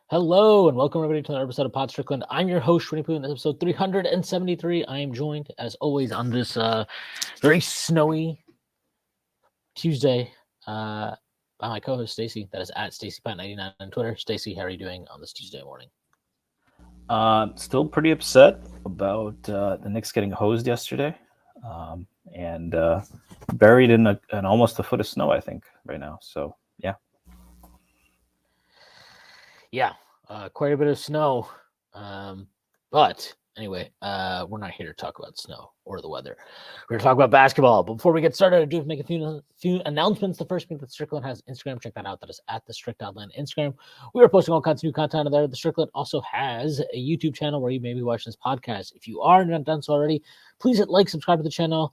Hello and welcome everybody to another episode of Pod Strickland. I'm your host, Shwin and Stacy, episode 373. I am joined, as always, on this very snowy Tuesday by my co-host, Stacy. That is at StacyPat99 on Twitter. Stacy, how are you doing on this Tuesday morning? Still pretty upset about the Knicks getting hosed yesterday, and buried in almost a foot of snow, I think, right now. So yeah. Yeah, quite a bit of snow. But anyway, we're not here to talk about snow or the weather. We're going to talk about basketball. But before we get started, I do have to make a few announcements. The first being that Strickland has Instagram. Check that out. That is at the Strict Outland Instagram. We are posting all kinds of new content on there. The Strickland also has a YouTube channel where you may be watching this podcast. If you are not done so already, please hit like, subscribe to the channel,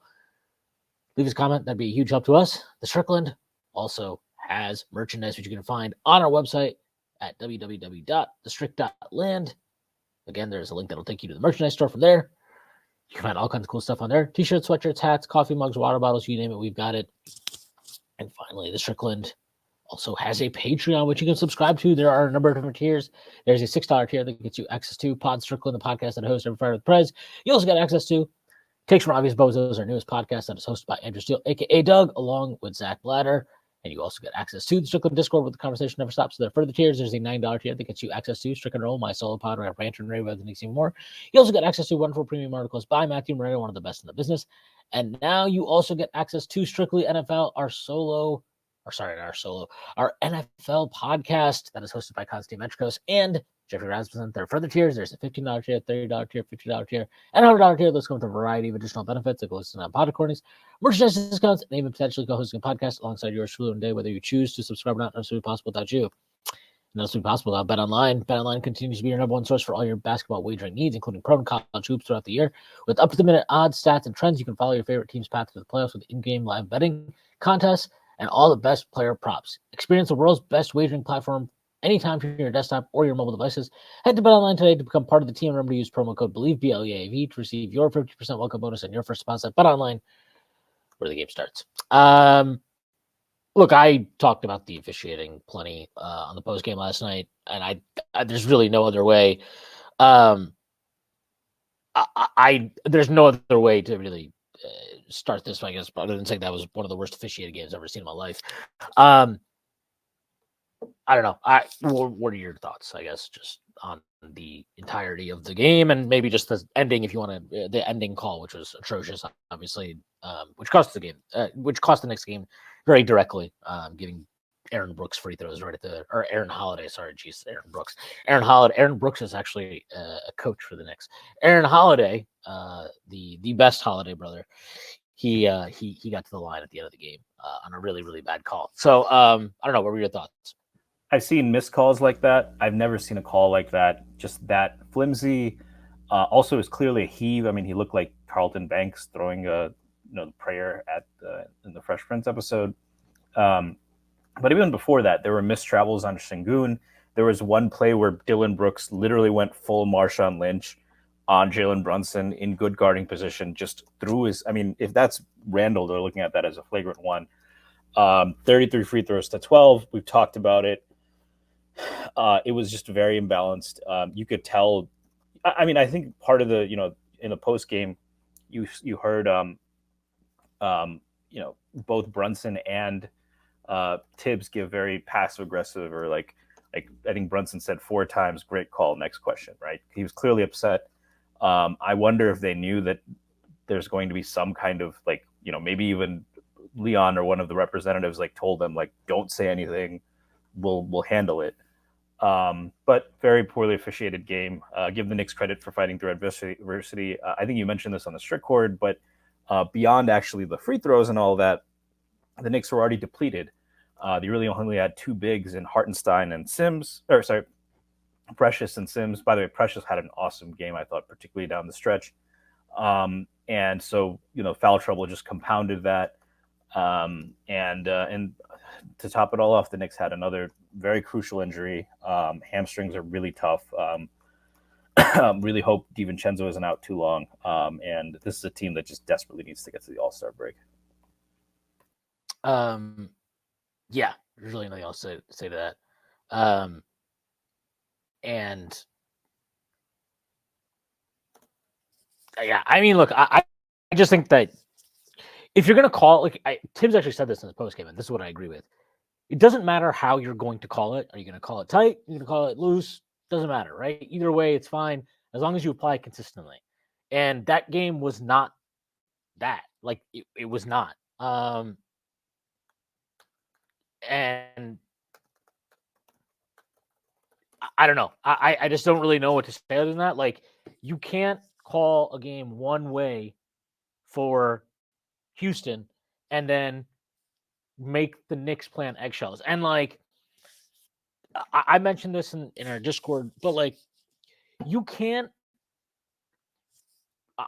leave us a comment. That'd be a huge help to us. The Strickland also has merchandise, which you can find on our website at www.thestrict.land. Again, there's a link that'll take you to the merchandise store from there. You can find all kinds of cool stuff on there. T-shirts, sweatshirts, hats, coffee mugs, water bottles, you name it, we've got it. And finally, the Strickland also has a Patreon, which you can subscribe to. There are a number of different tiers. There's a $6 tier that gets you access to Pod Strickland, the podcast that I host every Friday with Prez. You also got access to Takes from Obvious Bozos, our newest podcast that is hosted by Andrew Steele, a.k.a. Doug, along with Zach Blatter. And you also get access to the Strickland Discord where the conversation never stops. So there are further tiers. There's a $9 tier that gets you access to Strickland Roll, my solo pod, where I rant and rave about the Knicks even more. You also get access to wonderful premium articles by Matthew Moreno, one of the best in the business. And now you also get access to Strictly NFL, our NFL podcast that is hosted by Constantine Metricos and Jeffrey Rasmussen. There are further tiers. There's a $15 tier, $30 tier, $50 tier, and $100 tier. Those come with a variety of additional benefits, like listening on pod recordings, merchandise discounts, and even potentially co-hosting a podcast alongside yours for one day, whether you choose to subscribe or not. That's really possible without you. And that's possible without BetOnline. BetOnline continues to be your number one source for all your basketball wagering needs, including pro and college hoops throughout the year. With up-to-the-minute odds, stats, and trends, you can follow your favorite team's path to the playoffs with in-game live betting, contests, and all the best player props. Experience the world's best wagering platform anytime from your desktop or your mobile devices. Head to BetOnline today to become part of the team. Remember to use promo code BELIEVE, BLEAV, to receive your 50% welcome bonus on your first deposit. BetOnline, where the game starts. Look, I talked about the officiating plenty on the post game last night, and I there's really no other way. There's no other way to really start this, I guess, other than saying that was one of the worst officiated games I've ever seen in my life. I don't know. What are your thoughts, I guess, just on the entirety of the game and maybe just the ending, if you want to, the ending call, which was atrocious, obviously, which cost the game, which cost the next game very directly, giving Aaron Brooks free throws right at or Aaron Holiday, sorry, geez, Aaron Brooks is actually a coach for the Knicks. Aaron Holiday, the best Holiday brother, he got to the line at the end of the game on a really, really bad call. So I don't know. What were your thoughts? I've seen missed calls like that. I've never seen a call like that. Just that flimsy. Also, is clearly a heave. I mean, he looked like Carlton Banks throwing the prayer at in the Fresh Prince episode. But even before that, there were missed travels on Şengün. There was one play where Dylan Brooks literally went full Marshawn Lynch on Jalen Brunson in good guarding position, just threw his. I mean, if that's Randall, they're looking at that as a flagrant one. 33 free throws to 12. We've talked about it. It was just very imbalanced. You could tell. I mean, I think part of the in the post game, you heard both Brunson and Thibs give very passive aggressive or like I think Brunson said 4 times, great call, next question, right? He was clearly upset. I wonder if they knew that there's going to be some kind of maybe even Leon or one of the representatives told them don't say anything, we'll handle it. But very poorly officiated game. Give the Knicks credit for fighting through adversity. I think you mentioned this on the strict cord, but beyond actually the free throws and all that, the Knicks were already depleted. They really only had 2 bigs in Hartenstein and Precious and Sims. By the way, Precious had an awesome game, I thought, particularly down the stretch. And so, foul trouble just compounded that. And to top it all off, the Knicks had another very crucial injury. Hamstrings are really tough. Really hope DiVincenzo isn't out too long. And this is a team that just desperately needs to get to the All-Star break. Yeah, there's really nothing else to say to that. And yeah, I mean, look, I just think that if you're going to call, Thibs actually said this in his post game, and this is what I agree with. It doesn't matter how you're going to call it. Are you going to call it tight? You're going to call it loose? Doesn't matter, right? Either way, it's fine as long as you apply it consistently. And that game was not that. Like, it was not. And I don't know. I just don't really know what to say other than that. Like, you can't call a game one way for Houston and then make the Knicks play on eggshells. And like, I mentioned this in our Discord, but like, you can't.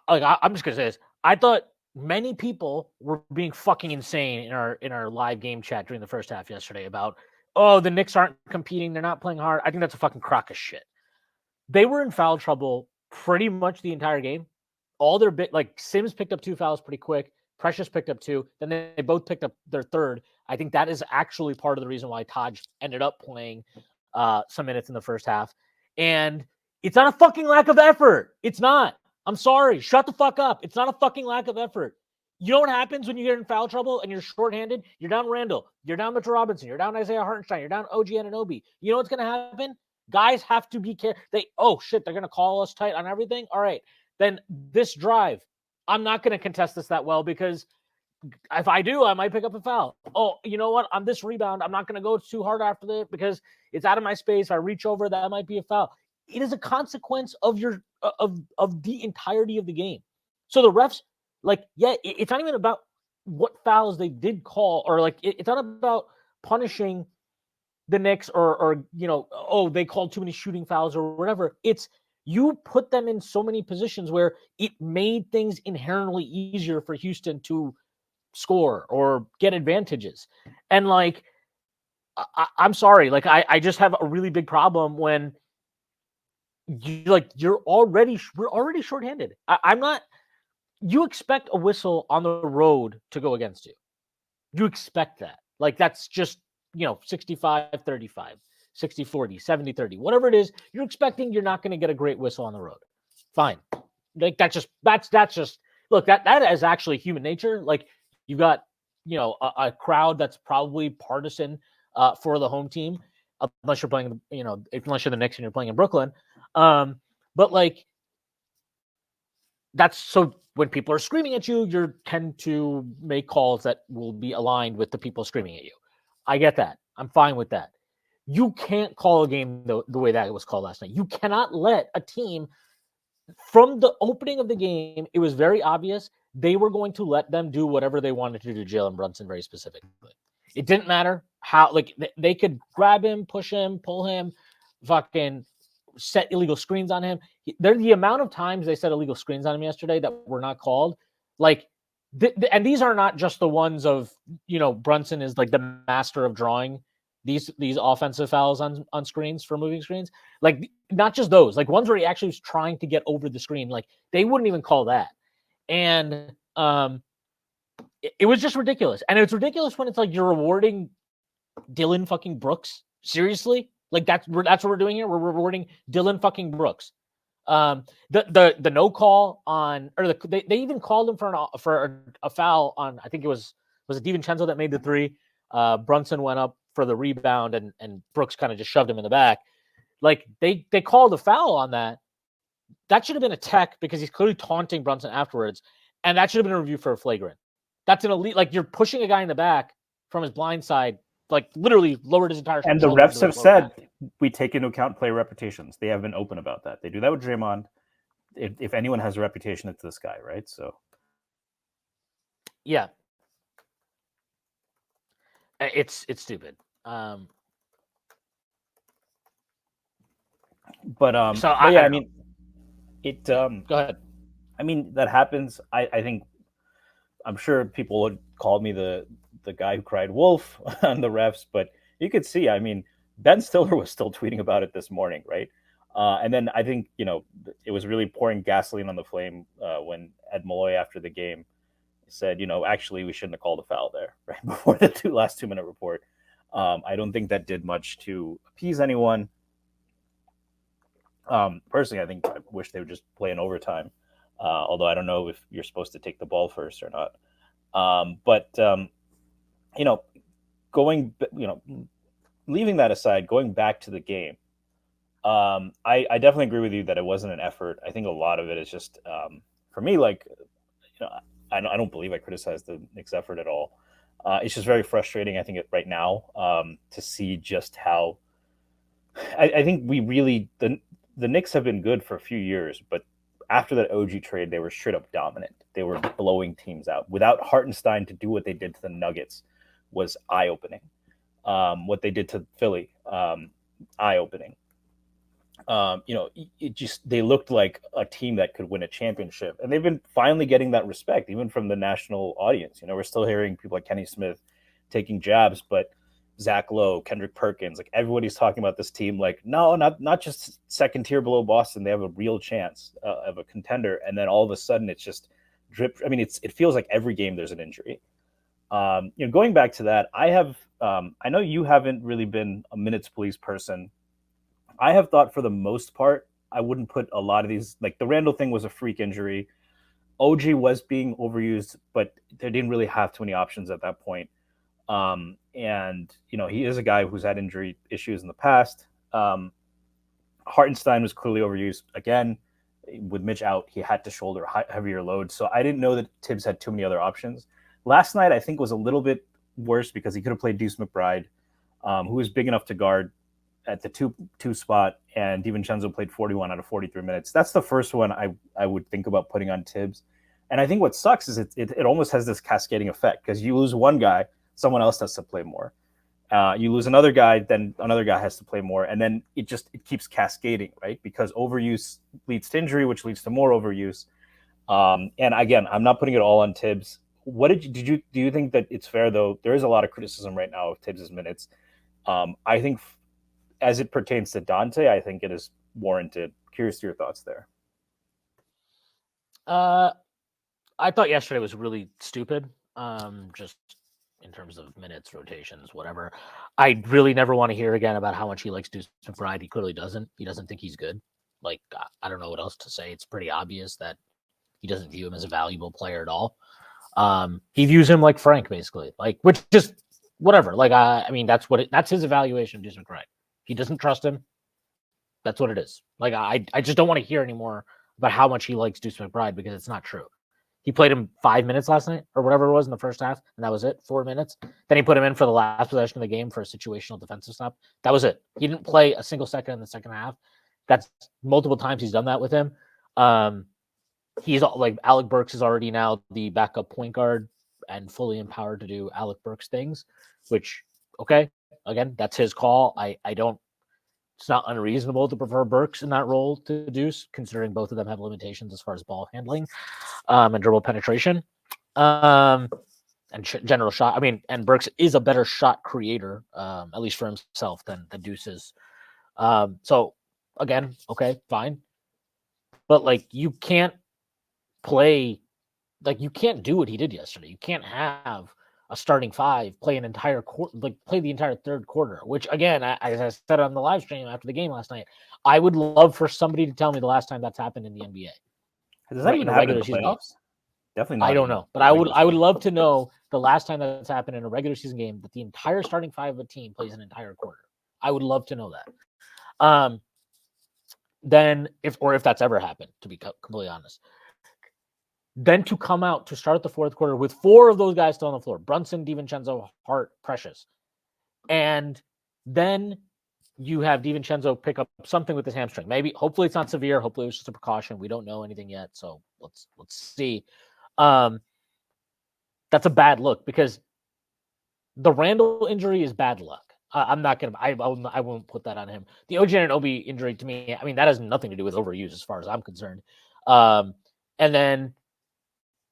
I'm just gonna say this. I thought many people were being fucking insane in our live game chat during the first half yesterday about, oh, the Knicks aren't competing, they're not playing hard. I think that's a fucking crock of shit. They were in foul trouble pretty much the entire game. All their Sims picked up 2 fouls pretty quick. Precious picked up 2. Then they both picked up their third. I think that is actually part of the reason why Taj ended up playing some minutes in the first half. And it's not a fucking lack of effort. It's not. I'm sorry. Shut the fuck up. It's not a fucking lack of effort. You know what happens when you get in foul trouble and you're shorthanded? You're down Randall. You're down Mitchell Robinson. You're down Isaiah Hartenstein. You're down OG Anunoby. You know what's going to happen? Guys have to be careful. Oh shit, they're going to call us tight on everything. All right. Then this drive, I'm not going to contest this that well because if I do, I might pick up a foul. Oh, you know what? On this rebound, I'm not going to go too hard after it because it's out of my space. If I reach over, that might be a foul. It is a consequence of the entirety of the game. So the refs, it's not even about what fouls they did call, or it's not about punishing the Knicks or they called too many shooting fouls or whatever. It's you put them in so many positions where it made things inherently easier for Houston to score or get advantages. And I'm sorry, I just have a really big problem when we're already shorthanded. I'm not. You expect a whistle on the road to go against you. You expect that. That's just 65-35, 60-40, 70-30, whatever it is. You're expecting you're not going to get a great whistle on the road. Fine. That's just look, that is actually human nature. You've got a crowd that's probably partisan for the home team, unless you're playing unless you're the Knicks and you're playing in Brooklyn. But that's so when people are screaming at you, you tend to make calls that will be aligned with the people screaming at you. I get that. I'm fine with that. You can't call a game the way that it was called last night. You cannot let a team, from the opening of the game, it was very obvious they were going to let them do whatever they wanted to do to Jalen Brunson very specifically. It didn't matter how, they could grab him, push him, pull him, fucking set illegal screens on him. The amount of times they set illegal screens on him yesterday that were not called, and these are not just the ones of, Brunson is the master of drawing these offensive fouls on screens for moving screens. Not just those, ones where he actually was trying to get over the screen. They wouldn't even call that. And it was just ridiculous. And it's ridiculous when it's you're rewarding Dylan fucking Brooks. Seriously? That's what we're doing here. We're rewarding Dylan fucking Brooks. The no call on, or they even called him for a foul on, I think it was it DiVincenzo that made the three. Brunson went up for the rebound and Brooks kind of just shoved him in the back. They called a foul on that. That should have been a tech because he's clearly taunting Brunson afterwards, and that should have been a review for a flagrant. That's an elite. You're pushing a guy in the back from his blind side, literally lowered his entire. And the refs have said we take into account player reputations. They have been open about that. They do that with Draymond. If anyone has a reputation, it's this guy, right? So, yeah, it's stupid. But I mean, it. Go ahead. I mean, that happens. I think. I'm sure people would call me the guy who cried wolf on the refs, but you could see. I mean, Ben Stiller was still tweeting about it this morning, right? And then I think it was really pouring gasoline on the flame when Ed Malloy after the game said, actually we shouldn't have called a foul there, right before the last 2-minute report. I don't think that did much to appease anyone. Personally, I think I wish they would just play in overtime. Although I don't know if you're supposed to take the ball first or not. But you know, leaving that aside, going back to the game, I definitely agree with you that it wasn't an effort. I think a lot of it is just for me, like, I don't believe I criticized the Knicks' effort at all. It's just very frustrating, I think, right now to see just how. I think the Knicks have been good for a few years, but after that OG trade, they were straight up dominant. They were blowing teams out. Without Hartenstein to do what they did to the Nuggets was eye opening. What they did to Philly, eye opening. It just they looked like a team that could win a championship, and they've been finally getting that respect, even from the national audience. We're still hearing people like Kenny Smith taking jabs, but Zach Lowe, Kendrick Perkins, like everybody's talking about this team, like no, not just second tier below Boston. They have a real chance of a contender, and then all of a sudden it's just drip. I mean, it feels like every game there's an injury. Going back to that, I know you haven't really been a minutes police person. I have thought for the most part, I wouldn't put a lot of these, like the Randall thing was a freak injury. OG was being overused, but they didn't really have too many options at that point. And he is a guy who's had injury issues in the past. Hartenstein was clearly overused again. With Mitch out, he had to shoulder heavier load. So I didn't know that Thibs had too many other options. Last night, I think, was a little bit worse because he could have played Deuce McBride, who was big enough to guard at the two spot, and DiVincenzo played 41 out of 43 minutes. That's the first one I would think about putting on Thibs. And I think what sucks is it almost has this cascading effect because you lose one guy, someone else has to play more. You lose another guy, then another guy has to play more, and then it keeps cascading, right? Because overuse leads to injury, which leads to more overuse. And again, I'm not putting it all on Thibs. Do you think that it's fair though? There is a lot of criticism right now of Thibs' minutes. I think as it pertains to Dante, I think it is warranted. Curious to your thoughts there. I thought yesterday was really stupid. Just in terms of minutes, rotations, whatever. I really never want to hear again about how much he likes Deuce McBride. He clearly doesn't. He doesn't think he's good. Like, I don't know what else to say. It's pretty obvious that he doesn't view him as a valuable player at all. He views him like Frank, basically. Like, which just whatever. Like, I mean, that's his evaluation of Deuce McBride. He doesn't trust him. That's what it is. Like, I just don't want to hear anymore about how much he likes Deuce McBride because it's not true. He played him 5 minutes last night or whatever it was in the first half, and that was it, 4 minutes. Then he put him in for the last possession of the game for a situational defensive stop. That was it. He didn't play a single second in the second half. That's multiple times he's done that with him. He's like Alec Burks is already now the backup point guard and fully empowered to do Alec Burks things, which, okay, again, that's his call. I don't. It's not unreasonable to prefer Burks in that role to Deuce, considering both of them have limitations as far as ball handling and dribble penetration and general shot. I mean, and Burks is a better shot creator, at least for himself, than Deuce is. So, again, okay, fine. But, like, you can't play – like, you can't do what he did yesterday. You can't have – a starting five play an entire quarter, like play the entire third quarter, which again, as I said on the live stream after the game last night, I would love for somebody to tell me the last time that's happened in the NBA. Does that even happen in the playoffs? Definitely not. I don't know, but I would love to know the last time that's happened in a regular season game that the entire starting five of a team plays an entire quarter. I would love to know that. Then if that's ever happened, to be completely honest. Then to come out to start the fourth quarter with four of those guys still on the floor, Brunson, DiVincenzo, Hart, Precious. And then you have DiVincenzo pick up something with his hamstring. Hopefully it's not severe. Hopefully it was just a precaution. We don't know anything yet. So let's see. That's a bad look because the Randall injury is bad luck. I won't put that on him. The OG and Obi injury to me, I mean, that has nothing to do with overuse as far as I'm concerned. And then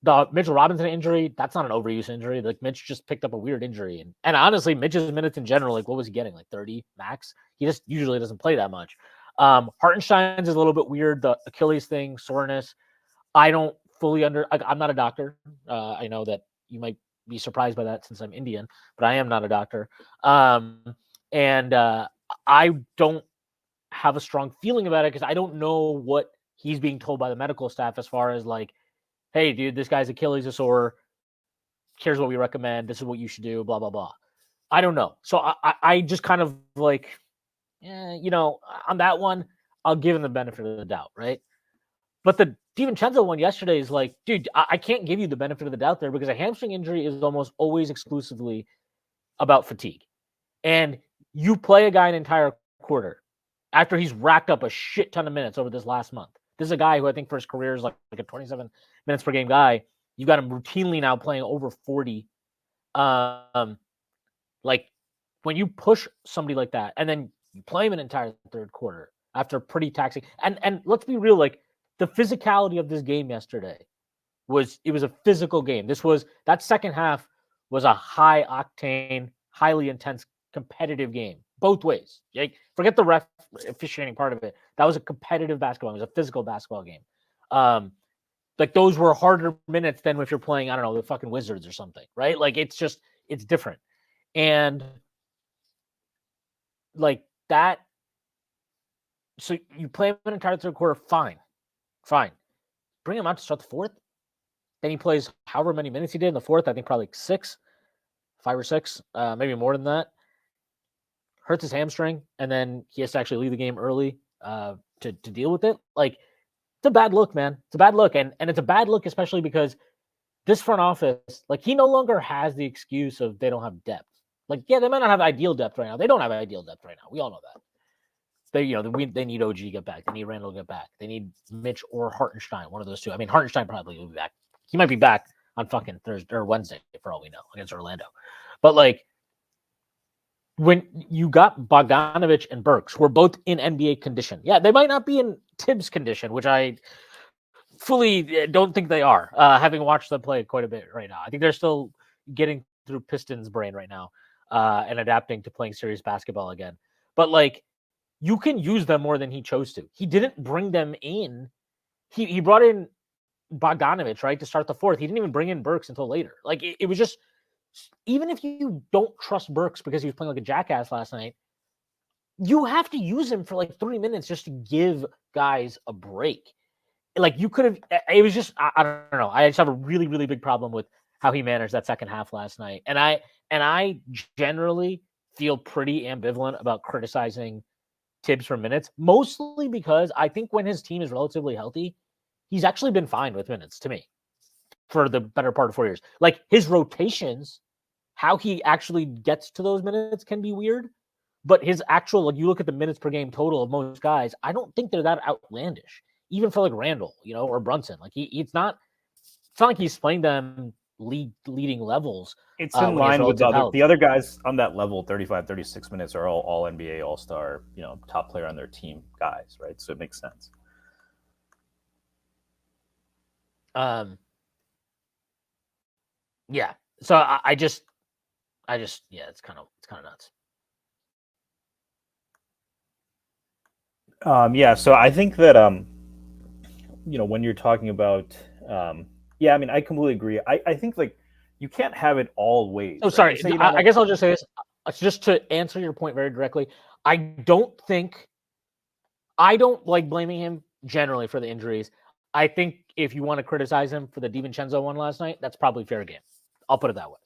the Mitchell Robinson injury, that's not an overuse injury. Like, Mitch just picked up a weird injury. And honestly, Mitch's minutes in general, like, what was he getting? Like 30 max? He just usually doesn't play that much. Hartenstein's is a little bit weird. The Achilles thing, soreness. I don't fully I'm not a doctor. I know that you might be surprised by that since I'm Indian, but I am not a doctor. And I don't have a strong feeling about it because I don't know what he's being told by the medical staff as far as like, hey, dude, this guy's Achilles is sore. Here's what we recommend. This is what you should do. Blah blah blah. I don't know. So I just kind of like, on that one, I'll give him the benefit of the doubt, right? But the DiVincenzo one yesterday is like, dude, I can't give you the benefit of the doubt there because a hamstring injury is almost always exclusively about fatigue. And you play a guy an entire quarter after he's racked up a shit ton of minutes over this last month. This is a guy who I think for his career is like a 27 minutes per game guy. You've got him routinely now playing over 40. Like when you push somebody like that and then you play him an entire third quarter after pretty taxing. And let's be real, like the physicality of this game yesterday was a physical game. That second half was a high octane, highly intense, competitive game, both ways. Like, forget the ref officiating part of it. That was a competitive basketball. It was a physical basketball game. Like those were harder minutes than if you're playing, I don't know, the fucking Wizards or something, right? Like it's different. And like that, so you play him an entire third quarter, fine. Bring him out to start the fourth. Then he plays however many minutes he did in the fourth. I think probably 5 or 6, maybe more than that. Hurts his hamstring, and then he has to actually leave the game early to deal with it. Like, it's a bad look, man. It's a bad look, and it's a bad look especially because this front office, like, he no longer has the excuse of they don't have depth. Like, yeah, they might not have ideal depth right now. They don't have ideal depth right now. We all know that. They need OG to get back. They need Randall to get back. They need Mitch or Hartenstein, one of those two. I mean, Hartenstein probably will be back. He might be back on fucking Thursday or Wednesday for all we know against Orlando. But like when you got Bogdanovich and Burks, who are both in NBA condition. Yeah, they might not be in Thibs condition, which I fully don't think they are, having watched them play quite a bit right now. I think they're still getting through Pistons' brain right now and adapting to playing serious basketball again. But like, you can use them more than he chose to. He didn't bring them in. He brought in Bogdanovich, right, to start the fourth. He didn't even bring in Burks until later. Like, it was just, even if you don't trust Burks because he was playing like a jackass last night, you have to use him for like 3 minutes just to give guys a break. Like, you could have, it was just, I don't know. I just have a really, really big problem with how he managed that second half last night. And I generally feel pretty ambivalent about criticizing Thibs for minutes, mostly because I think when his team is relatively healthy, he's actually been fine with minutes to me for the better part of 4 years. Like, his rotations, how he actually gets to those minutes can be weird, but his actual, like, you look at the minutes per game total of most guys, I don't think they're that outlandish, even for like Randall, or Brunson. Like, it's not like he's playing them leading levels. It's in line with the other guys on that level. 35, 36 minutes are all NBA, all-star, top player on their team guys, right? So it makes sense. Yeah. So I just yeah, it's kind of nuts. Yeah. So I think that when you're talking about yeah, I mean, I completely agree. I think like you can't have it all ways. Oh, sorry. Right? I guess I'll just say this, just to answer your point very directly. I don't like blaming him generally for the injuries. I think if you want to criticize him for the DiVincenzo one last night, that's probably fair game. I'll put it that way.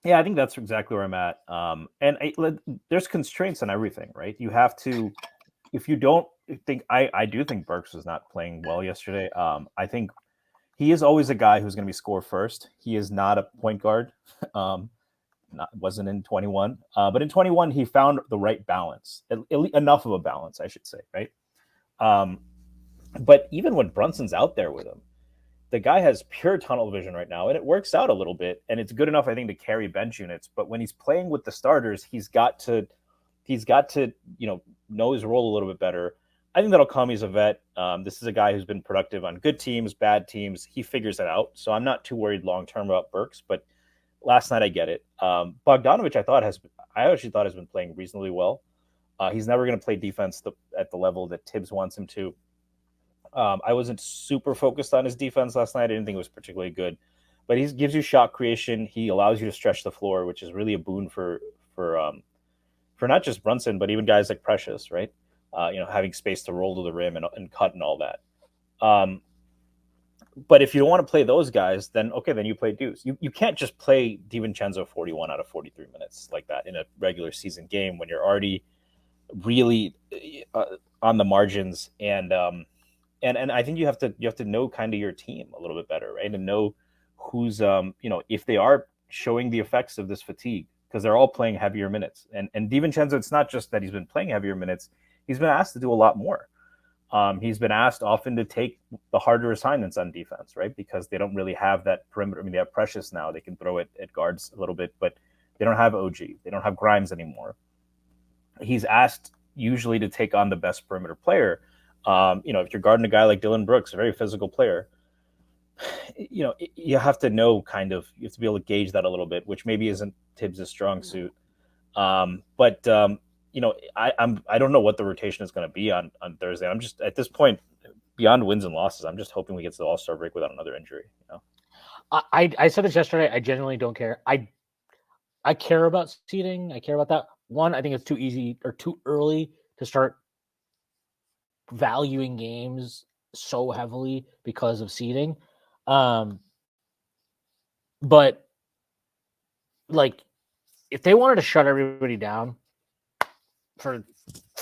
Yeah, I think that's exactly where I'm at. And there's constraints on everything, right? You have to, if you don't think, I do think Burks was not playing well yesterday. I think he is always a guy who's going to be score first. He is not a point guard. Wasn't in 21. But in 21, he found the right balance, enough of a balance, I should say, right? But even when Brunson's out there with him, the guy has pure tunnel vision right now, and it works out a little bit, and it's good enough, I think, to carry bench units. But when he's playing with the starters, he's got to know his role a little bit better. I think that'll come. He's a vet. This is a guy who's been productive on good teams, bad teams. He figures it out. So I'm not too worried long term about Burks. But last night I get it. Bogdanovich, I actually thought has been playing reasonably well. He's never going to play defense at the level that Thibs wants him to. I wasn't super focused on his defense last night. I didn't think it was particularly good, but he gives you shot creation. He allows you to stretch the floor, which is really a boon for not just Brunson, but even guys like Precious, right? having space to roll to the rim and cut and all that. But if you don't want to play those guys, then okay, then you play Deuce. You can't just play DiVincenzo 41 out of 43 minutes like that in a regular season game when you're already really on the margins. And I think you have to know kind of your team a little bit better, right? And know who's if they are showing the effects of this fatigue, because they're all playing heavier minutes. And DiVincenzo, it's not just that he's been playing heavier minutes; he's been asked to do a lot more. He's been asked often to take the harder assignments on defense, right? Because they don't really have that perimeter. I mean, they have Precious now; they can throw it at guards a little bit, but they don't have OG. They don't have Grimes anymore. He's asked usually to take on the best perimeter player. If you're guarding a guy like Dylan Brooks, a very physical player, you have to know you have to be able to gauge that a little bit, which maybe isn't Thibs' strong suit. I don't know what the rotation is going to be on Thursday. I'm just at this point, beyond wins and losses, I'm just hoping we get to the All-Star break without another injury. I said this yesterday. I genuinely don't care. I care about seeding. I care about that. One, I think it's too easy or too early to start valuing games so heavily because of seeding. But like, if they wanted to shut everybody down for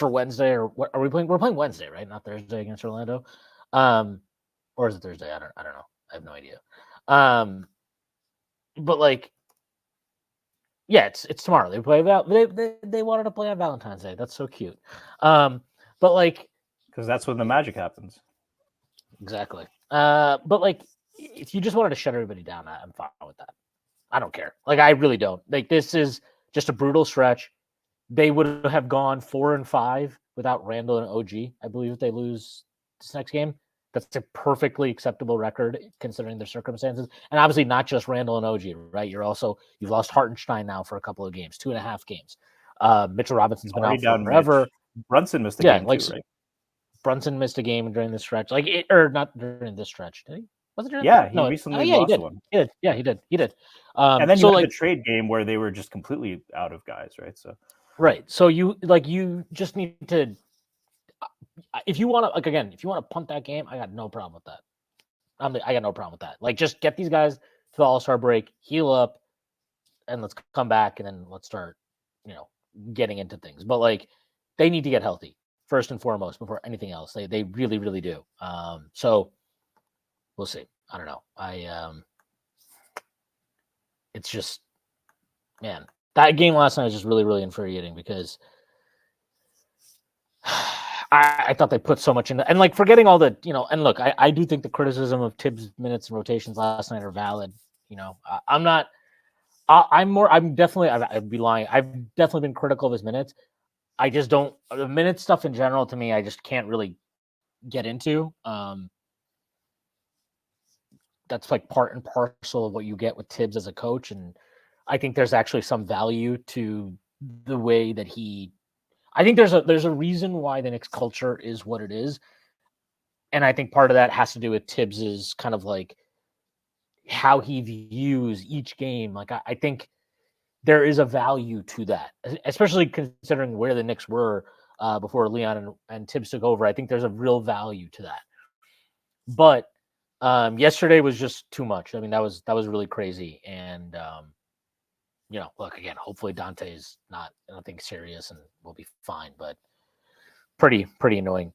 Wednesday, or what are we playing? We're playing Wednesday, right? Not Thursday against Orlando. Or is it Thursday? I don't know. I have no idea. But like, yeah, it's tomorrow. They play they wanted to play on Valentine's Day. That's so cute. But like, because that's when the magic happens. Exactly. But like, if you just wanted to shut everybody down, I'm fine with that. I don't care. Like, I really don't. Like, this is just a brutal stretch. They would have gone 4-5 without Randall and OG. I believe if they lose this next game, that's a perfectly acceptable record considering their circumstances. And obviously not just Randall and OG, right? You've lost Hartenstein now for a couple of games, 2.5 games. Mitchell Robinson's been out forever. Brunson missed a game too, right? Brunson missed a game during this stretch, or not during this stretch. Did he? Was it during? Yeah, he recently lost he did. one. He did. Yeah, he did. And then you had the trade game where they were just completely out of guys, right? So you just need to, if you want to punt that game, I got no problem with that. I got no problem with that. Like, just get these guys to the All-Star break, heal up, and let's come back, and then let's start, getting into things. But like, they need to get healthy first and foremost before anything else. They really, really do. So we'll see. I don't know. It's just, man, that game last night was just really, really infuriating because I thought they put so much into, and like, forgetting all the, and look, I do think the criticism of Thibs minutes and rotations last night are valid. I'd be lying. I've definitely been critical of his minutes. I just don't, the minute stuff in general, to me, I just can't really get into. That's like part and parcel of what you get with Thibs as a coach. And I think there's actually some value to the way that I think there's a reason why the Knicks culture is what it is. And I think part of that has to do with Thibs's kind of like how he views each game. Like, I think there is a value to that, especially considering where the Knicks were before Leon and Thibs took over. I think there's a real value to that. But yesterday was just too much. I mean, that was really crazy. And look, again, hopefully Dante's not anything serious and we'll be fine. But pretty annoying.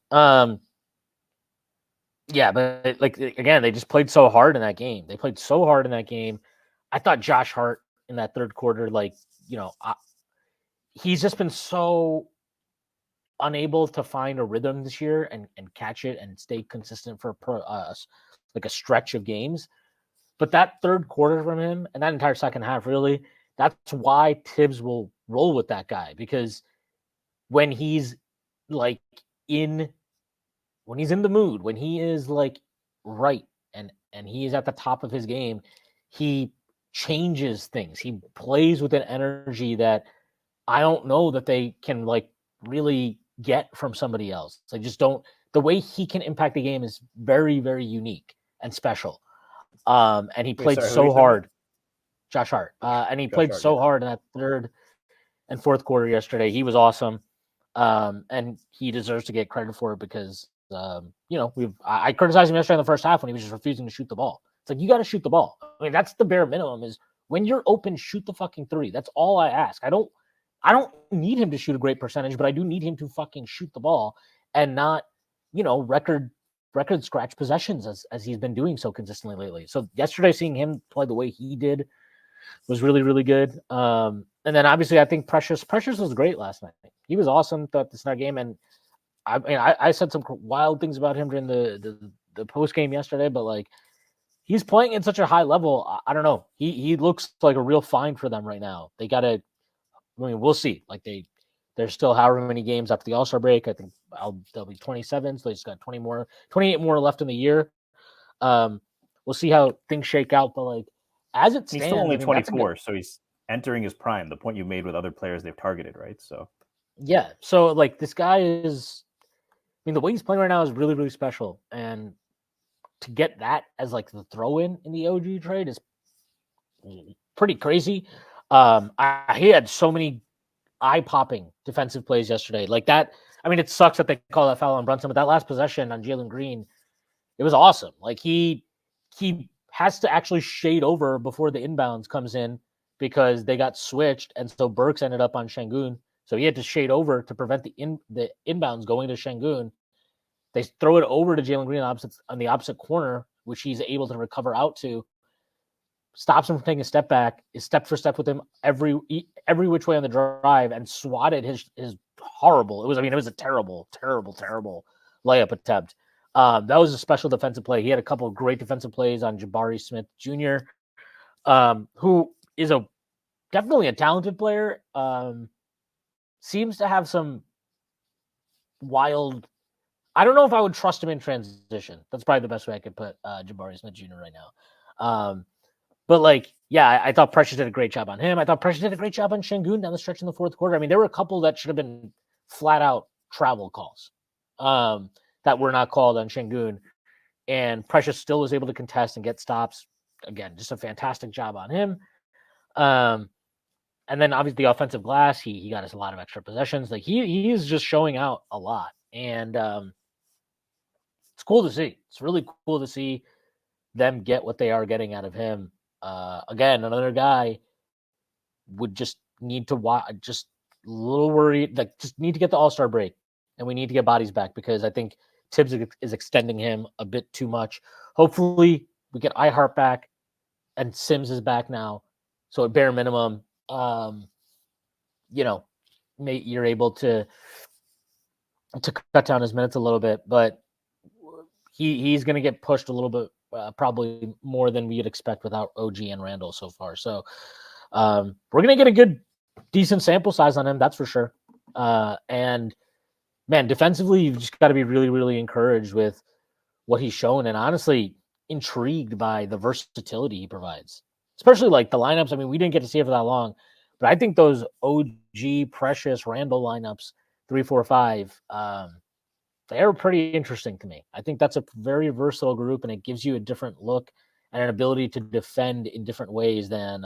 Yeah, but like, again, they just played so hard in that game. I thought Josh Hart in that third quarter, like, he's just been so unable to find a rhythm this year and catch it and stay consistent for like a stretch of games. But that third quarter from him and that entire second half, really, that's why Thibs will roll with that guy, because when he's like when he's in the mood, when he is like right and he is at the top of his game, he changes things. He plays with an energy that I don't know that they can like really get from somebody else. I just don't. The way he can impact the game is very, very unique and special. And he played so hard. Josh Hart. And he played so hard in that third and fourth quarter yesterday. He was awesome. And he deserves to get credit for it because I criticized him yesterday in the first half when he was just refusing to shoot the ball. It's like, you got to shoot the ball. I mean, that's the bare minimum. Is when you're open, shoot the fucking three. That's all I ask. I don't need him to shoot a great percentage, but I do need him to fucking shoot the ball and not, record scratch possessions as he's been doing so consistently lately. So yesterday, seeing him play the way he did was really, really good. And then obviously I think Precious was great last night. He was awesome throughout this game. And I said some wild things about him during the post game yesterday, but like, he's playing at such a high level. I don't know. He looks like a real find for them right now. They got to, we'll see. Like there's still however many games after the All-Star break. I think they'll be 27. So they just got 28 more left in the year. We'll see how things shake out. But like, as it stands, he's still only 24, so he's entering his prime. The point you made with other players they've targeted, right? So yeah. So like, this guy is, the way he's playing right now is really, really special. And to get that as like the throw-in the OG trade is pretty crazy. He had so many eye-popping defensive plays yesterday. Like that, it sucks that they call that foul on Brunson, but that last possession on Jalen Green, it was awesome. Like he has to actually shade over before the inbounds comes in because they got switched, and so Burks ended up on Şengün. So he had to shade over to prevent the inbounds going to Şengün. They throw it over to Jalen Green on the opposite corner, which he's able to recover out to. Stops him from taking a step back, is step for step with him every which way on the drive, and swatted his horrible. It was a terrible layup attempt. That was a special defensive play. He had a couple of great defensive plays on Jabari Smith Jr., who is definitely a talented player. Seems to have some wild. I don't know if I would trust him in transition. That's probably the best way I could put Jabari Smith Jr. right now. But like, yeah, I thought Precious did a great job on him. I thought Precious did a great job on Şengün down the stretch in the fourth quarter. There were a couple that should have been flat out travel calls that were not called on Şengün. And Precious still was able to contest and get stops. Again, just a fantastic job on him. And then obviously the offensive glass, he got us a lot of extra possessions. Like he is just showing out a lot. And it's cool to see. It's really cool to see them get what they are getting out of him. Again, another guy would just need to watch, just a little worried, like just need to get the All-Star break, and we need to get bodies back because I think Thibs is extending him a bit too much. Hopefully we get iHeart back and Sims is back now. So at bare minimum, you're able to cut down his minutes a little bit, but he's going to get pushed a little bit, probably more than we'd expect without OG and Randall so far. So we're going to get a good, decent sample size on him. That's for sure. And man, defensively, you've just got to be really, really encouraged with what he's shown, and honestly intrigued by the versatility he provides, especially like the lineups. We didn't get to see it for that long, but I think those OG, Precious, Randall lineups, 3, 4, 5, they're pretty interesting to me. I think that's a very versatile group, and it gives you a different look and an ability to defend in different ways than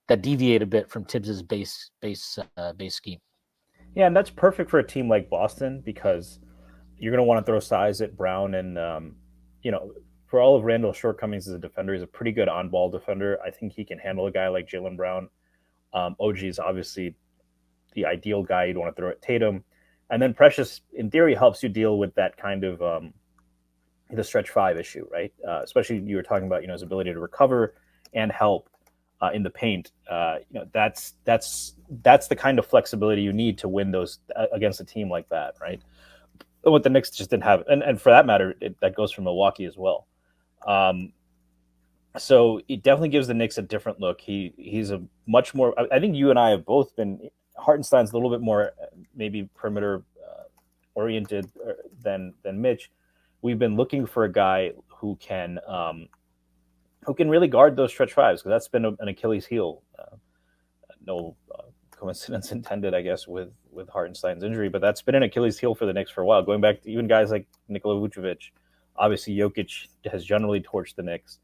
that deviate a bit from Tibbs's base scheme. Yeah, and that's perfect for a team like Boston because you're going to want to throw size at Brown, and for all of Randall's shortcomings as a defender, he's a pretty good on-ball defender. I think he can handle a guy like Jaylen Brown. OG is obviously the ideal guy you'd want to throw at Tatum. And then Precious, in theory, helps you deal with that kind of the stretch 5 issue, right? Especially you were talking about, his ability to recover and help in the paint. That's the kind of flexibility you need to win those against a team like that, right? What the Knicks just didn't have, and for that matter, that goes for Milwaukee as well. So it definitely gives the Knicks a different look. He's a much more. I think you and I have both been. Hartenstein's a little bit more maybe perimeter oriented than Mitch. We've been looking for a guy who can really guard those stretch 5s because that's been an Achilles heel. No coincidence intended, I guess, with Hartenstein's injury, but that's been an Achilles heel for the Knicks for a while. Going back to even guys like Nikola Vucevic, obviously Jokic has generally torched the Knicks.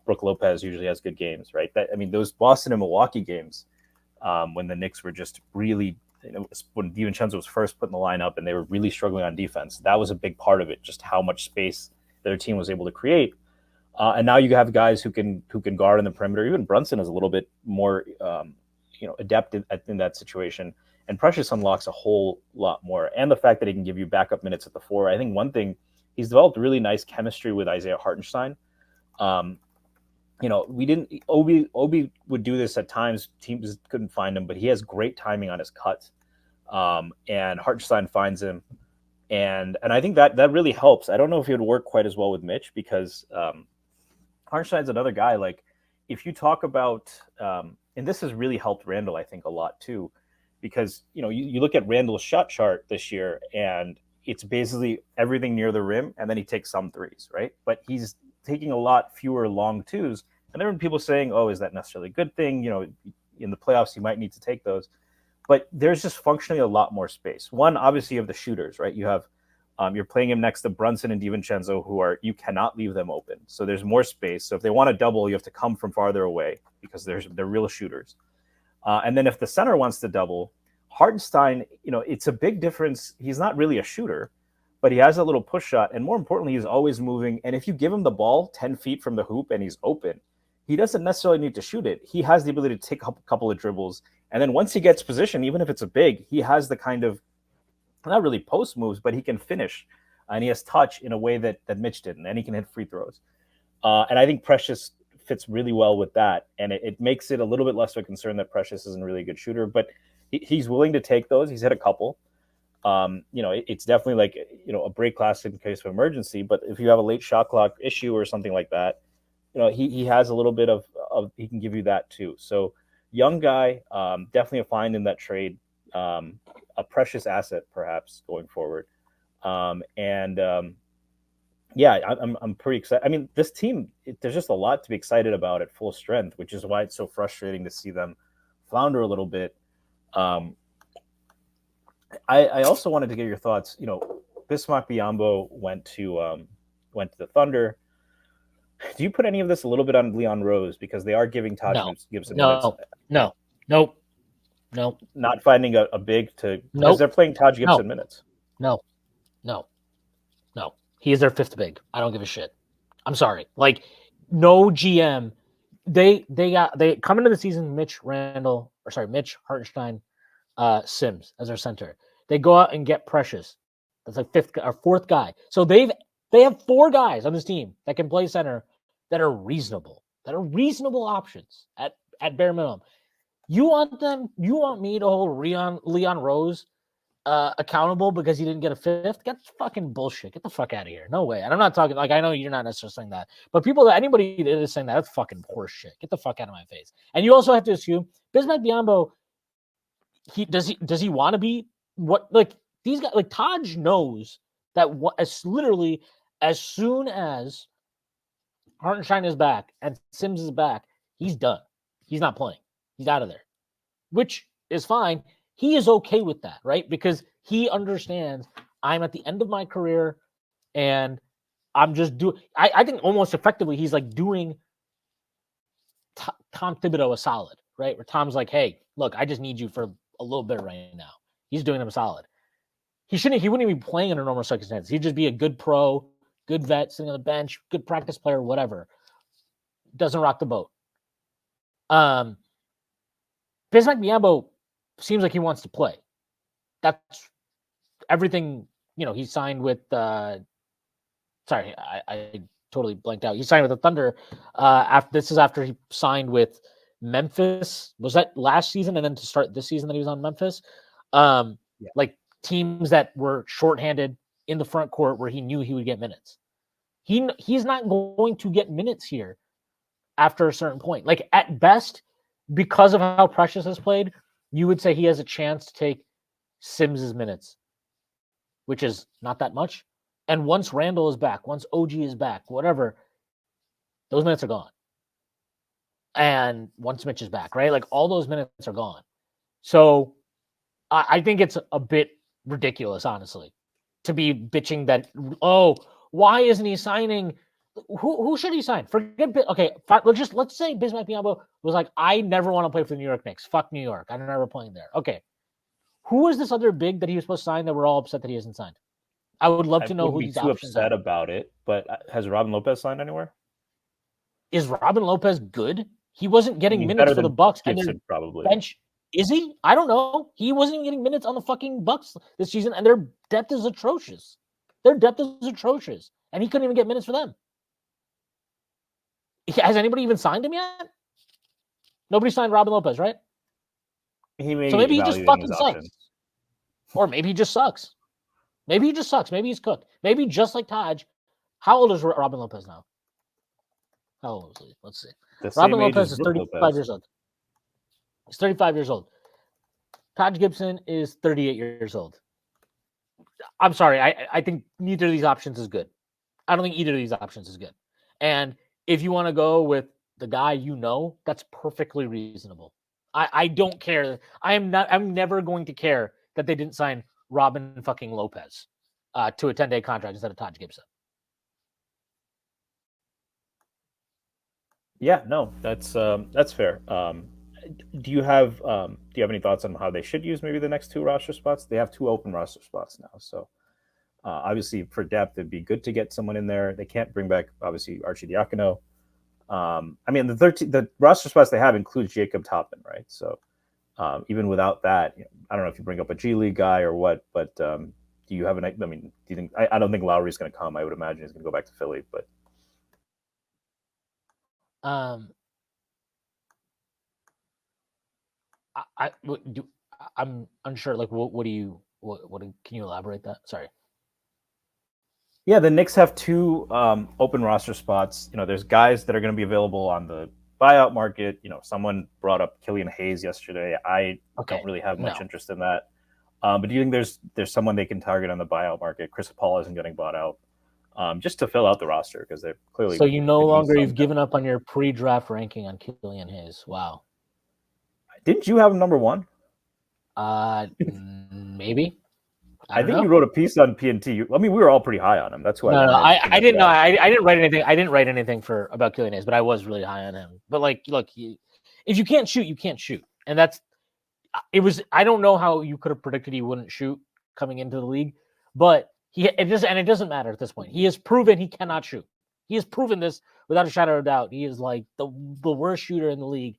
Brook Lopez usually has good games, right? Those Boston and Milwaukee games when the Knicks were just really when DiVincenzo was first put in the lineup and they were really struggling on defense, that was a big part of it, just how much space their team was able to create. And now you have guys who can guard in the perimeter. Even Brunson is a little bit more adept in that situation. And Precious unlocks a whole lot more. And the fact that he can give you backup minutes at the 4. I think one thing, he's developed really nice chemistry with Isaiah Hartenstein. Obi would do this at times. Teams couldn't find him, but he has great timing on his cut. And Hartenstein finds him. And I think that really helps. I don't know if it would work quite as well with Mitch because Hartenstein's another guy. Like, if you talk about, and this has really helped Randall, I think, a lot too, because you look at Randall's shot chart this year, and it's basically everything near the rim, and then he takes some threes, right? But he's taking a lot fewer long twos, and there are people saying, "Oh, is that necessarily a good thing?" In the playoffs, you might need to take those, but there's just functionally a lot more space. One, obviously, you have the shooters, right? You have you're playing him next to Brunson and DiVincenzo, you cannot leave them open. So there's more space. So if they want to double, you have to come from farther away because they're real shooters. And then if the center wants to double, Hartenstein, it's a big difference. He's not really a shooter, but he has a little push shot. And more importantly, he's always moving. And if you give him the ball 10 feet from the hoop and he's open, he doesn't necessarily need to shoot it. He has the ability to take a couple of dribbles. And then once he gets position, even if it's a big, he has the kind of, not really post moves, but he can finish. And he has touch in a way that Mitch didn't. And he can hit free throws. And I think Precious fits really well with that. And it makes it a little bit less of a concern that Precious isn't really a good shooter. But he's willing to take those. He's hit a couple. It's definitely like, a break glass in case of emergency. But if you have a late shot clock issue or something like that, he has a little bit of he can give you that too. So young guy, definitely a find in that trade. A precious asset perhaps going forward. I'm pretty excited. I mean, this team, there's just a lot to be excited about at full strength, which is why it's so frustrating to see them flounder a little bit. I also wanted to get your thoughts. Bismack Biyombo went to the Thunder. Do you put any of this a little bit on Leon Rose because they are giving Taj Gibson minutes? No. Not finding a big to because they're playing Taj Gibson minutes. No. He is their 5th big. I don't give a shit. I'm sorry. Like, no GM. They come into the season Mitch Hartenstein, Sims as their center. They go out and get Precious. That's like 5th or 4th guy. So they have 4 guys on this team that can play center that are reasonable. That are reasonable options at bare minimum. You want me to hold Leon Rose accountable because he didn't get a 5th? Get fucking bullshit. Get the fuck out of here. No way. And I'm not talking, like, I know you're not necessarily saying that, but anybody that is saying that, that's fucking horse shit. Get the fuck out of my face. And you also have to assume Bismack Biyombo, does he want to be what, like, these guys, like, Taj knows that as soon as Hartenstein is back and Sims is back, he's done. He's not playing. He's out of there, which is fine. He is okay with that, right? Because he understands I'm at the end of my career and I'm just I think almost effectively he's like doing Tom Thibodeau a solid, right? Where Tom's like, hey, look, I just need you for a little bit right now. He's doing them a solid. He wouldn't even be playing under normal circumstances. He'd just be a good pro, good vet, sitting on the bench, good practice player, whatever. Doesn't rock the boat. Bismack Biyombo seems like he wants to play. That's everything. He signed with. Sorry, I totally blanked out. He signed with the Thunder. After he signed with Memphis. Was that last season? And then to start this season that he was on Memphis. Like teams that were shorthanded in the front court where he knew he would get minutes. He's not going to get minutes here after a certain point. Like at best, because of how Precious has played, you would say he has a chance to take Sims's minutes, which is not that much. And once Randall is back, once OG is back, whatever, those minutes are gone. And once Mitch is back, right? Like all those minutes are gone. So I think it's a bit ridiculous, honestly, to be bitching that, why isn't he signing? Who should he sign? Forget. Okay, let's say Bismack Biyombo was like, I never want to play for the New York Knicks. Fuck New York. I'm never playing there. Okay. Who was this other big that he was supposed to sign that we're all upset that he hasn't signed? I would love to know who these options are. I wouldn't be too upset about it, but has Robin Lopez signed anywhere? Is Robin Lopez good? He wasn't getting minutes for the Bucks, Gibson, and their probably bench. Is he? I don't know. He wasn't even getting minutes on the fucking Bucks this season, and their depth is atrocious. And he couldn't even get minutes for them. Has anybody even signed him yet? Nobody signed Robin Lopez, right? So maybe he just fucking sucks. Or maybe he just sucks. Maybe he's cooked. Maybe just like Taj. How old is Robin Lopez now? How old is he? Let's see. Robin Lopez is 35 years old. He's 35 years old. Taj Gibson is 38 years old. I'm sorry. I think neither of these options is good. I don't think either of these options is good. And if you want to go with the guy that's perfectly reasonable. I don't care. I'm never going to care that they didn't sign Robin fucking Lopez to a 10-day contract instead of Taj Gibson. Yeah, no, that's fair. Do you have any thoughts on how they should use maybe the next two roster spots? They have two open roster spots now, so obviously for depth, it'd be good to get someone in there. They can't bring back obviously Arcidiacono. I mean, the roster spots they have includes Jacob Toppin, right? So even without that, I don't know if you bring up a G League guy or what, but do you have do you think? I don't think Lowry's going to come. I would imagine he's going to go back to Philly, but. I'm unsure. Like, what can you elaborate that? Sorry. Yeah, the Knicks have two open roster spots. There's guys that are going to be available on the buyout market. Someone brought up Killian Hayes yesterday. I don't really have much interest in that. But do you think there's someone they can target on the buyout market? Chris Paul isn't getting bought out. Just to fill out the roster because they're clearly. So you've given up on your pre-draft ranking on Killian Hayes. Wow. Didn't you have him number one? Maybe. I think you wrote a piece on PNT. I mean, we were all pretty high on him. That's why. I didn't know. I didn't write anything. I didn't write anything about Killian Hayes, but I was really high on him. But look, if you can't shoot, you can't shoot, and it was. I don't know how you could have predicted he wouldn't shoot coming into the league, but it doesn't matter at this point. He has proven he cannot shoot. He has proven this without a shadow of a doubt. He is like the worst shooter in the league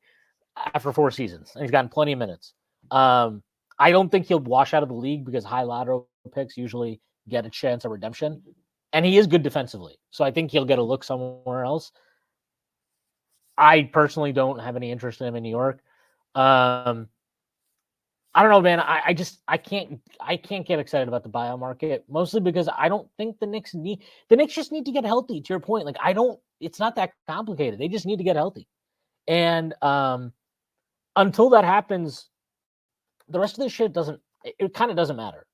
after 4 seasons, and he's gotten plenty of minutes. I don't think he'll wash out of the league because high lateral picks usually get a chance of redemption, and he is good defensively. So I think he'll get a look somewhere else. I personally don't have any interest in him in New York. I don't know, man. I can't get excited about the buyout market, mostly because I don't think the Knicks just need to get healthy. To your point, it's not that complicated. They just need to get healthy, and until that happens, the rest of this shit it kind of doesn't matter.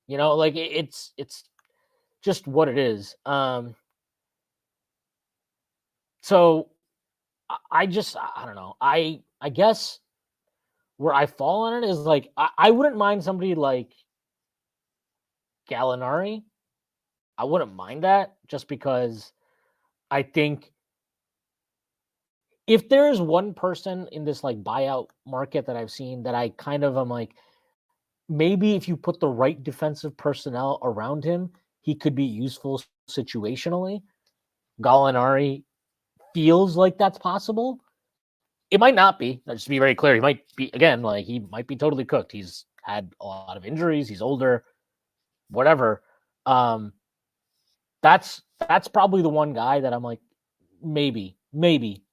It's just what it is. So I don't know. I guess where I fall on it is I wouldn't mind somebody like Gallinari. I wouldn't mind that just because I think if there is one person in this buyout market that I've seen that I kind of am maybe if you put the right defensive personnel around him, he could be useful situationally. Gallinari feels like that's possible. It might not be. Just to be very clear, he might be he might be totally cooked. He's had a lot of injuries. He's older, whatever. That's probably the one guy that I'm maybe.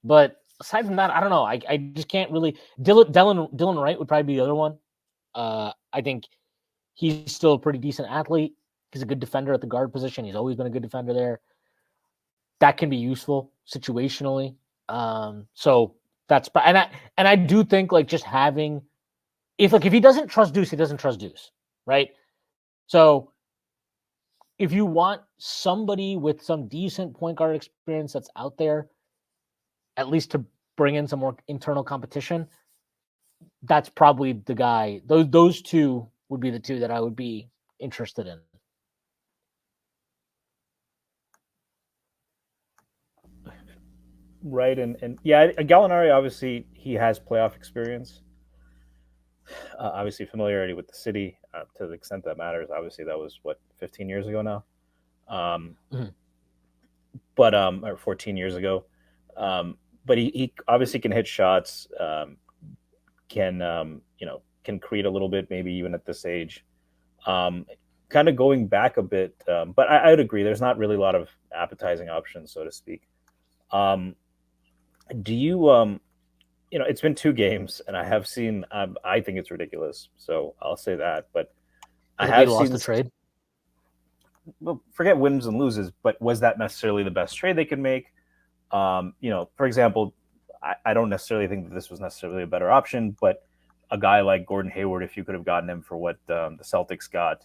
But aside from that, I don't know. I just can't really. Dylan Wright would probably be the other one. I think he's still a pretty decent athlete. He's a good defender at the guard position. He's always been a good defender there. That can be useful situationally. So that's and I do think just having if he doesn't trust Deuce, he doesn't trust Deuce, right? So if you want somebody with some decent point guard experience that's out there, at least to bring in some more internal competition, that's probably the guy. Those two would be the two that I would be interested in. Right, and yeah, Gallinari obviously he has playoff experience. Obviously, familiarity with the city to the extent that matters. Obviously, that was what 15 years ago now, Mhm. but or 14 years ago. But he obviously can hit shots. Can can create a little bit, maybe even at this age. Um, Kind of going back a bit, but I would agree. There's not really a lot of appetizing options, so to speak. Um, do you it's been 2 games, and I have seen. I think it's ridiculous, so I'll say that. But I That they have lost seen. the trade. Well, forget wins and loses, but was that necessarily the best trade they could make? For example, I don't necessarily think that this was necessarily a better option, but a guy like Gordon Hayward, if you could have gotten him for what the Celtics got,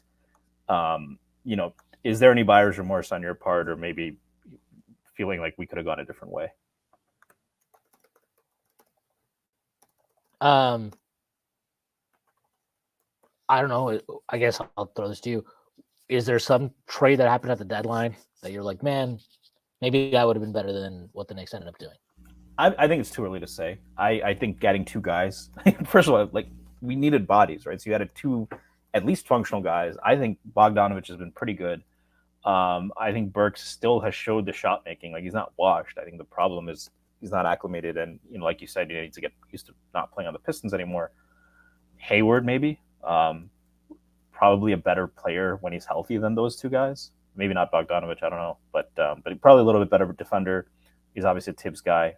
um, you know, is there any buyer's remorse on your part, or maybe feeling like we could have gone a different way? Um, I don't know. I guess I'll throw this to you. Is there some trade that happened at the deadline that you're like, man, maybe that would have been better than what the Knicks ended up doing? I think it's too early to say. I think getting 2 guys, first of all, like we needed bodies, right? So you had 2 at least functional guys. I think Bogdanovich has been pretty good. I think Burks still has showed the shot making. Like he's not washed. I think the problem is he's not acclimated, and like you said, you need to get used to not playing on the Pistons anymore. Hayward maybe, probably a better player when he's healthy than those 2 guys. Maybe not Bogdanovich. I don't know, but probably a little bit better defender. He's obviously a Thibs guy.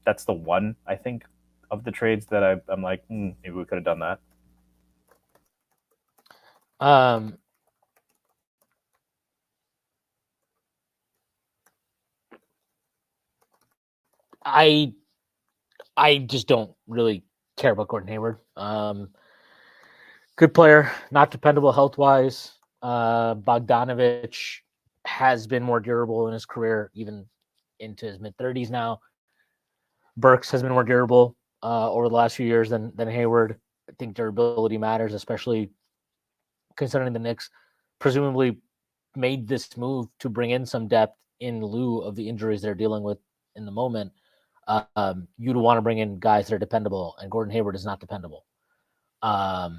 That's the one I think of the trades that I'm like, maybe we could have done that. Um, I just don't really care about Gordon Hayward. Good player, not dependable health wise. Bogdanovich has been more durable in his career, even into his mid 30s now. Burks has been more durable over the last few years than Hayward. I think durability matters, especially considering the Knicks presumably made this move to bring in some depth in lieu of the injuries they're dealing with in the moment. You'd want to bring in guys that are dependable, and Gordon Hayward is not dependable. I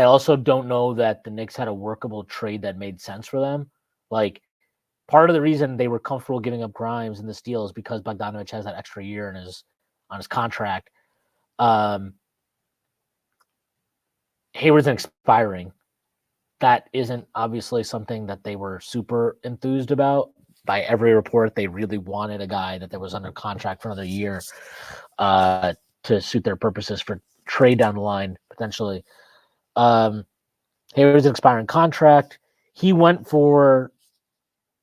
also don't know that the Knicks had a workable trade that made sense for them. Like, part of the reason they were comfortable giving up Grimes in this deal is because Bogdanovich has that extra year on his contract. Hayward's expiring. That isn't obviously something that they were super enthused about. By every report, they really wanted a guy that was under contract for another year to suit their purposes for trade down the line, potentially. Hayward's an expiring contract. He went for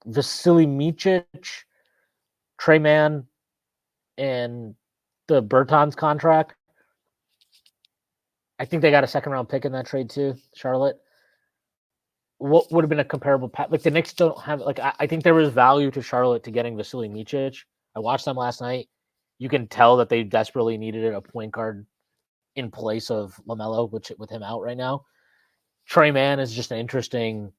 Vasily Micic, Trey Mann, and the Bertans contract. I think they got a second round pick in that trade too, Charlotte. What would have been a comparable like the Knicks don't have like I think there was value to Charlotte to getting Vasily Micic. I watched them last night. You can tell that they desperately needed a point guard in place of LaMelo, which with him out right now. Trey Mann is just an interesting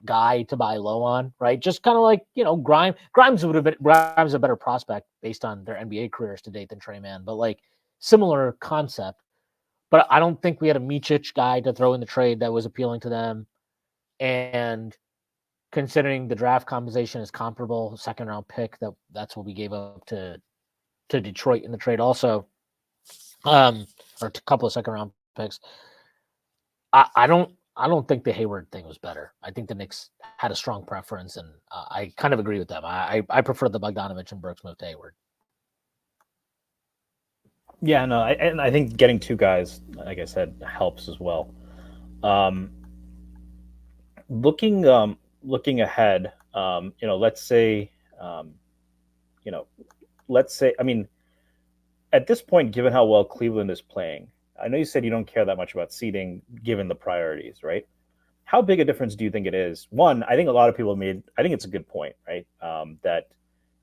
guy to buy low on, right? Just kind of like, Grimes. Grimes is a better prospect based on their NBA careers to date than Trey Mann, but like similar concept. But I don't think we had a Micic guy to throw in the trade that was appealing to them. And considering the draft compensation is comparable, second round pick, that's what we gave up to Detroit in the trade also. Or a couple of second round picks. I don't think the Hayward thing was better. I think the Knicks had a strong preference, and I kind of agree with them. I prefer the Bogdanovich and Burks move to Hayward. Yeah, no, and I think getting 2 guys, like I said, helps as well. Um, looking ahead, let's say, let's say, I mean, at this point, given how well Cleveland is playing, I know you said you don't care that much about seeding, given the priorities, right? How big a difference do you think it is? One, I think a lot of people made. I think it's a good point, right? That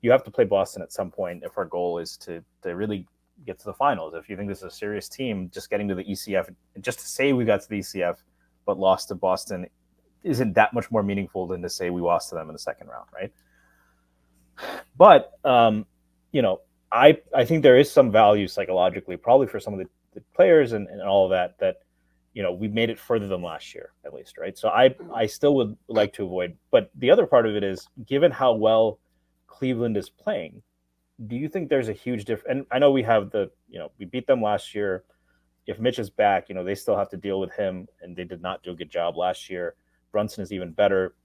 you have to play Boston at some point if our goal is to really get to the finals. If you think this is a serious team, just getting to the ECF, just to say we got to the ECF but lost to Boston, isn't that much more meaningful than to say we lost to them in the second round, right? But I think there is some value psychologically, probably for some of the players and all of that, that, we made it further than last year, at least, right? So I still would like to avoid. But the other part of it is, given how well Cleveland is playing, do you think there's a huge difference? And I know we have we beat them last year. If Mitch is back, they still have to deal with him, and they did not do a good job last year. Brunson is even better.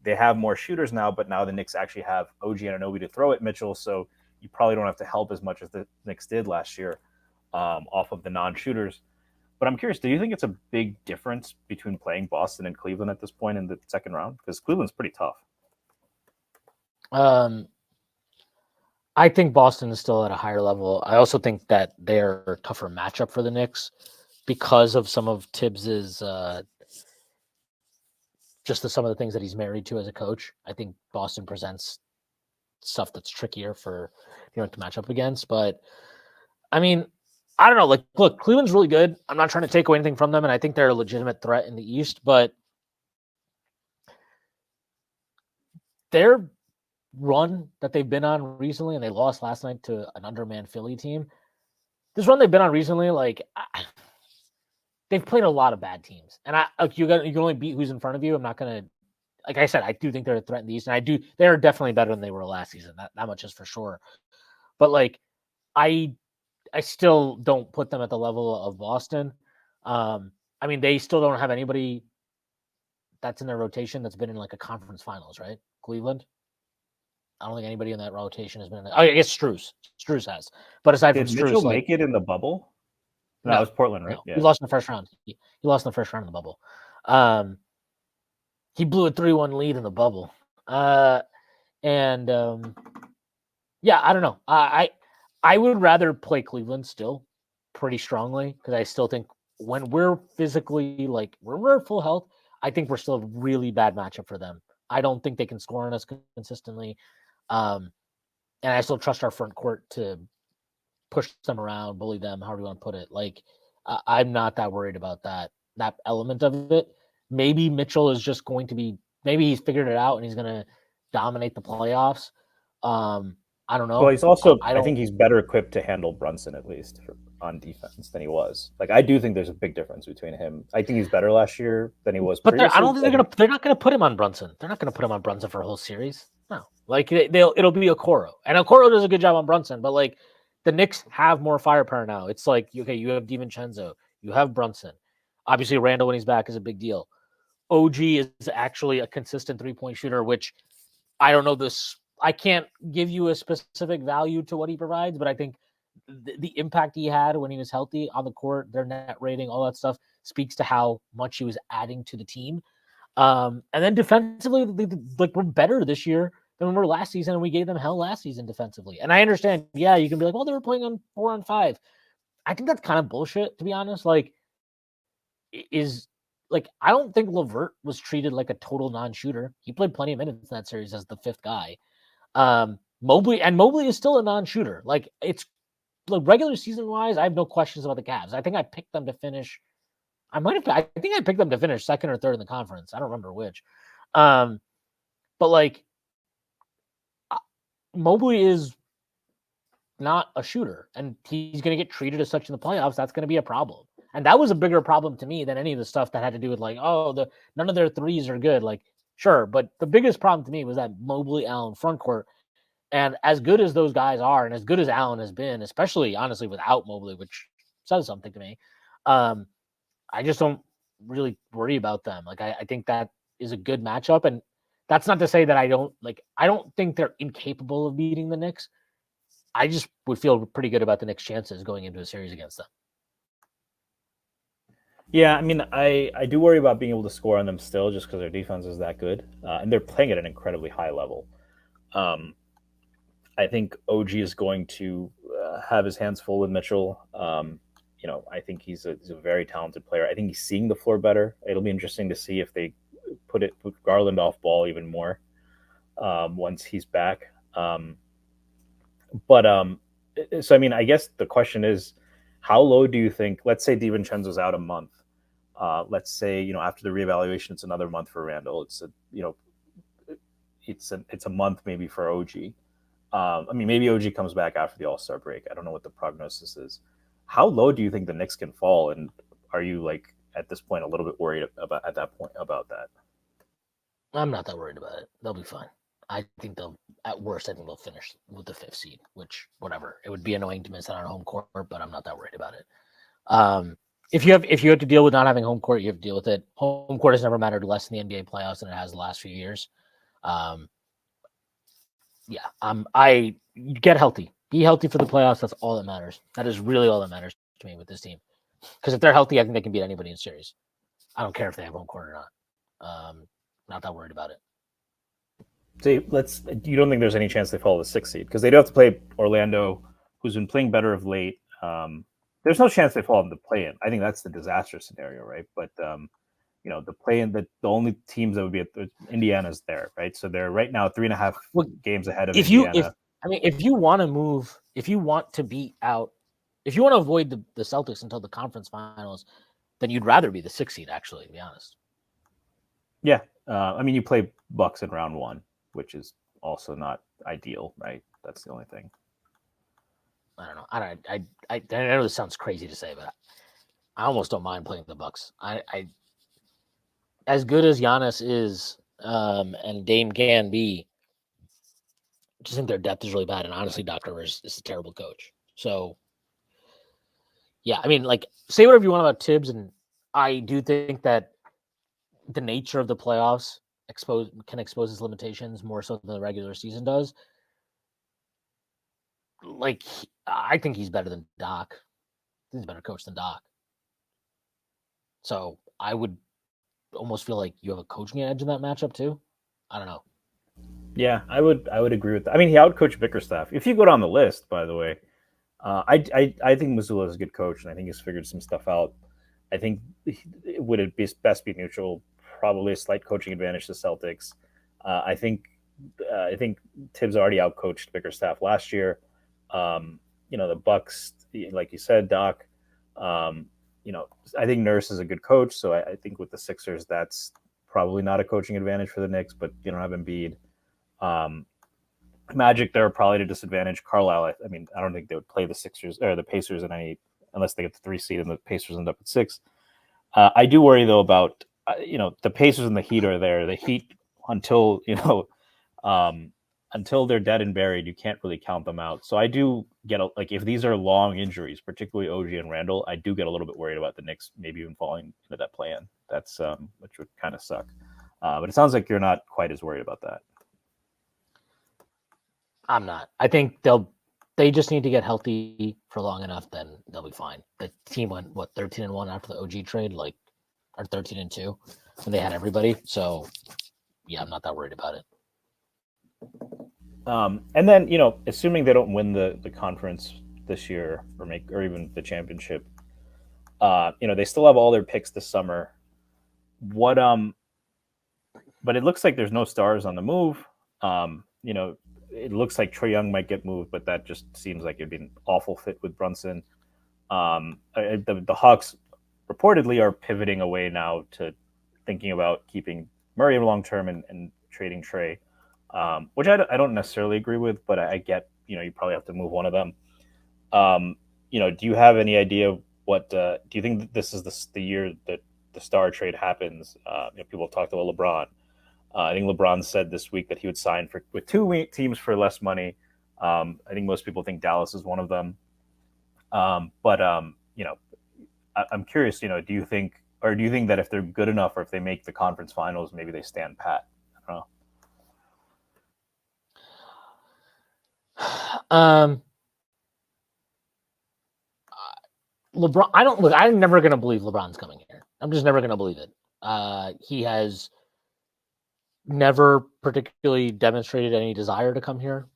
They have more shooters now, but now the Knicks actually have OG Anunoby to throw at Mitchell, so you probably don't have to help as much as the Knicks did last year off of the non-shooters. But I'm curious, do you think it's a big difference between playing Boston and Cleveland at this point in the second round? Because Cleveland's pretty tough. I think Boston is still at a higher level. I also think that they're a tougher matchup for the Knicks because of some of Thibs's some of the things that he's married to as a coach. I think Boston presents stuff that's trickier for to match up against. But I mean, I don't know. Like, look, Cleveland's really good. I'm not trying to take away anything from them, and I think they're a legitimate threat in the East. But their run that they've been on recently, and they lost last night to an undermanned Philly team. This run they've been on recently, like, they've played a lot of bad teams, and you can only beat who's in front of you. I'm not gonna, like I said, I do think they're a threat in the East, and they are definitely better than they were last season. That much is for sure. But like, I still don't put them at the level of Boston. I mean, they still don't have anybody that's in their rotation that's been in like a conference finals, right? Cleveland. I don't think anybody in that rotation has been in that. Oh, I guess Strus. Strus has. But aside from Strus, Mitchell make it in the bubble? No, it was Portland, right? No. Yeah. He lost in the first round. He lost in the first round in the bubble. He blew a 3-1 lead in the bubble. Yeah, I don't know. I would rather play Cleveland still pretty strongly because I still think when we're physically, like, when we're full health, I think we're still a really bad matchup for them. I don't think they can score on us consistently. And I still trust our front court to push them around, bully them, however you want to put it. Like, I'm not that worried about that element of it. Maybe Mitchell is just going to be, maybe he's figured it out and he's going to dominate the playoffs. I don't know. Well, he's also, I think he's better equipped to handle Brunson, at least on defense, than he was. Like, I do think there's a big difference between him. I think he's better last year than he was previously. But I don't think they're not going to put him on Brunson. They're not going to put him on Brunson for a whole series. No. Like, it'll be Okoro. And Okoro does a good job on Brunson, but like, the Knicks have more firepower now. It's like, okay, you have DiVincenzo, you have Brunson. Obviously, Randall, when he's back, is a big deal. OG is actually a consistent three-point shooter, which I don't know this. I can't give you a specific value to what he provides, but I think the impact he had when he was healthy on the court, their net rating, all that stuff speaks to how much he was adding to the team. And then defensively, like, we're better this year than we were last season, and we gave them hell last season defensively. And I understand, yeah, you can be like, well, they were playing on 4-on-5. I think that's kind of bullshit, to be honest. Like, I don't think LeVert was treated like a total non-shooter. He played plenty of minutes in that series as the fifth guy. Mobley is still a non-shooter. Like, it's like regular season wise, I have no questions about the Cavs. I think I picked them to finish. I think I picked them to finish second or third in the conference. I don't remember which. But like, Mobley is not a shooter, and he's going to get treated as such in the playoffs. That's going to be a problem. And that was a bigger problem to me than any of the stuff that had to do with like, none of their threes are good. Like, sure. But the biggest problem to me was that Mobley Allen front court. And as good as those guys are, and as good as Allen has been, especially honestly without Mobley, which says something to me, I just don't really worry about them. Like, I think that is a good matchup. And that's not to say that I don't think they're incapable of beating the Knicks. I just would feel pretty good about the Knicks' chances going into a series against them. Yeah, I mean, I do worry about being able to score on them still just because their defense is that good. And they're playing at an incredibly high level. I think OG is going to have his hands full with Mitchell. I think he's a very talented player. I think he's seeing the floor better. It'll be interesting to see if they put Garland off ball even more once he's back. So, I mean, I guess the question is, how low do you think, let's say DiVincenzo's out a month. Let's say, after the reevaluation, it's another month for Randall. It's a month maybe for OG. I mean, maybe OG comes back after the All-Star break. I don't know what the prognosis is. How low do you think the Knicks can fall? And are you like at this point a little bit worried about that? I'm not that worried about it. They'll be fine. I think at worst, I think they'll finish with the 5th seed, which, whatever. It would be annoying to miss out on home court, but I'm not that worried about it. If you have to deal with not having home court, you have to deal with it. Home court has never mattered less in the NBA playoffs than it has the last few years. I get healthy. Be healthy for the playoffs. That's all that matters. That is really all that matters to me with this team. Because if they're healthy, I think they can beat anybody in series. I don't care if they have home court or not. Not that worried about it. So you don't think there's any chance they fall the 6th seed? Because they do have to play Orlando, who's been playing better of late. There's no chance they fall in the play-in. I think that's the disaster scenario, right? But the play-in, the only teams that would be Indiana's there, right? So they're right now 3.5 games ahead of Indiana. If you want to move, if you want to beat out, if you want to avoid the Celtics until the conference finals, then you'd rather be the 6th seed, actually, to be honest. Yeah. You play Bucks in round 1, which is also not ideal, right? That's the only thing. I don't know. I know this sounds crazy to say, but I almost don't mind playing the Bucks. I as good as Giannis is, and Dame can be, I just think their depth is really bad. And honestly, Doc Rivers is a terrible coach. So, yeah, say whatever you want about Thibs, and I do think that the nature of the playoffs can expose his limitations more so than the regular season does. I think he's better than Doc. He's a better coach than Doc. So I would almost feel like you have a coaching edge in that matchup too. I don't know. Yeah, I would agree with that. He outcoached Bickerstaff. If you go down the list, by the way, I think Mazzulla is a good coach, and I think he's figured some stuff out. I think would it be best be neutral? Probably a slight coaching advantage to Celtics. I think Thibs already outcoached Bickerstaff last year. The Bucks, like you said, Doc. I think Nurse is a good coach, so I think with the Sixers, that's probably not a coaching advantage for the Knicks. But you don't have Embiid. Magic, they're probably at a disadvantage. Carlisle, I don't think they would play the Sixers or the Pacers unless they get the 3 seed and the Pacers end up at 6. I do worry though about the Pacers and the Heat are there. The Heat until they're dead and buried, you can't really count them out. So I do get if these are long injuries, particularly OG and Randall, I do get a little bit worried about the Knicks maybe even falling into that play-in. That's which would kind of suck. But it sounds like you're not quite as worried about that. I'm not. I think they just need to get healthy for long enough, then they'll be fine. The team went 13-1 after the OG trade, or 13-2 when they had everybody. So yeah, I'm not that worried about it. And then assuming they don't win the conference this year or even the championship, they still have all their picks this summer. But it looks like there's no stars on the move. It looks like Trae Young might get moved, but that just seems like it'd be an awful fit with Brunson. The Hawks reportedly are pivoting away now to thinking about keeping Murray long term and trading Trae, which I don't necessarily agree with, but I get you probably have to move one of them. Do you have any idea what do you think that this is the year that the star trade happens? People have talked about LeBron. I think LeBron said this week that he would sign with 2 teams for less money. I think most people think Dallas is one of them. I'm curious. Do you think that if they're good enough, or if they make the conference finals, maybe they stand pat? I don't know. LeBron, I'm never going to believe LeBron's coming here. I'm just never going to believe it. He has never particularly demonstrated any desire to come here.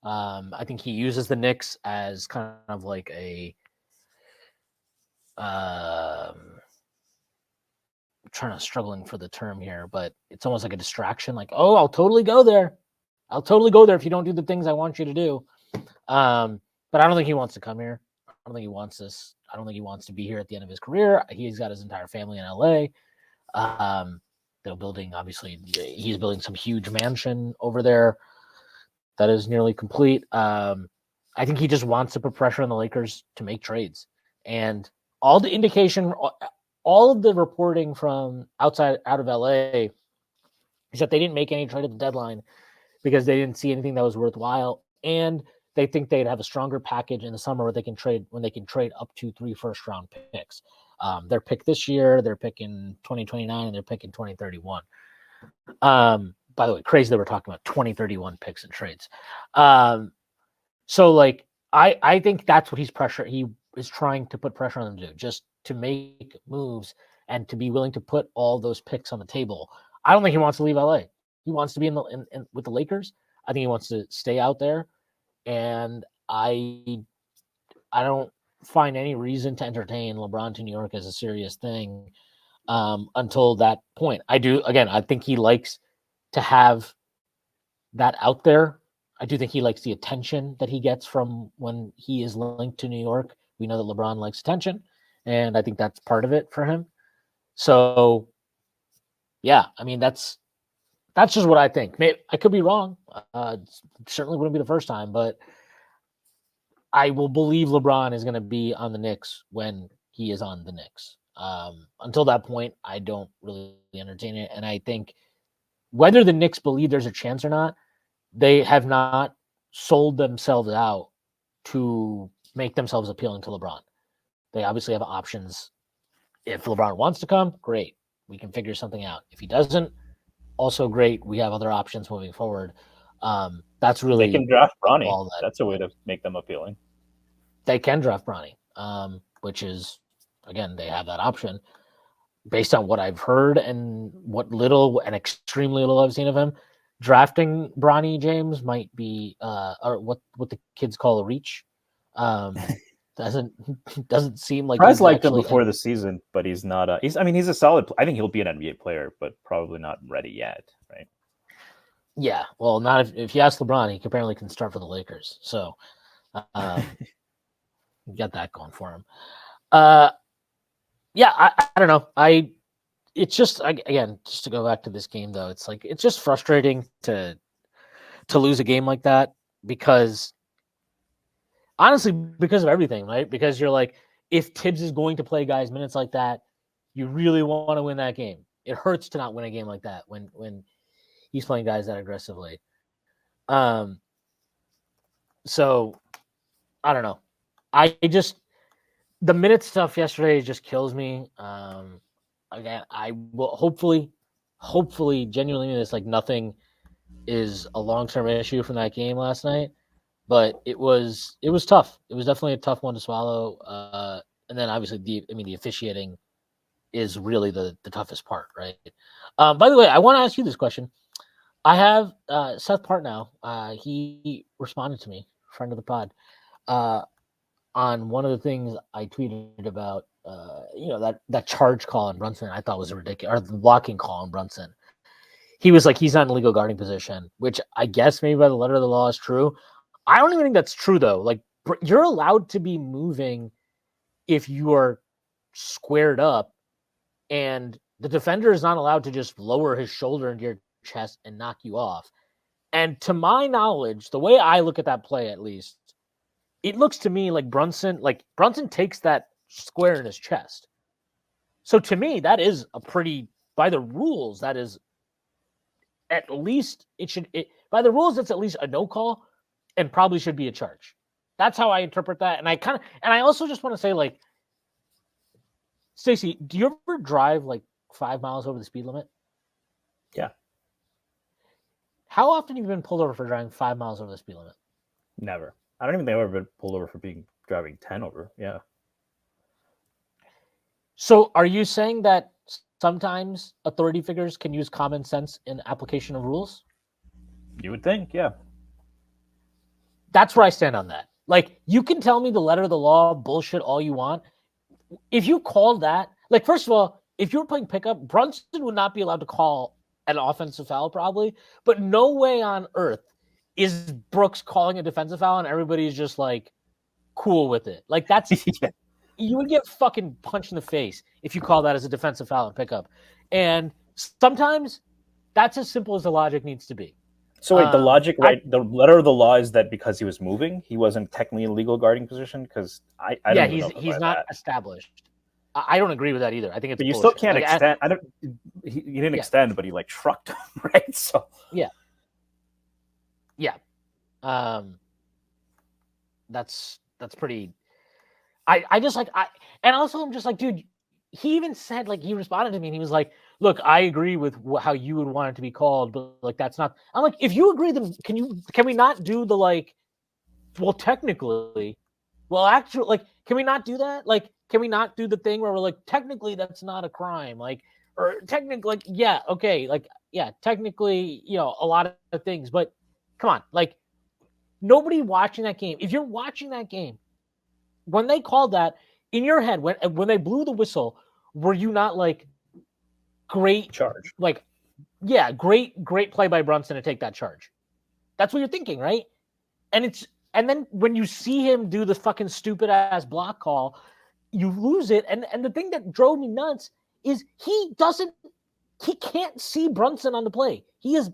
I think he uses the Knicks as kind of like a struggling for the term here, but it's almost like a distraction. Like, oh, I'll totally go there. I'll totally go there if you don't do the things I want you to do. But I don't think he wants to come here. I don't think he wants this. I don't think he wants to be here at the end of his career. He's got his entire family in LA. They're building, obviously, he's building some huge mansion over there. That is nearly complete. I think he just wants to put pressure on the Lakers to make trades. And all the indication, all of the reporting from out of LA is that they didn't make any trade at the deadline because they didn't see anything that was worthwhile. And they think they'd have a stronger package in the summer where they can trade up to 3 first-round picks. Their pick this year, their pick in 2029, and their pick in 2031. By the way, crazy that we're talking about 2031 picks and trades. So like I think that's what he is trying to put pressure on them to do, just to make moves and to be willing to put all those picks on the table. I don't think he wants to leave LA. He wants to be in with the Lakers. I think he wants to stay out there, and I don't find any reason to entertain LeBron to New York as a serious thing until that point. I think he likes to have that out there. I do think he likes the attention that he gets from when he is linked to New York. We know that LeBron likes attention, and I think that's part of it for him. So, yeah, I mean, that's just what I think. Maybe I could be wrong. Certainly wouldn't be the first time, but I will believe LeBron is going to be on the Knicks when he is on the Knicks. Until that point, I don't really entertain it. And I think whether the Knicks believe there's a chance or not, they have not sold themselves out to make themselves appealing to LeBron. They obviously have options. If LeBron wants to come, great. We can figure something out. If he doesn't, also great. We have other options moving forward. That's really they can draft Bronny. That's a way to make them appealing. They can draft Bronny, which is, again, they have that option. Based on what I've heard and what little and extremely little I've seen of him, drafting Bronny James might be or what the kids call a reach. Doesn't seem like I liked him before the season, but he's not. He's a solid. I think he'll be an NBA player, but probably not ready yet, right? Yeah, well, not if you ask LeBron, he apparently can start for the Lakers, so got that going for him. Yeah, I don't know. It's just, again, just to go back to this game though, it's like it's just frustrating to lose a game like that because honestly, because of everything, right? Because you're like, if Thibs is going to play guys minutes like that, you really want to win that game. It hurts to not win a game like that when he's playing guys that aggressively. So I don't know. The minute stuff yesterday just kills me. Again, I will hopefully genuinely it's like nothing is a long-term issue from that game last night. But it was tough. It was definitely a tough one to swallow. And then obviously the officiating is really the toughest part, right? By the way, I want to ask you this question. I have Seth Partnow. He responded to me, friend of the pod, on one of the things I tweeted about. That charge call on Brunson I thought was ridiculous, or the blocking call on Brunson. He was like, he's not in a legal guarding position, which I guess maybe by the letter of the law is true. I don't even think that's true, though. Like, you're allowed to be moving if you are squared up, and the defender is not allowed to just lower his shoulder into your chest and knock you off. And to my knowledge, the way I look at that play, at least, it looks to me like Brunson takes that square in his chest. So to me, that is by the rules, that is at least by the rules, it's at least a no call. And probably should be a charge. That's how I interpret that. And I also just want to say, like, Stacy, do you ever drive like 5 miles over the speed limit? Yeah. How often have you been pulled over for driving 5 miles over the speed limit? Never. I don't even think I've ever been pulled over for driving 10 over. Yeah. So are you saying that sometimes authority figures can use common sense in application of rules? You would think, yeah. That's where I stand on that. Like, you can tell me the letter of the law bullshit all you want. If you call that, like, first of all, if you were playing pickup, Brunson would not be allowed to call an offensive foul probably, but no way on earth is Brooks calling a defensive foul and everybody's just like cool with it. Like, that's yeah. You would get fucking punched in the face if you call that as a defensive foul in pickup. And sometimes that's as simple as the logic needs to be. So wait, the logic, right? The letter of the law is that because he was moving, he wasn't technically in legal guarding position. Because I don't even know if I he's buy not that. established. I don't agree with that either. I think it's But you bullshit. still can't extend. I don't. He didn't extend, but he like trucked him, right? So yeah. That's pretty. I just like and also I'm just like, dude. He even said, like, he responded to me and he was like, "Look, I agree with how you would want it to be called, but like that's not." I'm like, if you agree, then can we not do the like? Well, technically, actually, like, can we not do that? Like, can we not do the thing where we're like, technically, that's not a crime, like, or technically, like, yeah, okay, like, yeah, technically, a lot of things, but come on, like, nobody watching that game. If you're watching that game, when they called that in your head, when they blew the whistle, were you not like, great charge? Like, yeah, great play by Brunson to take that charge. That's what you're thinking, right? And then when you see him do the fucking stupid ass block call, you lose it. And the thing that drove me nuts is he can't see Brunson on the play. He is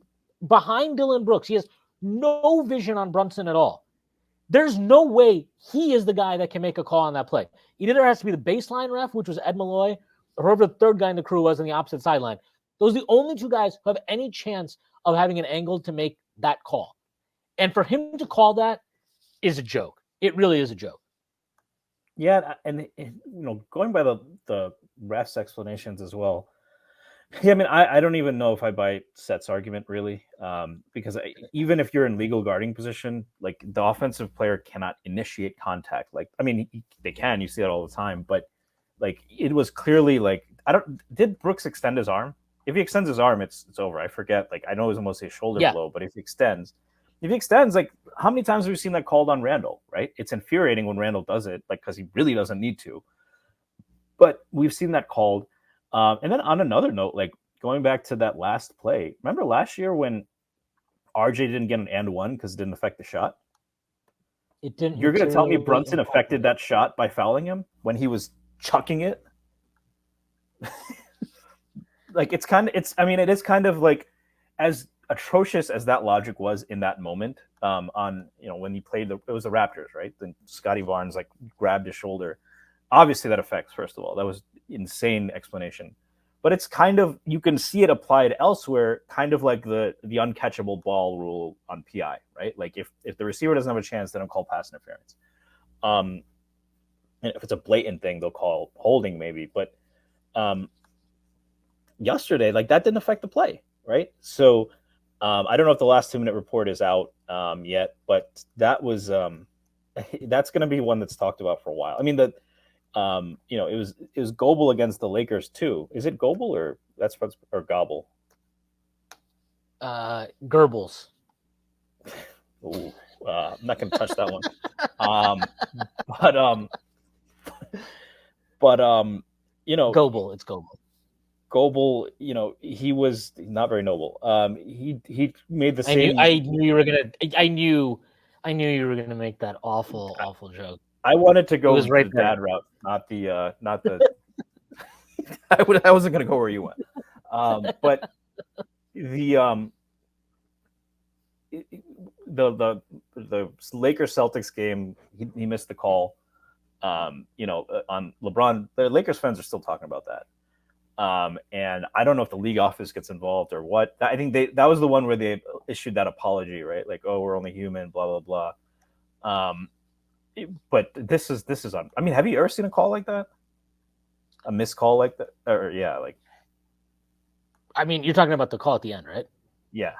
behind Dylan Brooks. He has no vision on Brunson at all. There's no way he is the guy that can make a call on that play. It either has to be the baseline ref, which was Ed Malloy, or whoever the third guy in the crew was on the opposite sideline. Those are the only two guys who have any chance of having an angle to make that call. And for him to call that is a joke. It really is a joke. Yeah, and going by the refs' explanations as well. Yeah, I mean, I don't even know if I buy Seth's argument really, because even if you're in legal guarding position, like the offensive player cannot initiate contact. Like, I mean, they can. You see that all the time, but like it was clearly like Did Brooks extend his arm? If he extends his arm, it's over. I forget. Like I know it was mostly a shoulder blow, but if he extends, like how many times have we seen that called on Randall? Right? It's infuriating when Randall does it, like because he really doesn't need to. But we've seen that called. And then on another note, like going back to that last play, remember last year when RJ didn't get an and one because it didn't affect the shot? It didn't. You're going to tell me Brunson affected that shot by fouling him when he was chucking it? Like it is kind of like as atrocious as that logic was in that moment. On when he played it was the Raptors, right? Then Scotty Barnes like grabbed his shoulder. Obviously, that affects. First of all, that was insane explanation, but it's kind of you can see it applied elsewhere, kind of like the uncatchable ball rule on PI, right? Like if the receiver doesn't have a chance, they don't call pass interference. And if it's a blatant thing, they'll call holding maybe, but yesterday, like that didn't affect the play, right? So I don't know if the last 2-minute report is out yet, but that was that's going to be one that's talked about for a while. I mean, it was Goebel against the Lakers too. Is it Goebel or Gobble? Goebbels. Ooh, I'm not going to touch that one. Goebel. It's Goebel. Goebel, he was not very noble. He made the same. I knew you were gonna make that awful joke. I wanted to go right the dad route, not the. I wasn't gonna go where you went, but the Lakers Celtics game, he missed the call. On LeBron, the Lakers fans are still talking about that. And I don't know if the league office gets involved or what. I think that was the one where they issued that apology, right? Like, oh, we're only human, blah blah blah. But this is on. I mean, have you ever seen a call like that? A missed call like that? Or yeah, like. I mean, you're talking about the call at the end, right? Yeah.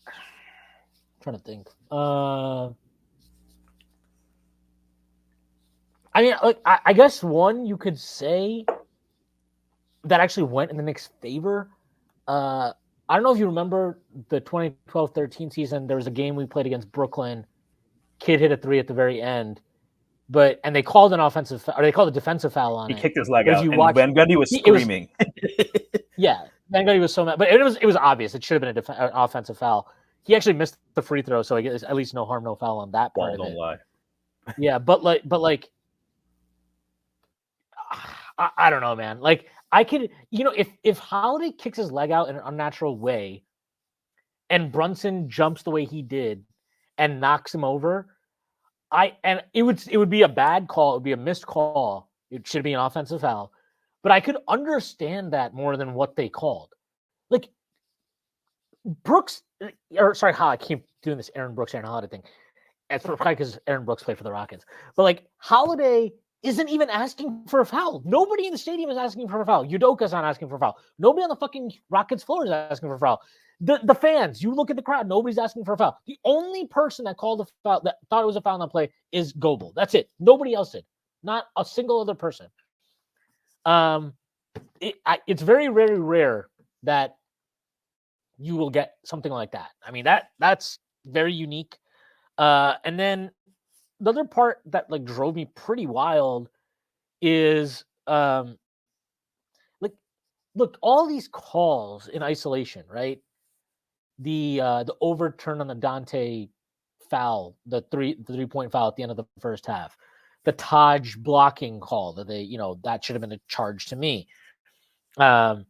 I'm trying to think. I mean, like, I guess one you could say that actually went in the Knicks' favor. I don't know if you remember the 2012-13 season. There was a game we played against Brooklyn. Kid hit a 3 at the very end, and they called an offensive, or they called a defensive foul on it. He kicked his leg out, and Van Gundy was screaming. Yeah, Van Gundy was so mad, but it was obvious. It should have been an offensive foul. He actually missed the free throw, so I guess at least no harm, no foul on that part of it. Don't lie. Yeah, but I don't know, man. Like I could, if Holiday kicks his leg out in an unnatural way, and Brunson jumps the way he did and knocks him over, it would be a bad call. It would be a missed call. It should be an offensive foul. But I could understand that more than what they called. Like Brooks, I keep doing this Aaron Holiday thing. It's probably because Aaron Brooks played for the Rockets. But like Holiday isn't even asking for a foul. Nobody in the stadium is asking for a foul. Udoka's not asking for a foul. Nobody on the fucking Rockets floor is asking for a foul. The fans, you look at the crowd, nobody's asking for a foul. The only person that called a foul, that thought it was a foul on the play, is Goebel. That's it. Nobody else did. Not a single other person. It's very, very rare that you will get something like that. I mean, that's very unique. And then the other part that like drove me pretty wild is look, all these calls in isolation, right? The overturn on the Dante foul, the 3-point foul at the end of the first half, the Taj blocking call that that should have been a charge to me. The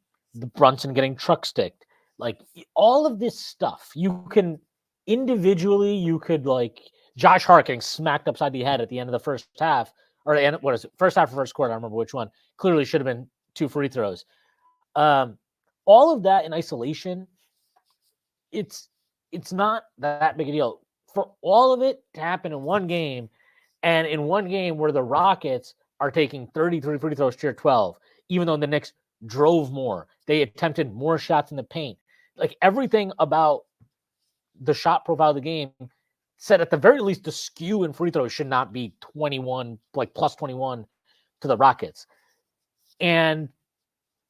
Brunson getting truck sticked, like all of this stuff, you can individually, like Josh Hart getting smacked upside the head at the end of the first half, or what is it? First half or first quarter? I don't remember which one. Clearly should have been 2 free throws. All of that in isolation, it's not that big a deal. For all of it to happen in one game, and in one game where the Rockets are taking 33 free throws to 12, even though the Knicks drove more, they attempted more shots in the paint. Like everything about the shot profile of the game said at the very least the skew in free throws should not be 21, like plus 21 to the Rockets. And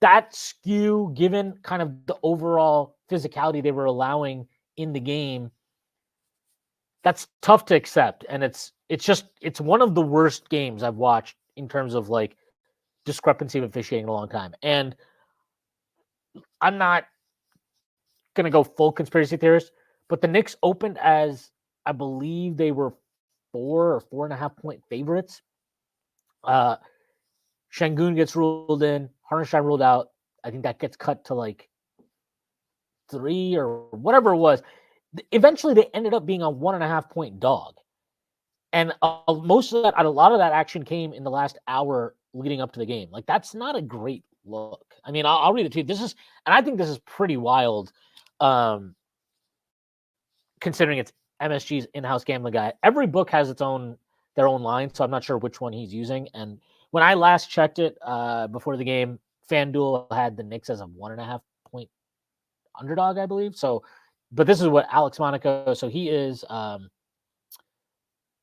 that skew, given kind of the overall physicality they were allowing in the game, that's tough to accept. And it's one of the worst games I've watched in terms of like discrepancy of officiating in a long time. And I'm not going to go full conspiracy theorist, but the Knicks opened as, I believe they were 4 or 4.5 point favorites. Şengün gets ruled in, Hartenstein ruled out. I think that gets cut to like 3 or whatever it was. Eventually, they ended up being a 1.5 point dog. And most of that, a lot of that action came in the last hour leading up to the game. Like, that's not a great look. I mean, I'll read it to you. I think this is pretty wild, considering it's MSG's in-house gambling guy. Every book has their own line, so I'm not sure which one he's using. And when I last checked it before the game, FanDuel had the Knicks as a 1.5 point underdog, I believe. So, but this is what Alex Monaco. So he is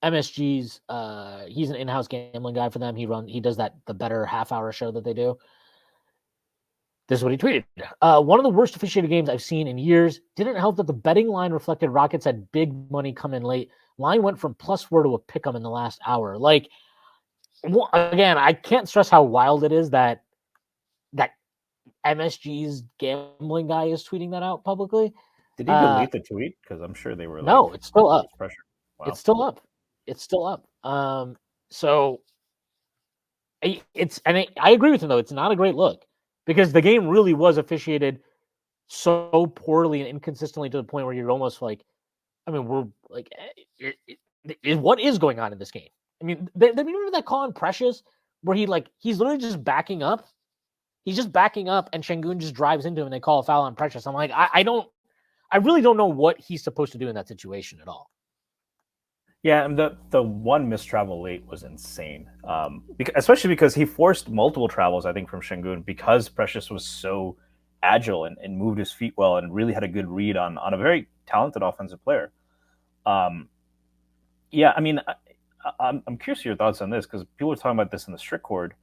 MSG's. He's an in-house gambling guy for them. He does the better half-hour show that they do. This is what he tweeted. One of the worst officiated games I've seen in years. Didn't help that the betting line reflected Rockets had big money come in late. Line went from +4 to a pick'em in the last hour. Like, again, I can't stress how wild it is that MSG's gambling guy is tweeting that out publicly. Did he delete the tweet? Because I'm sure they were like, no, it's still up. Pressure. Wow. It's still up. So I agree with him though. It's not a great look because the game really was officiated so poorly and inconsistently to the point where you're almost like, I mean, we're like, what is going on in this game? I mean, remember that call on Precious where he's literally just backing up. He's just backing up, and Şengün just drives into him, and they call a foul on Precious. I'm like, I really don't know what he's supposed to do in that situation at all. Yeah, and the one missed travel late was insane, especially because he forced multiple travels, I think, from Şengün because Precious was so agile and moved his feet well and really had a good read on a very talented offensive player. Yeah, I mean, I'm curious your thoughts on this because people are talking about this in the Strickland.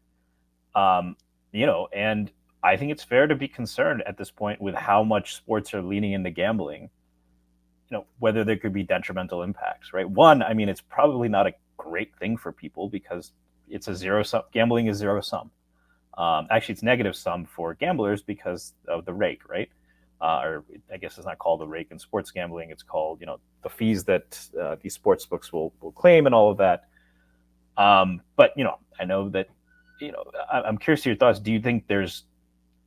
And I think it's fair to be concerned at this point with how much sports are leaning into gambling, whether there could be detrimental impacts, right? One, I mean, it's probably not a great thing for people because it's a zero sum. Gambling is zero sum. Actually, it's negative sum for gamblers because of the rake, right? Or I guess it's not called the rake in sports gambling. It's called, the fees that these sports books will claim and all of that. But, I know that, I'm curious to your thoughts. Do you think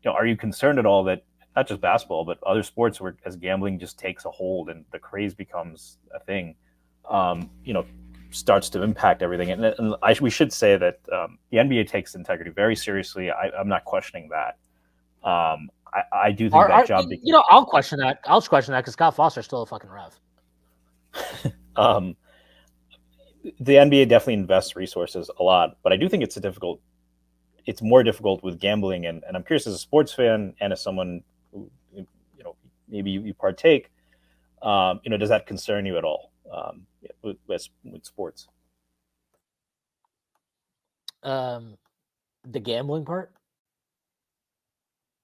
are you concerned at all that not just basketball, but other sports where as gambling just takes a hold and the craze becomes a thing, starts to impact everything. And we should say that the NBA takes integrity very seriously. I'm not questioning that. I do think that job. I'll question that. I'll question that because Scott Foster's still a fucking ref. The NBA definitely invests resources a lot, but I do think it's more difficult with gambling. And I'm curious, as a sports fan and as someone who, maybe you partake, does that concern you at all with sports? The gambling part?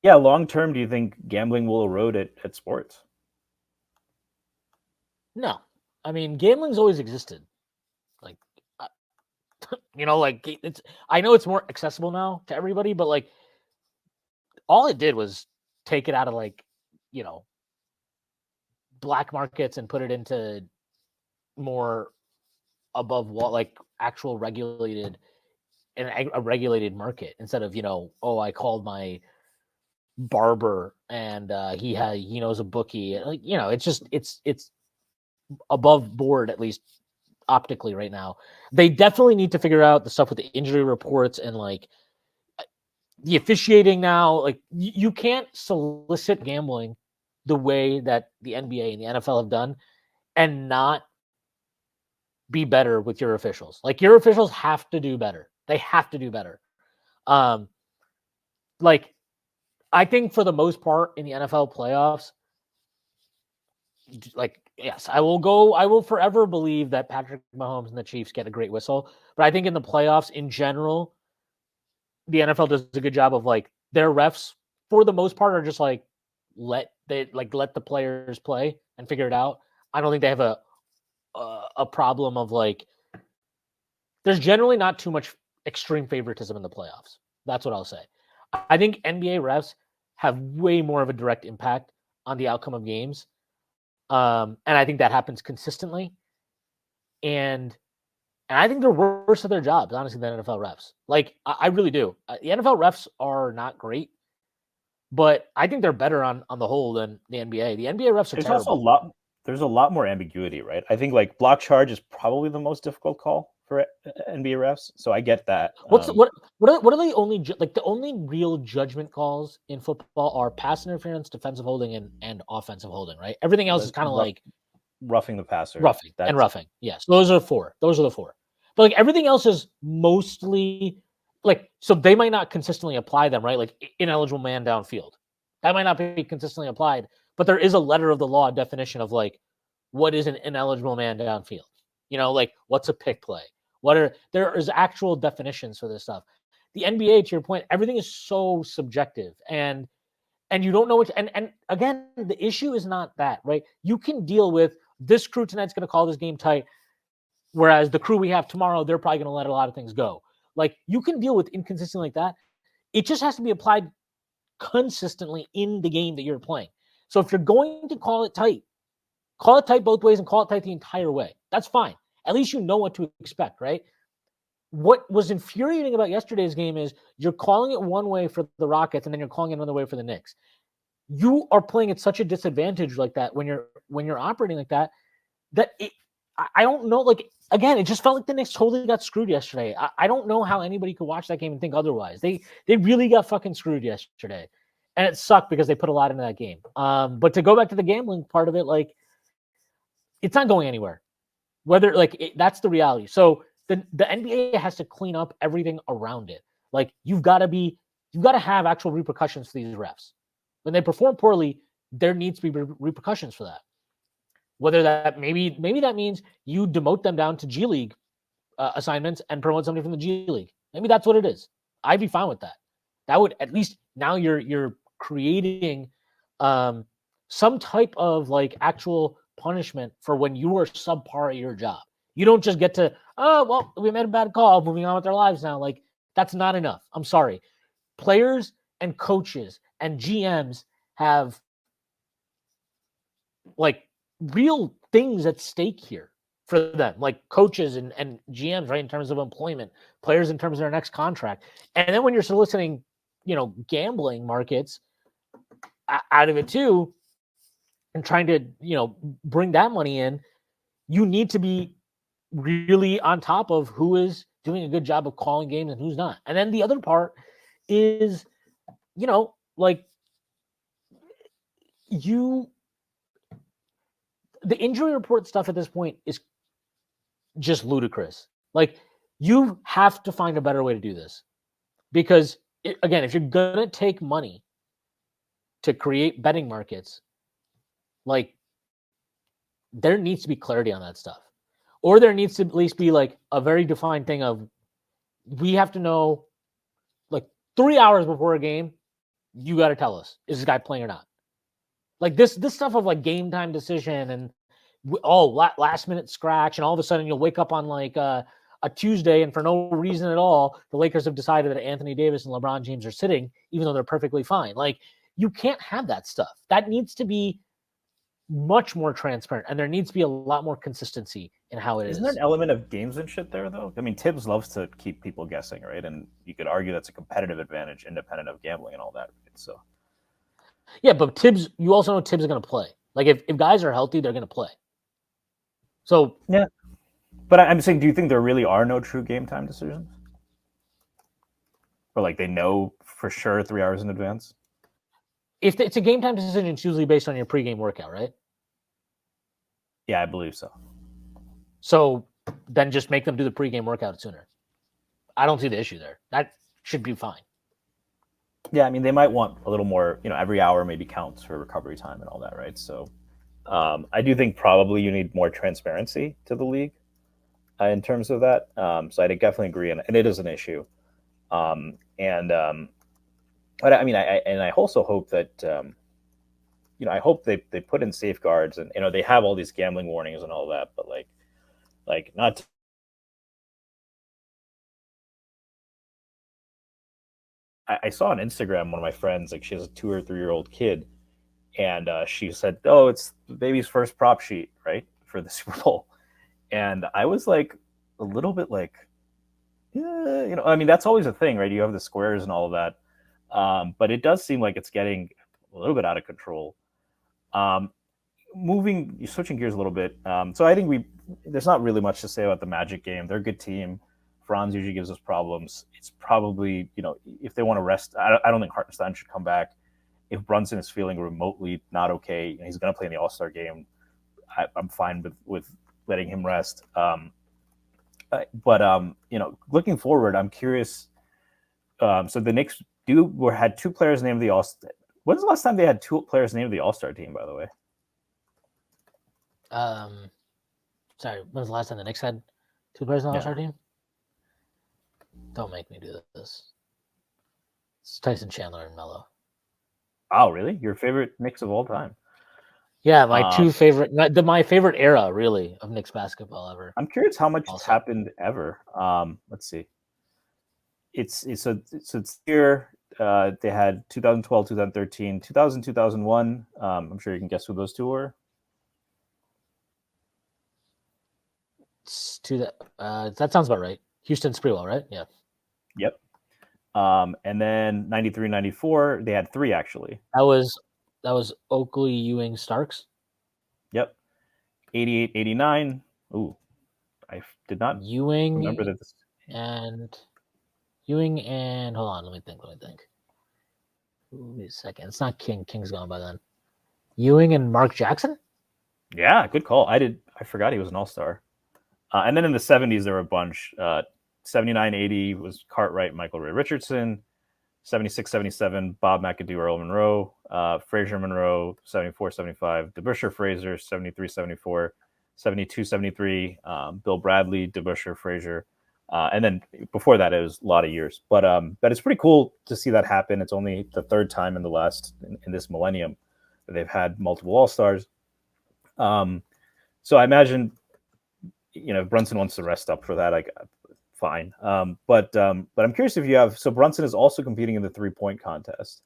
Yeah, long term, do you think gambling will erode at sports? No. I mean, gambling's always existed. Like, it's. I know it's more accessible now to everybody, but like, all it did was take it out of black markets and put it into more above wall, like actual regulated and a regulated market instead of I called my barber and he knows a bookie. Like, it's above board, at least optically right now. They definitely need to figure out the stuff with the injury reports and like the officiating now. Like, you can't solicit gambling the way that the NBA and the NFL have done and not be better with your officials. Like, your officials have to do better. They have to do better. Like, I think for the most part in the NFL playoffs, like, yes, I will forever believe that Patrick Mahomes and the Chiefs get a great whistle. But I think in the playoffs in general, the NFL does a good job of like their refs for the most part are just like let the players play and figure it out. I don't think they have a problem of like, there's generally not too much extreme favoritism in the playoffs. That's what I'll say. I think NBA refs have way more of a direct impact on the outcome of games. And I think that happens consistently. And I think they're worse at their jobs, honestly, than NFL refs. Like, I really do. The NFL refs are not great, but I think they're better on the whole than the NBA. The NBA refs are terrible. There's a lot more ambiguity, right? I think like block charge is probably the most difficult call for NBA refs. So I get that. What are the only real judgment calls in football are pass interference, defensive holding, and offensive holding, right? Everything else is kind of like roughing the passer. Roughing. Yes. Those are the four. But like everything else is mostly like, so they might not consistently apply them, right? Like ineligible man downfield. That might not be consistently applied, but there is a letter of the law definition of like, what is an ineligible man downfield? Like what's a pick play? There is actual definitions for this stuff. The NBA, to your point, everything is so subjective and you don't know which, and again, the issue is not that, right? You can deal with this crew tonight's going to call this game tight, whereas the crew we have tomorrow, they're probably going to let a lot of things go. Like, you can deal with inconsistency like that. It just has to be applied consistently in the game that you're playing. So if you're going to call it tight both ways and call it tight the entire way. That's fine. At least you know what to expect, right? What was infuriating about yesterday's game is you're calling it one way for the Rockets and then you're calling it another way for the Knicks. You are playing at such a disadvantage like that when you're operating like that, I don't know. Like, again, it just felt like the Knicks totally got screwed yesterday. I don't know how anybody could watch that game and think otherwise. They really got fucking screwed yesterday, and it sucked because they put a lot into that game. But to go back to the gambling part of it, like, it's not going anywhere. That's the reality. So the NBA has to clean up everything around it. Like, you've got to have actual repercussions for these refs. When they perform poorly, there needs to be repercussions for that. Whether that maybe that means you demote them down to G League assignments and promote somebody from the G League. Maybe that's what it is. I'd be fine with that. That would, at least now you're creating some type of like actual punishment for when you are subpar at your job. You don't just get to, oh, well, we made a bad call, moving on with their lives now. Like, that's not enough. I'm sorry. Players and coaches and GMs have like real things at stake here for them, like coaches and GMs, right, in terms of employment, players in terms of their next contract. And then when you're soliciting, gambling markets, out of it too, and trying to, bring that money in, you need to be really on top of who is doing a good job of calling games and who's not. And then the other part is, like the injury report stuff at this point is just ludicrous. Like, you have to find a better way to do this, because again, if you're gonna take money to create betting markets, like, there needs to be clarity on that stuff, or there needs to at least be like a very defined thing of, we have to know, like, 3 hours before a game, you got to tell us, is this guy playing or not? Like, this stuff of like game time decision and last minute scratch, and all of a sudden you'll wake up on like a Tuesday, and for no reason at all, the Lakers have decided that Anthony Davis and LeBron James are sitting, even though they're perfectly fine. Like, you can't have that stuff. That needs to be much more transparent, and there needs to be a lot more consistency in how it is. Isn't there an element of games and shit there, though? I mean, Thibs loves to keep people guessing, right? And you could argue that's a competitive advantage, independent of gambling and all that. Right? So, yeah, but Thibs, you also know Thibs is going to play. Like, if guys are healthy, they're going to play. So, yeah. But I'm saying, do you think there really are no true game time decisions? Or like they know for sure 3 hours in advance? If it's a game time decision, it's usually based on your pregame workout, right? Yeah, I believe so. So then just make them do the pregame workout sooner. I don't see the issue there. That should be fine. Yeah, I mean, they might want a little more, every hour maybe counts for recovery time and all that, right? So I do think probably you need more transparency to the league in terms of that. So I definitely agree, and it is an issue. But I mean, I also hope that, I hope they put in safeguards, and, they have all these gambling warnings and all that, but like not. I saw on Instagram, one of my friends, like, she has a 2 or 3 year old kid, and she said, "Oh, it's the baby's first prop sheet, right, for the Super Bowl," and I was like a little bit like, yeah, I mean, that's always a thing, right? You have the squares and all of that, but it does seem like it's getting a little bit out of control. Switching gears a little bit. So I think there's not really much to say about the Magic game. They're a good team. Franz usually gives us problems. It's probably, if they want to rest, I don't think Hartenstein should come back. If Brunson is feeling remotely not okay, and he's going to play in the All-Star game, I'm fine with letting him rest. But looking forward, I'm curious. So the Knicks had 2 players named the All-Star. When's the last time they had 2 players named the All-Star team, by the way? Sorry, when was the last time the Knicks had 2 players on the All-Star team? Don't make me do this. It's Tyson Chandler and Melo. Oh, really? Your favorite Knicks of all time? Yeah, my 2 favorite, my favorite era, really, of Knicks basketball ever. I'm curious how much it's happened ever. Let's see. It's here. They had 2012, 2013, 2000, 2001. I'm sure you can guess who those 2 were. That sounds about right. Houston Sprewell, right? Yeah. Yep. And then 93, 94, they had 3 actually. That was Oakley, Ewing, Starks. Yep. 88, 89. Ooh, I did not remember that. Ewing and hold on, let me think. Wait a second. It's not King. King's gone by then. Ewing and Mark Jackson? Yeah, good call. I forgot he was an all-star. And then in the 70s, there were a bunch. 79, 80 was Cartwright, Michael Ray Richardson. 76, 77, Bob McAdoo, Earl Monroe. Frazier Monroe, 74, 75. DeBusschere Frazier, 73, 74. 72, 73. Bill Bradley, DeBusschere, Frazier. And then before that, it was a lot of years. But it's pretty cool to see that happen. It's only the 3rd time in this millennium that they've had multiple All-Stars. So I imagine, if Brunson wants to rest up for that, fine. But I'm curious if you have. So Brunson is also competing in the 3-point contest.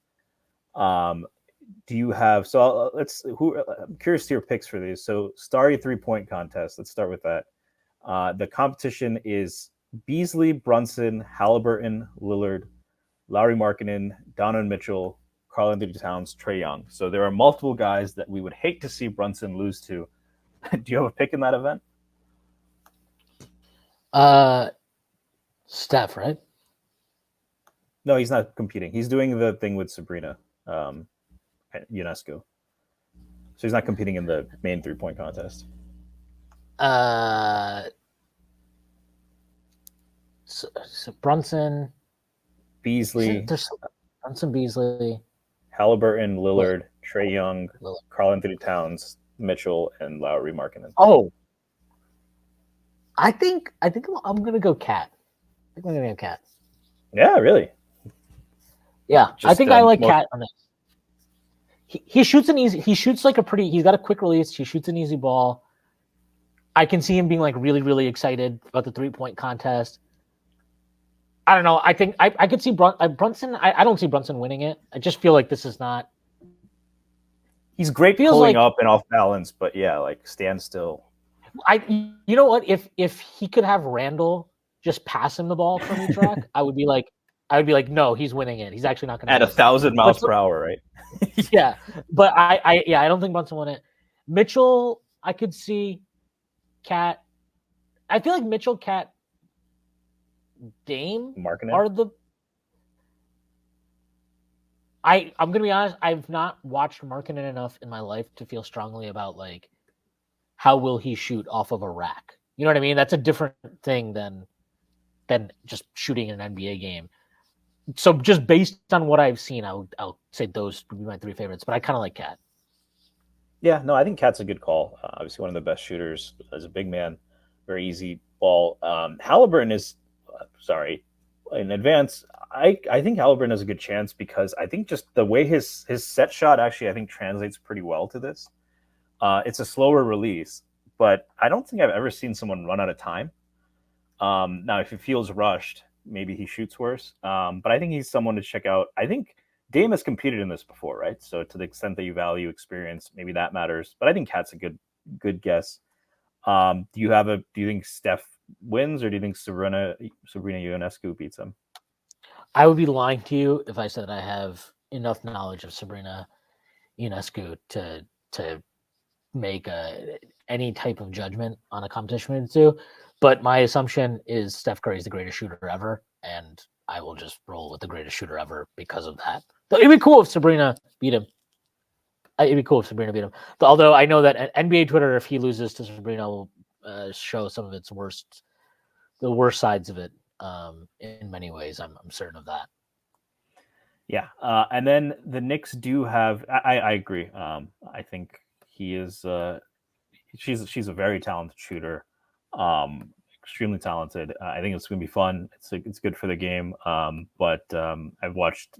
Do you have? So I'm curious to your picks for these. So Starry 3-point contest. Let's start with that. The competition is Beasley, Brunson, Halliburton, Lillard, Lauri Markkanen, Donovan Mitchell, Karl-Anthony Towns, Trae Young. So there are multiple guys that we would hate to see Brunson lose to. Do you have a pick in that event? Steph, right? No, he's not competing. He's doing the thing with Sabrina, at UNESCO. So he's not competing in the main 3-point contest. So Brunson, Beasley, Brunson, Beasley, Halliburton, Lillard, Trae Young, Karl-Anthony Towns, Mitchell, and Lowry Markkinen. Oh, I think I'm gonna go Cat. I think I'm gonna go Cat. Yeah, really. Yeah, I think I like Cat on this. He shoots an easy. He shoots like a pretty. He's got a quick release. He shoots an easy ball. I can see him being like really, really excited about the 3-point contest. I don't know. I think I could see Brunson. I don't see Brunson winning it. I just feel like this is not. He's great pulling up and off balance, but yeah, like stand still. You know what? If he could have Randall just pass him the ball from each rack, I would be like, no, he's winning it. He's actually not going to at 1,000 miles per hour, right? Yeah, but I don't think Brunson won it. Mitchell, I could see. Cat, I feel like Mitchell, Cat, Dame are the. I'm gonna be honest. I've not watched Markkinen enough in my life to feel strongly about like how will he shoot off of a rack. You know what I mean? That's a different thing than just shooting in an NBA game. So just based on what I've seen, I'll say those would be my 3 favorites. But I kind of like Cat. Yeah, no, I think Cat's a good call. Obviously, one of the best shooters as a big man. Very easy ball. Halliburton is, in advance. I think Halliburton has a good chance because I think just the way his set shot actually I think translates pretty well to this. It's a slower release, but I don't think I've ever seen someone run out of time. Now, if he feels rushed, maybe he shoots worse. But I think he's someone to check out. I think Dame has competed in this before, right? So to the extent that you value experience, maybe that matters. But I think Cat's a good guess. Do you think Steph wins, or do you think Sabrina Ionescu beats him? I would be lying to you if I said I have enough knowledge of Sabrina Ionescu to make any type of judgment on a competition with two. But my assumption is Steph Curry is the greatest shooter ever, and I will just roll with the greatest shooter ever because of that. So it'd be cool if Sabrina beat him. Although I know that NBA Twitter, if he loses to Sabrina, will show some of the worst sides of it. In many ways, I'm certain of that. Yeah, and then the Knicks do have. I agree. I think he is. She's a very talented shooter. Extremely talented. I think it's going to be fun. It's good for the game. But I've watched.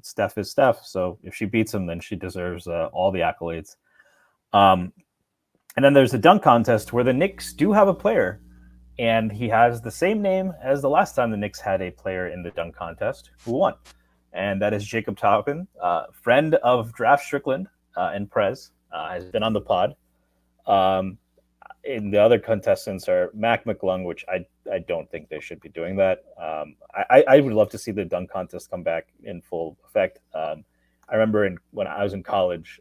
Steph is Steph. So if she beats him, then she deserves all the accolades. And then there's a dunk contest where the Knicks do have a player, and he has the same name as the last time the Knicks had a player in the dunk contest who won, and that is Jacob Toppin, friend of Draft Strickland and Prez, has been on the pod. And the other contestants are Mac McClung, which I don't think they should be doing that. I would love to see the dunk contest come back in full effect. I remember when I was in college,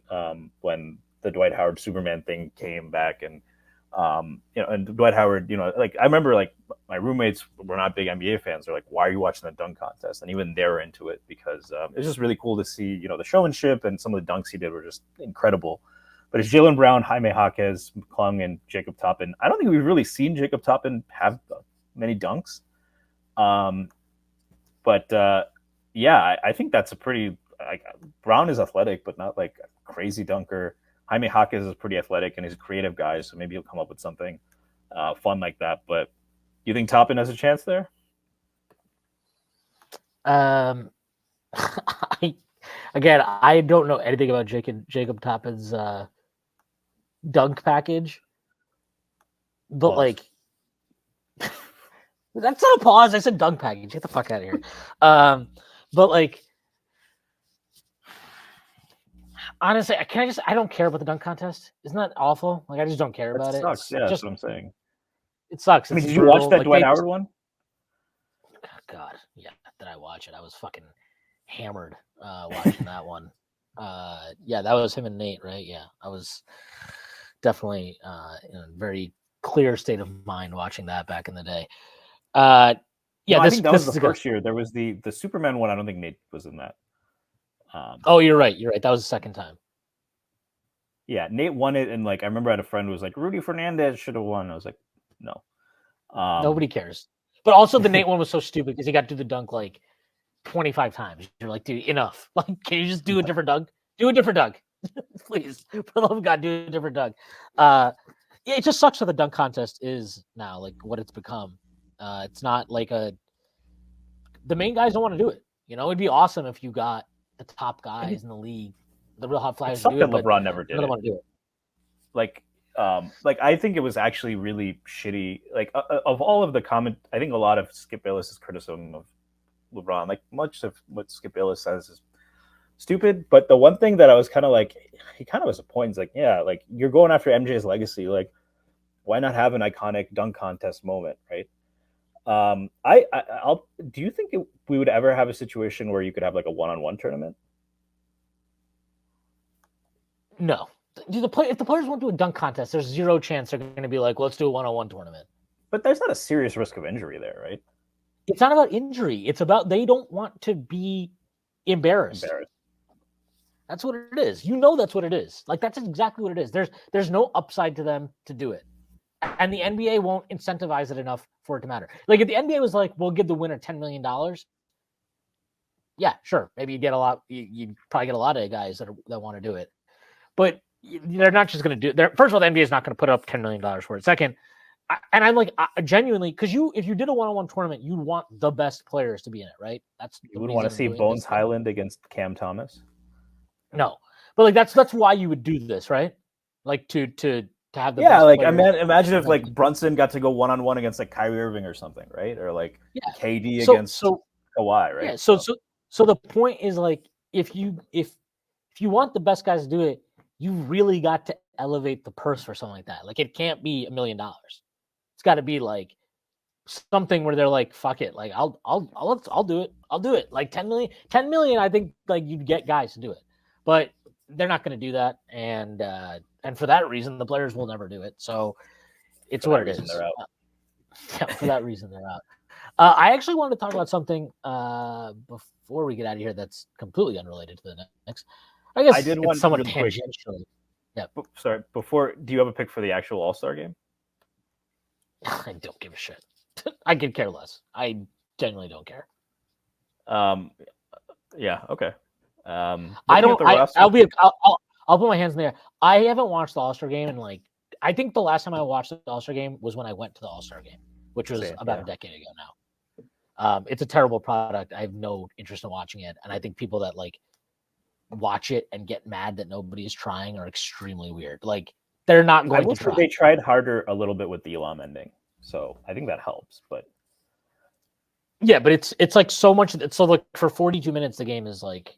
when the Dwight Howard Superman thing came back, and and Dwight Howard, I remember my roommates were not big NBA fans. They're like, "Why are you watching the dunk contest?" And even they were into it because it's just really cool to see, the showmanship, and some of the dunks he did were just incredible. But it's Jaylen Brown, Jaime Jaquez, McClung, and Jacob Toppin. I don't think we've really seen Jacob Toppin have many dunks. But I think that's a pretty Brown is athletic, but not like a crazy dunker. Jaime Jaquez is pretty athletic, and he's a creative guy, so maybe he'll come up with something fun like that. But you think Toppin has a chance there? I don't know anything about Jacob Toppin's dunk package, but pause. That's not a pause. I said dunk package. Get the fuck out of here. But honestly, I don't care about the dunk contest. Isn't that awful? I just don't care about it. Sucks. Yeah, that's what I'm saying. It sucks. Did you watch that Dwight Howard one? God, yeah. Did I watch it? I was fucking hammered watching that one. Yeah, that was him and Nate, right? Yeah, I was definitely in a very clear state of mind watching that back in the day. Yeah, I think that was the first year. There was the Superman one. I don't think Nate was in that. Oh, you're right. You're right. That was the second time. Yeah, Nate won it, and like I remember I had a friend who was like, Rudy Fernandez should have won. I was like, no. Nobody cares. But also the Nate one was so stupid because he got to do the dunk like 25 times. You're like, dude, enough. Like, can you just do a different dunk? Do a different dunk. Please. For the love of God, do a different dunk. Yeah, it just sucks that the dunk contest is now like what it's become. It's not like the main guys don't want to do it. You know, it'd be awesome if you got the top guys in the league, the real hot flyers to do it. But LeBron never did. Don't want to do it. Like I think it was actually really shitty. Like of all of the comment, I think a lot of Skip Bayless's criticism of LeBron, like much of what Skip Bayless says is stupid. But the one thing that I was kind of like, he kind of was a point. It's like, yeah, like you're going after MJ's legacy. Like, why not have an iconic dunk contest moment, right? I'll. Do you think we would ever have a situation where you could have like a one-on-one tournament? No. If the players want to do a dunk contest, there's zero chance they're going to be like, let's do a one-on-one tournament. But there's not a serious risk of injury there, right? It's not about injury. It's about they don't want to be embarrassed. That's what it is. You know that's what it is. Like, that's exactly what it is. There's no upside to them to do it. And the NBA won't incentivize it enough for it to matter. Like, if the NBA was like, we'll give the winner $10 million, yeah, sure. Maybe you get a lot. You probably get a lot of guys that want to do it. But they're not just going to do it. First of all, the NBA is not going to put up $10 million for it. Second, I'm like, genuinely, because if you did a one-on-one tournament, you'd want the best players to be in it, right? You would want to see Bones Highland against Cam Thomas. No, but like that's why you would do this, right? Like to have the like imagine if like Brunson got to go one-on-one against like Kyrie Irving or something, right? Or like KD against Kawhi, right? Yeah. So the point is, like, if you want the best guys to do it, you really got to elevate the purse for something like that. Like, it can't be $1 million. It's got to be like something where they're like, fuck it, like I'll do it. I'll do it. Like 10 million, I think like you'd get guys to do it. But they're not going to do that, and for that reason, the players will never do it. So it's what it is. They're out. For that reason, they're out. I actually wanted to talk about something before we get out of here that's completely unrelated to the Knicks. I guess I did one somewhat tangentially. Yeah. Sorry. Before, do you have a pick for the actual All-Star game? I don't give a shit. I could care less. I genuinely don't care. Yeah. Okay. I don't. I'll put my hands in the air. I haven't watched the All-Star game in like. I think the last time I watched the All-Star game was when I went to the All-Star game, which was about a decade ago now. It's a terrible product. I have no interest in watching it, and I think people that like watch it and get mad that nobody is trying are extremely weird. Like, they're not going to try. They tried harder a little bit with the Elam ending, so I think that helps. But yeah, but it's like so much. So like for 42 minutes, the game is like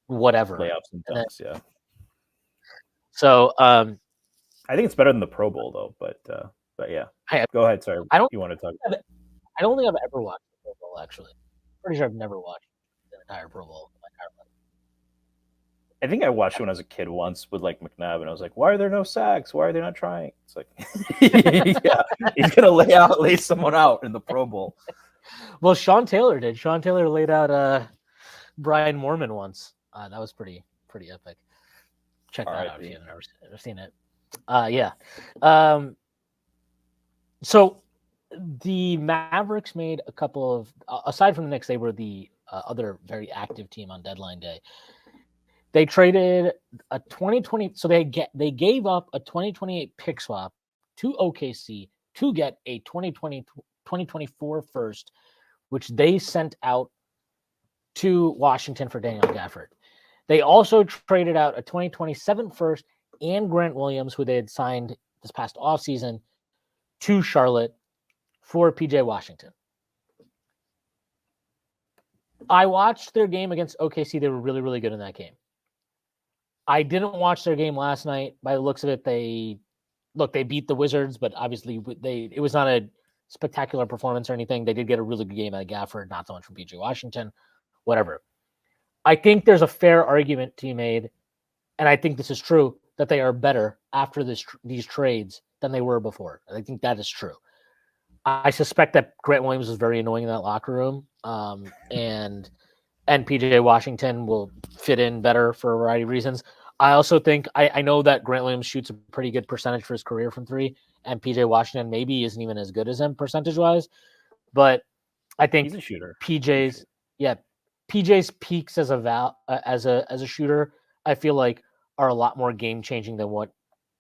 whatever. Layups and dunks, yeah. So I think it's better than the Pro Bowl though. But yeah, go ahead. Sorry, you want to talk? I don't think I've ever watched the Pro Bowl. Actually, pretty sure I've never watched the entire Pro Bowl. I think I watched it when I was a kid once with like McNabb, and I was like, "Why are there no sacks? Why are they not trying?" It's like, yeah, he's gonna lay someone out in the Pro Bowl. Well, Sean Taylor did. Sean Taylor laid out Brian Moorman once. That was pretty epic. Check that out if you've never seen it. Yeah. So the Mavericks made a couple of, aside from the Knicks, they were the other very active team on deadline day. They traded a 2020, so they gave up a 2028 pick swap to OKC to get a 2024 first, which they sent out to Washington for Daniel Gafford. They also traded out a 2027 first and Grant Williams, who they had signed this past offseason, to Charlotte for PJ Washington. I watched their game against OKC. They were really, really good in that game. I didn't watch their game last night. By the looks of it, they beat the Wizards, but obviously it was not a spectacular performance or anything. They did get a really good game out of Gafford, not so much from PJ Washington, whatever. I think there's a fair argument to be made, and I think this is true, that they are better after these trades than they were before. I think that is true. I suspect that Grant Williams is very annoying in that locker room, and PJ Washington will fit in better for a variety of reasons. I also think I know that Grant Williams shoots a pretty good percentage for his career from three, and PJ Washington maybe isn't even as good as him percentage wise, but I think he's a shooter. PJ's peaks as a shooter, I feel like are a lot more game changing than what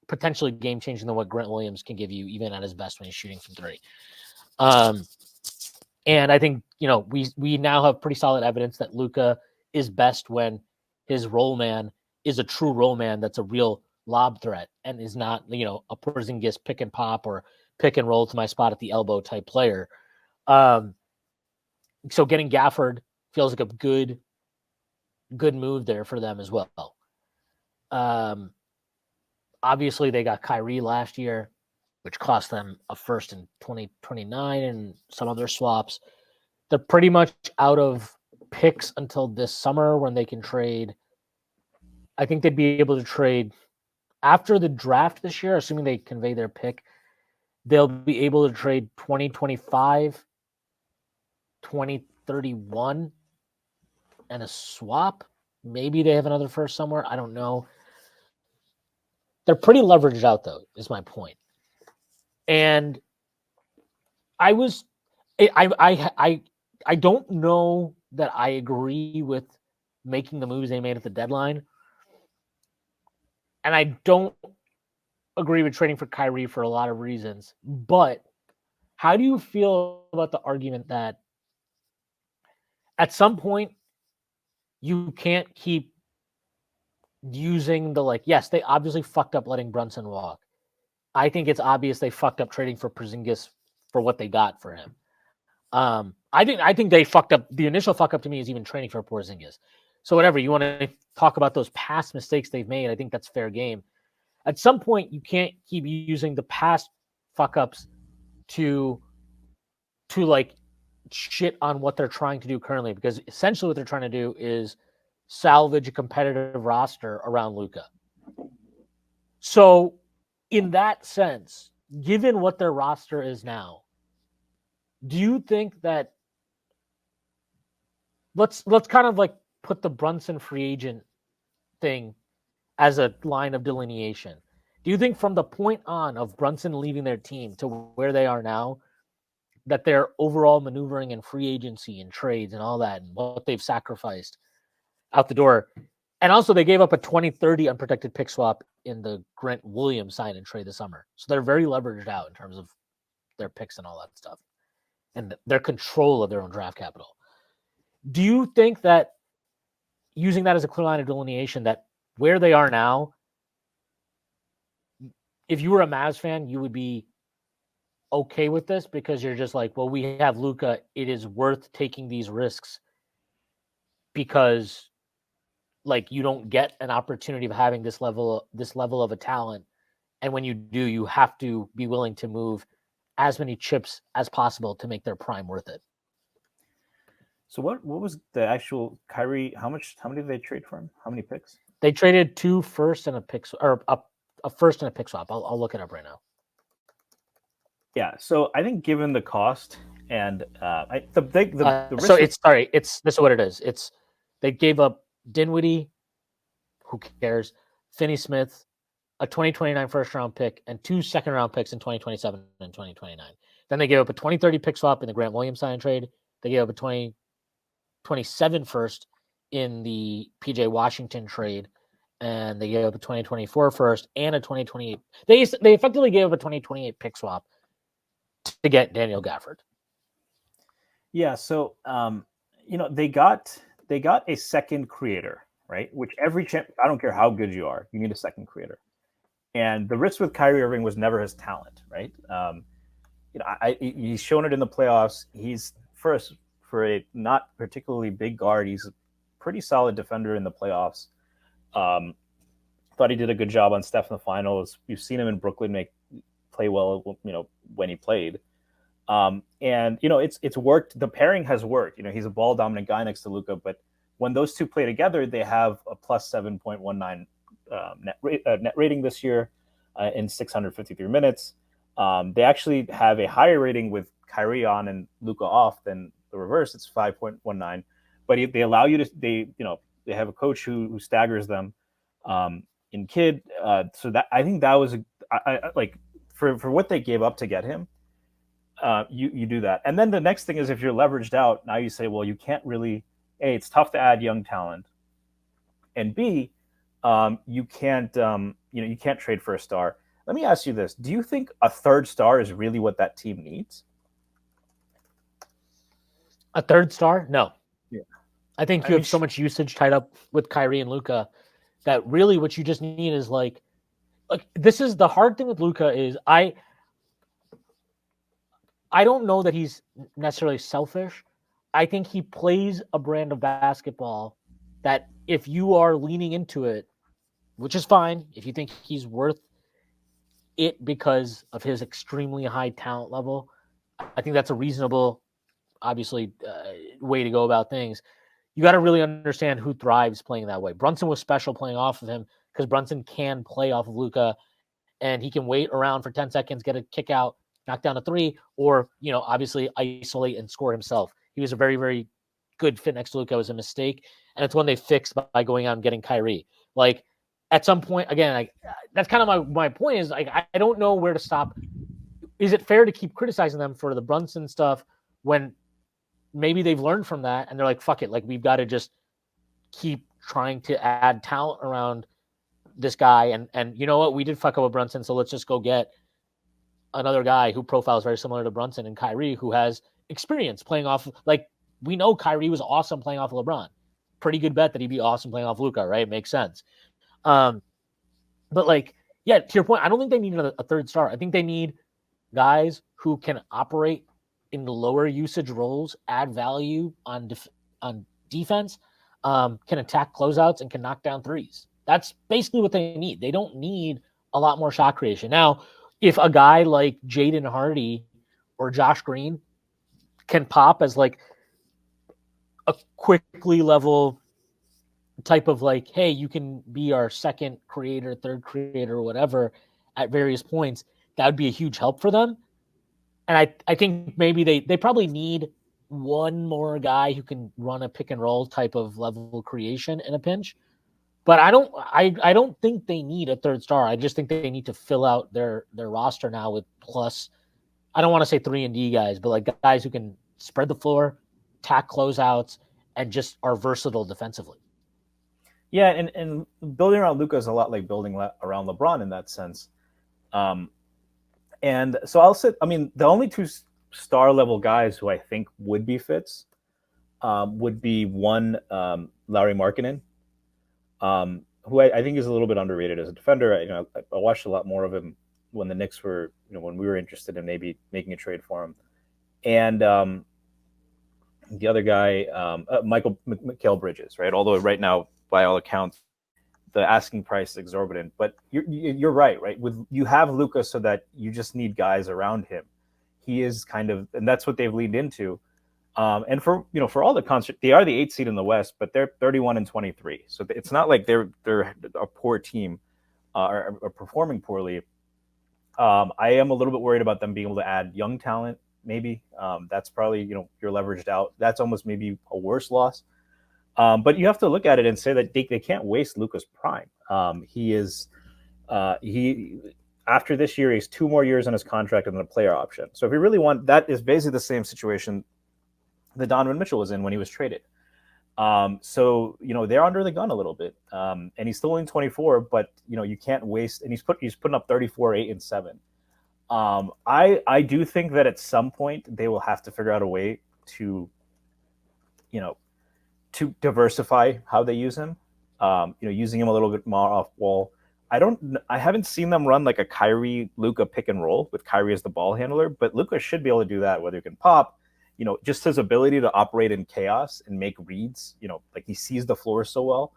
Grant Williams can give you even at his best when he's shooting from three. And I think, we now have pretty solid evidence that Luka is best when his roll man is a true roll man that's a real lob threat and is not, a Porzingis pick and pop or pick and roll to my spot at the elbow type player. So getting Gafford feels like a good move there for them as well. Obviously, they got Kyrie last year, which cost them a first in 2029 and some other swaps. They're pretty much out of picks until this summer when they can trade. I think they'd be able to trade after the draft this year, assuming they convey their pick. They'll be able to trade 2025, 2031, and a swap. Maybe they have another first somewhere. I don't know. They're pretty leveraged out, though, is my point. And I don't know that I agree with making the moves they made at the deadline. And I don't agree with trading for Kyrie for a lot of reasons. But how do you feel about the argument that at some point you can't keep using yes, they obviously fucked up letting Brunson walk. I think it's obvious they fucked up trading for Porzingis for what they got for him. I think they fucked up. The initial fuck up to me is even trading for Porzingis. So whatever, you want to talk about those past mistakes they've made, I think that's fair game. At some point, you can't keep using the past fuck ups to shit on what they're trying to do currently, because essentially what they're trying to do is salvage a competitive roster around Luka. So in that sense, given what their roster is now, do you think that let's kind of put the Brunson free agent thing as a line of delineation? Do you think from the point on of Brunson leaving their team to where they are now, that their overall maneuvering and free agency and trades and all that and what they've sacrificed out the door, and also they gave up a 2030 unprotected pick swap in the Grant Williams sign and trade this summer, so they're very leveraged out in terms of their picks and all that stuff and their control of their own draft capital. Do you think that using that as a clear line of delineation, that where they are now, if you were a Mavs fan, you would be okay with this because you're just well, we have Luka. It is worth taking these risks because you don't get an opportunity of having this level of a talent. And when you do, you have to be willing to move as many chips as possible to make their prime worth it. So what was the actual Kyrie? How many did they trade for him? How many picks? They traded 2 firsts and a pick, or a first and a pick swap. I'll look it up right now. Yeah. So I think given the cost and the risk. So this is what it is. It's they gave up Dinwiddie, who cares, Finney-Smith, a 2029 first-round pick, and 2 second-round picks in 2027 and 2029. Then they gave up a 2030 pick swap in the Grant Williams sign trade. They gave up a 2027 first in the PJ Washington trade, and they gave up a 2024 first and a 2028. They effectively gave up a 2028 pick swap to get Daniel Gafford. Yeah, so they got a second creator, right? Which every champ, I don't care how good you are, you need a second creator. And the risk with Kyrie Irving was never his talent, right? He's shown it in the playoffs. He's for a not particularly big guard, he's a pretty solid defender in the playoffs. Thought he did a good job on Steph in the finals. You've seen him in Brooklyn play well, when he played. And it's worked. The pairing has worked. He's a ball dominant guy next to Luka, but when those two play together, they have a plus 7.19 net rating this year in 653 minutes. They actually have a higher rating with Kyrie on and Luka off than the reverse. It's 5.19, but they allow you to they have a coach who staggers them in Kidd. So that I think that was like for what they gave up to get him. You do that, and then the next thing is if you're leveraged out, now you say, well, you can't really. A, it's tough to add young talent, and B, you can't you can't trade for a star. Let me ask you this: do you think a third star is really what that team needs? A third star? No. Yeah. I think you have so much usage tied up with Kyrie and Luka that really what you just need is like this is the hard thing with Luka is I don't know that he's necessarily selfish. I think he plays a brand of basketball that if you are leaning into it, which is fine, if you think he's worth it because of his extremely high talent level, I think that's a reasonable, obviously, way to go about things. You got to really understand who thrives playing that way. Brunson was special playing off of him because Brunson can play off of Luka, and he can wait around for 10 seconds, get a kick out, knock down a three, or, obviously isolate and score himself. He was a very, very good fit next to Luka. It was a mistake, and it's one they fixed by going out and getting Kyrie. Like, at some point, again, that's kind of my point is, like, I don't know where to stop. Is it fair to keep criticizing them for the Brunson stuff when maybe they've learned from that and they're like, fuck it, like, we've got to just keep trying to add talent around this guy, and you know what, we did fuck up with Brunson, so let's just go get another guy who profiles very similar to Brunson and Kyrie, who has experience playing off. Like, we know Kyrie was awesome playing off of LeBron. Pretty good bet that he'd be awesome playing off Luka, right? Makes sense. But like, yeah, to your point, I don't think they need a third star. I think they need guys who can operate in the lower usage roles, add value on defense, can attack closeouts, and can knock down threes. That's basically what they need. They don't need a lot more shot creation. Now, if a guy like Jaden Hardy or Josh Green can pop as like a quickly level type of like, hey, you can be our second creator, third creator, or whatever at various points, that would be a huge help for them. And I think maybe they probably need one more guy who can run a pick and roll type of level creation in a pinch. But I don't think they need a third star. I just think they need to fill out their roster now with plus, I don't want to say 3-and-D guys, but like guys who can spread the floor, tack closeouts, and just are versatile defensively. Yeah, and building around Luka is a lot like building around LeBron in that sense. And so I'll say, I mean, the only two star level guys who I think would be fits would be one, Lauri Markkanen, who I think is a little bit underrated as a defender. I watched a lot more of him when the Knicks were, when we were interested in maybe making a trade for him. And the other guy, Mikal Bridges, right? Although right now, by all accounts, the asking price is exorbitant. But you're right? You have Luka so that you just need guys around him. He is kind of, and that's what they've leaned into. And for all the concert, they are the 8th seed in the West, but they're 31-23. So it's not like they're a poor team or performing poorly. I am a little bit worried about them being able to add young talent. Maybe that's probably you're leveraged out. That's almost maybe a worse loss. But you have to look at it and say that they can't waste Luka's prime. He after this year, he's 2 more years on his contract and then a player option. So if you really want, that is basically the same situation that Donovan Mitchell was in when he was traded. So they're under the gun a little bit, and he's still only 24. But you can't waste, and he's putting up 34, 8, and 7. I do think that at some point they will have to figure out a way to diversify how they use him. Using him a little bit more off ball. I haven't seen them run like a Kyrie Luka pick and roll with Kyrie as the ball handler, but Luka should be able to do that, whether he can pop, just his ability to operate in chaos and make reads, like he sees the floor so well.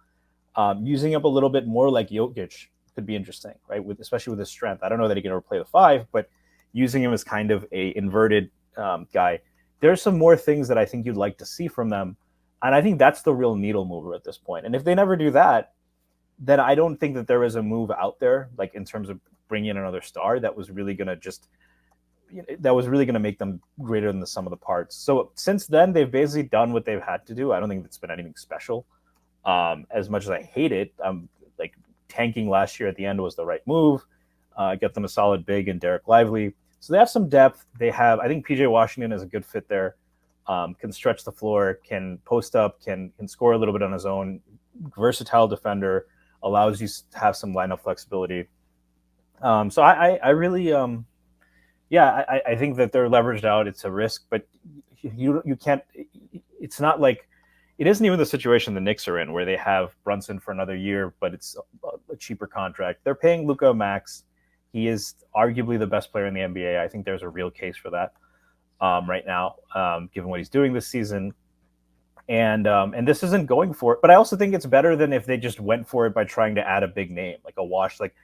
Using him a little bit more like Jokic could be interesting, right? Especially with his strength. I don't know that he can ever play the 5, but using him as kind of a inverted guy. There's some more things that I think you'd like to see from them. And I think that's the real needle mover at this point. And if they never do that, then I don't think that there is a move out there, like in terms of bringing in another star that was really going to make them greater than the sum of the parts. So since then, they've basically done what they've had to do. I don't think it's been anything special. As much as I hate it, like tanking last year at the end was the right move. Get them a solid big and Derek Lively. So they have some depth. I think PJ Washington is a good fit there. Can stretch the floor, can post up, can score a little bit on his own. Versatile defender, allows you to have some lineup flexibility. So I really, I think that they're leveraged out. It's a risk, but you can't. It's not like it isn't even the situation the Knicks are in, where they have Brunson for another year, but it's a cheaper contract. They're paying Luka max. He is arguably the best player in the NBA. I think there's a real case for that right now, given what he's doing this season. And this isn't going for it, but I also think it's better than if they just went for it by trying to add a big name, like a wash. Like,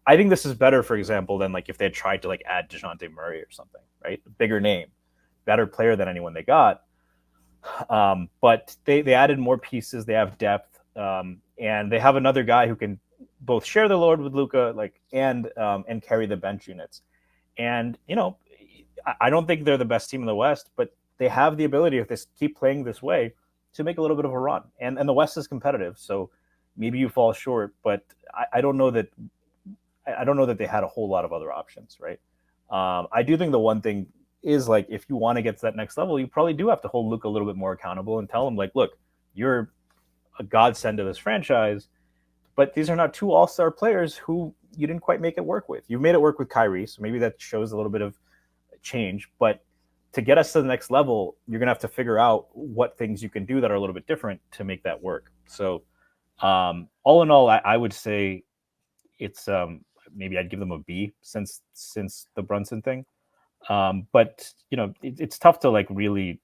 I think this is better, for example, than like if they had tried to like add DeJounte Murray or something, right? Bigger name, better player than anyone they got. But they added more pieces. They have depth, and they have another guy who can both share the load with Luka, like and carry the bench units. And I don't think they're the best team in the West, but they have the ability, if they keep playing this way, to make a little bit of a run. And the West is competitive, so maybe you fall short, but I don't know that they had a whole lot of other options, right? I do think the one thing is, like, if you want to get to that next level, you probably do have to hold Luka a little bit more accountable and tell him, like, look, you're a godsend to this franchise, but these are not two all-star players who you didn't quite make it work with. You made it work with Kyrie, so maybe that shows a little bit of change, but to get us to the next level, you're going to have to figure out what things you can do that are a little bit different to make that work. So all in all, I would say it's maybe I'd give them a B since the Brunson thing. But it's tough to like really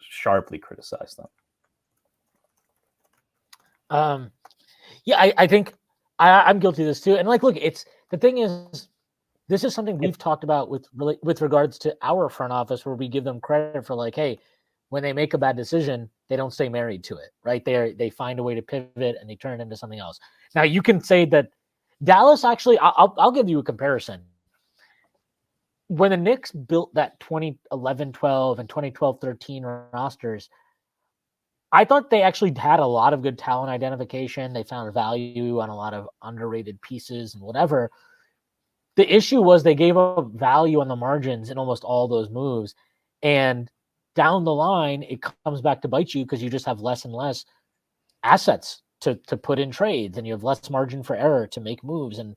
sharply criticize them. I think I'm guilty of this too. And like, look, the thing is, this is something we've talked about with regards to our front office, where we give them credit for, like, hey, when they make a bad decision, they don't stay married to it, right? They find a way to pivot and they turn it into something else. Now, you can say that Dallas actually, I'll give you a comparison. When the Knicks built that 2011-12 and 2012-13 rosters, I thought they actually had a lot of good talent identification. They found value on a lot of underrated pieces and whatever. The issue was they gave up value on the margins in almost all those moves. And down the line, it comes back to bite you because you just have less and less assets to put in trades, and you have less margin for error to make moves. And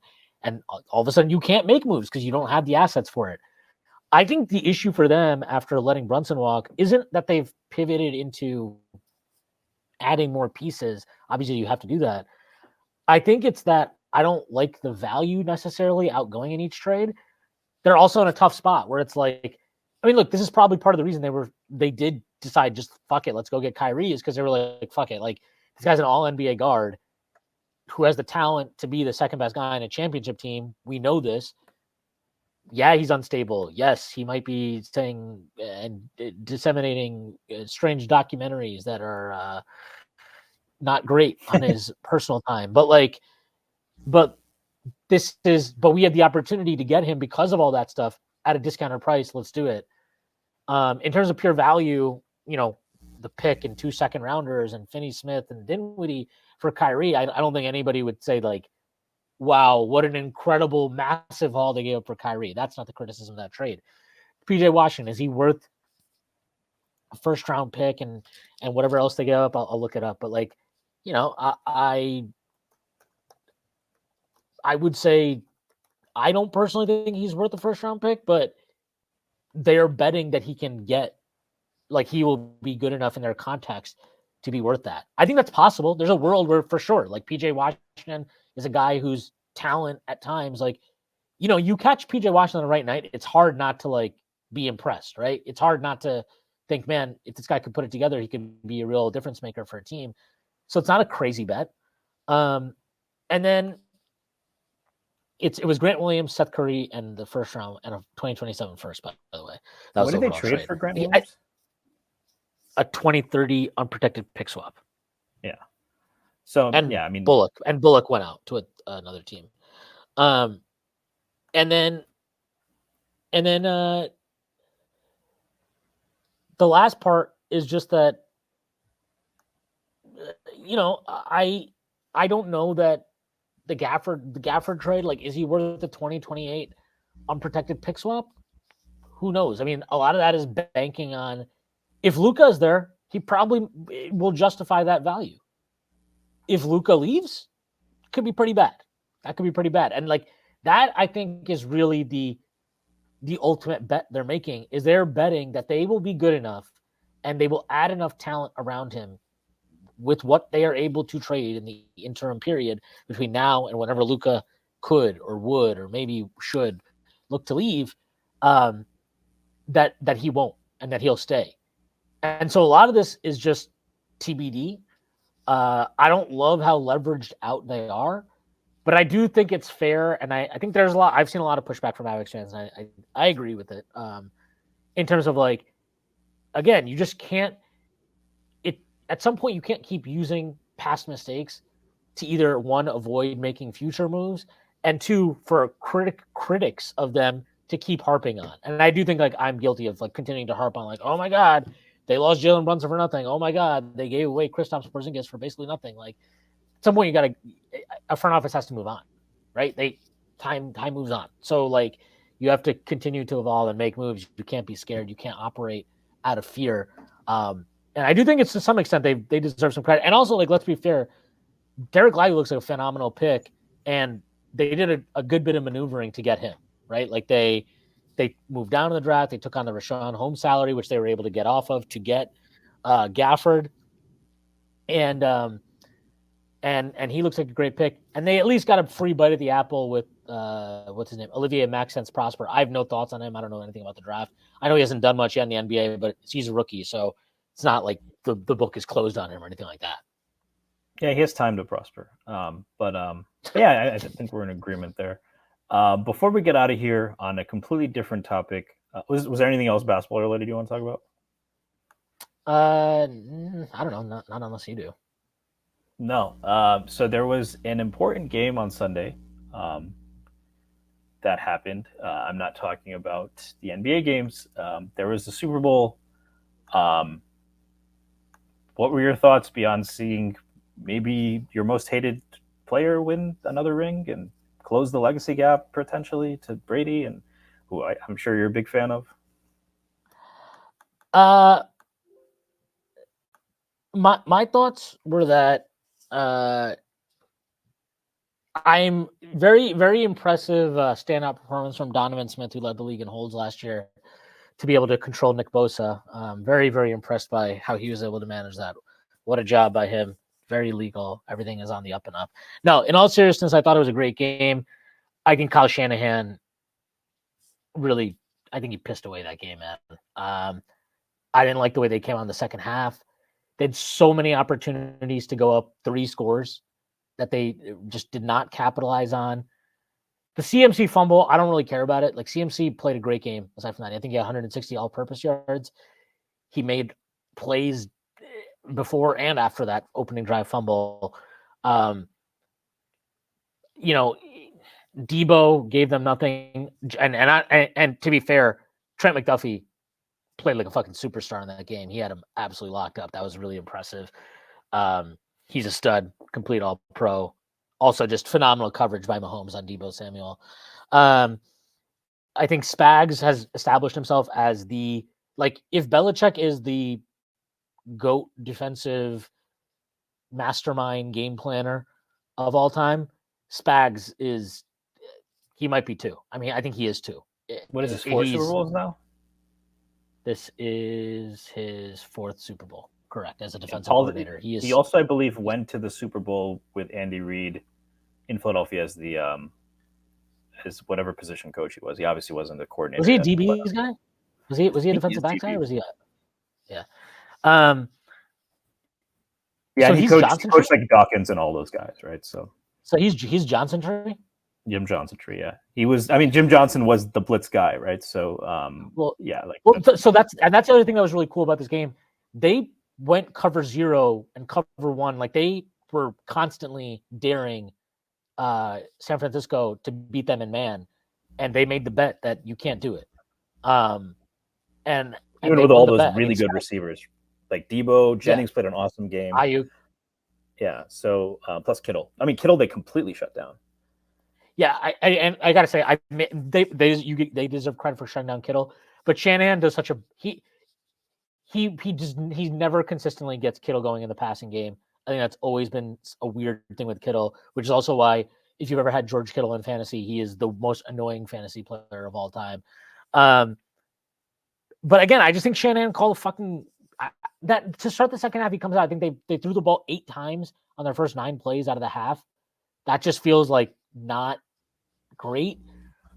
all of a sudden you can't make moves because you don't have the assets for it. I think the issue for them after letting Brunson walk isn't that they've pivoted into adding more pieces. Obviously, you have to do that. I think it's that I don't like the value necessarily outgoing in each trade. They're also in a tough spot where it's like, I mean, look, this is probably part of the reason they did decide just fuck it, let's go get Kyrie, is because they were like, fuck it, like, this guy's an all NBA guard who has the talent to be the second best guy in a championship team. We know this. Yeah, he's unstable. Yes, he might be saying and disseminating strange documentaries that are not great on his personal time. But we had the opportunity to get him because of all that stuff at a discounted price. Let's do it. In terms of pure value, the pick and 2 second rounders and Finney-Smith and Dinwiddie for Kyrie, I don't think anybody would say, like, wow, what an incredible, massive haul they gave up for Kyrie. That's not the criticism of that trade. PJ Washington, is he worth a first round pick and whatever else they gave up? I'll look it up. But, like, I would say I don't personally think he's worth a first round pick, but they're betting that he can get, like, he will be good enough in their context to be worth that. I think that's possible. There's a world where, for sure, like, PJ Washington is a guy whose talent at times, like, you catch PJ Washington on the right night, it's hard not to, like, be impressed, right? It's hard not to think, man, if this guy could put it together, he could be a real difference maker for a team. So it's not a crazy bet. And then it was Grant Williams, Seth Curry, and the first round, and a 2027 first, by the way. What did they trade for Grant Williams? a 2030 unprotected pick swap. Yeah. So and yeah, I mean, Bullock went out to another team. And then the last part is just that, I don't know that the Gafford trade, like, is he worth the 2028 unprotected pick swap? Who knows? I mean, a lot of that is banking on, if Luka is there, he probably will justify that value. If Luka leaves, it could be pretty bad. That could be pretty bad. And like that, I think, is really the ultimate bet they're making, is they're betting that they will be good enough and they will add enough talent around him with what they are able to trade in the interim period between now and whenever Luka could or would or maybe should look to leave, that he won't and that he'll stay. And so a lot of this is just TBD. I don't love how leveraged out they are, but I do think it's fair. And I think there's I've seen a lot of pushback from Mavericks fans, and I agree with it. In terms of, like, again, you just can't, at some point you can't keep using past mistakes to either, one, avoid making future moves, and two, for critics of them to keep harping on. And I do think, like, I'm guilty of, like, continuing to harp on, like, oh my God, they lost Jalen Brunson for nothing. Oh my God, they gave away Kristaps Porzingis for basically nothing. Like, at some point a front office has to move on, right? Time moves on. So, like, you have to continue to evolve and make moves. You can't be scared. You can't operate out of fear. And I do think it's, to some extent, they deserve some credit. And also, like, let's be fair, Derek Lively looks like a phenomenal pick, and they did a good bit of maneuvering to get him, right? Like, they moved down in the draft. They took on the Rashawn Holmes salary, which they were able to get off of to get Gafford. And he looks like a great pick. And they at least got a free bite at the apple with, what's his name? Olivier Maxence Prosper. I have no thoughts on him. I don't know anything about the draft. I know he hasn't done much yet in the NBA, but he's a rookie, so it's not like the book is closed on him or anything like that. Yeah, he has time to prosper. But yeah, I think we're in agreement there. Before we get out of here, on a completely different topic, was there anything else basketball related you want to talk about? I don't know. Not unless you do. No. So there was an important game on Sunday that happened. I'm not talking about the NBA games. There was the Super Bowl. What were your thoughts beyond seeing maybe your most hated player win another ring and close the legacy gap potentially to Brady, and who I'm sure you're a big fan of? My thoughts were that I'm very, very impressive standout performance from Donovan Smith, who led the league in holds last year, to be able to control Nick Bosa. Very, very impressed by how he was able to manage that. What a job by him. Very legal. Everything is on the up and up. No, in all seriousness, I thought it was a great game. I think Kyle Shanahan really, I think he pissed away that game, man. I didn't like the way they came on the second half. They had so many opportunities to go up 3 scores that they just did not capitalize on. The CMC fumble, I don't really care about it. Like, CMC played a great game aside from that. I think he had 160 all-purpose yards. He made plays before and after that opening drive fumble. Debo gave them nothing. And to be fair, Trent McDuffie played like a fucking superstar in that game. He had him absolutely locked up. That was really impressive. He's a stud, complete all-pro. Also, just phenomenal coverage by Mahomes on Debo Samuel. I think Spags has established himself as the, like, if Belichick is the GOAT defensive mastermind game planner of all time, Spags he might be 2. I mean, I think he is 2. What is his 4 Super Bowls now? This is his 4th Super Bowl, correct, as a defensive coordinator. He also, I believe, went to the Super Bowl with Andy Reid in Philadelphia as the as whatever position coach he was. He obviously wasn't the coordinator. Was he a DB's guy? Was he a defensive back guy, or was he yeah. Yeah, so he coached like Dawkins and all those guys, right? So he's Johnson Tree? Jim Johnson Tree, yeah. He was, I mean, Jim Johnson was the blitz guy, right? So so that's the other thing that was really cool about this game. they went cover 0 and cover 1. Like they were constantly daring San Francisco to beat them in man, and they made the bet that you can't do it. And even they with won all the those bet. really good receivers, like Debo, Jennings played an awesome game. Ayuk. Yeah. So plus Kittle. I mean, Kittle they completely shut down. Yeah, I gotta say, they deserve credit for shutting down Kittle, but Shanahan does such a he never consistently gets Kittle going in the passing game. I think that's always been a weird thing with Kittle, which is also why if you've ever had George Kittle in fantasy, he is the most annoying fantasy player of all time. But again, I just think Shanahan called that to start the second half. He comes out. I think they threw the ball 8 times on their first 9 plays out of the half. That just feels like not great.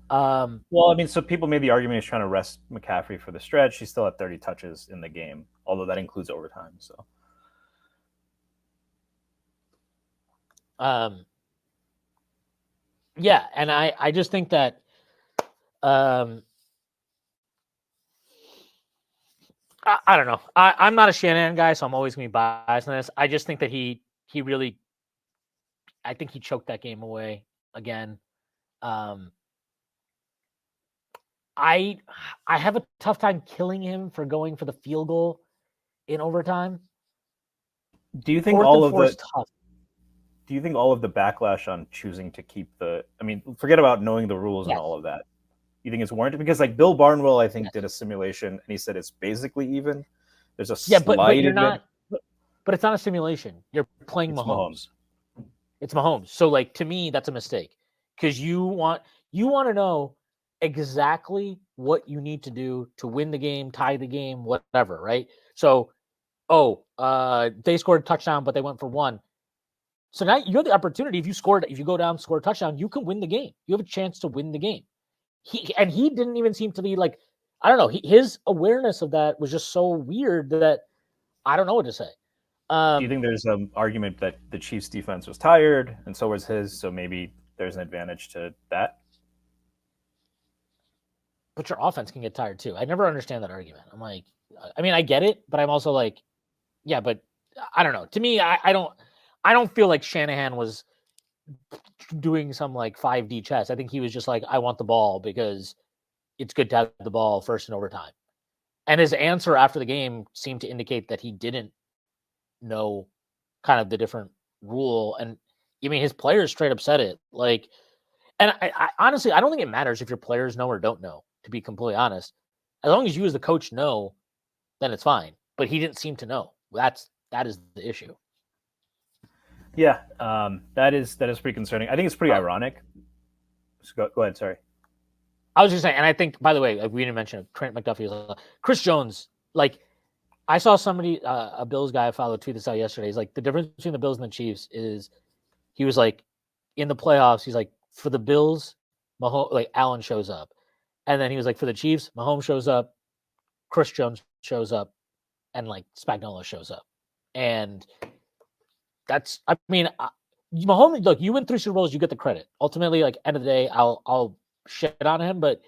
Well, I mean, so people made the argument he's trying to rest McCaffrey for the stretch. He still had 30 touches in the game, although that includes overtime. So, yeah, and I just think that, I don't know. I'm not a Shanahan guy, so I'm always going to be biased on this. I just think that he really, I think he choked that game away again. I have a tough time killing him for going for the field goal in overtime. do you think all of the backlash on choosing to keep forget about knowing the rules and all of that. You think it's warranted? Because like Bill Barnwell, I think did a simulation and he said it's basically even. There's a slight but you're not. But it's not a simulation. You're playing Mahomes. It's Mahomes. So like to me, that's a mistake because you want to know exactly what you need to do to win the game, tie the game, whatever, right? So, they scored a touchdown, but they went for 1. So now you have the opportunity. If you go down, score a touchdown, you can win the game. You have a chance to win the game. He didn't even seem to be like, I don't know. His awareness of that was just so weird that I don't know what to say. Do you think there's an argument that the Chiefs' defense was tired and so was his? So maybe there's an advantage to that. But your offense can get tired too. I never understand that argument. I'm like, I mean, I get it, but I'm also like, yeah, but I don't know. To me, I don't feel like Shanahan was doing some like 5D chess. I think he was just like, I want the ball because it's good to have the ball first in overtime. And his answer after the game seemed to indicate that he didn't know kind of the different rule. And I mean, his players straight up said it. Like, and I honestly, I don't think it matters if your players know or don't know, to be completely honest. As long as you as the coach know, then it's fine. But he didn't seem to know. That is the issue. Yeah, that is pretty concerning. I think it's pretty ironic. So go ahead. Sorry. I was just saying, and I think, by the way, we didn't mention it, Trent McDuffie. Chris Jones, like, I saw somebody, a Bills guy I followed, tweet this out yesterday. He's like, the difference between the Bills and the Chiefs is, he was like, in the playoffs, he's like, for the Bills, Mahomes, like Allen shows up, and then he was like, for the Chiefs, Mahomes shows up, Chris Jones shows up, and like Spagnuolo shows up, and that's, I mean, Mahomes. Look, you win 3 Super Bowls, you get the credit. Ultimately, like end of the day, I'll shit on him, but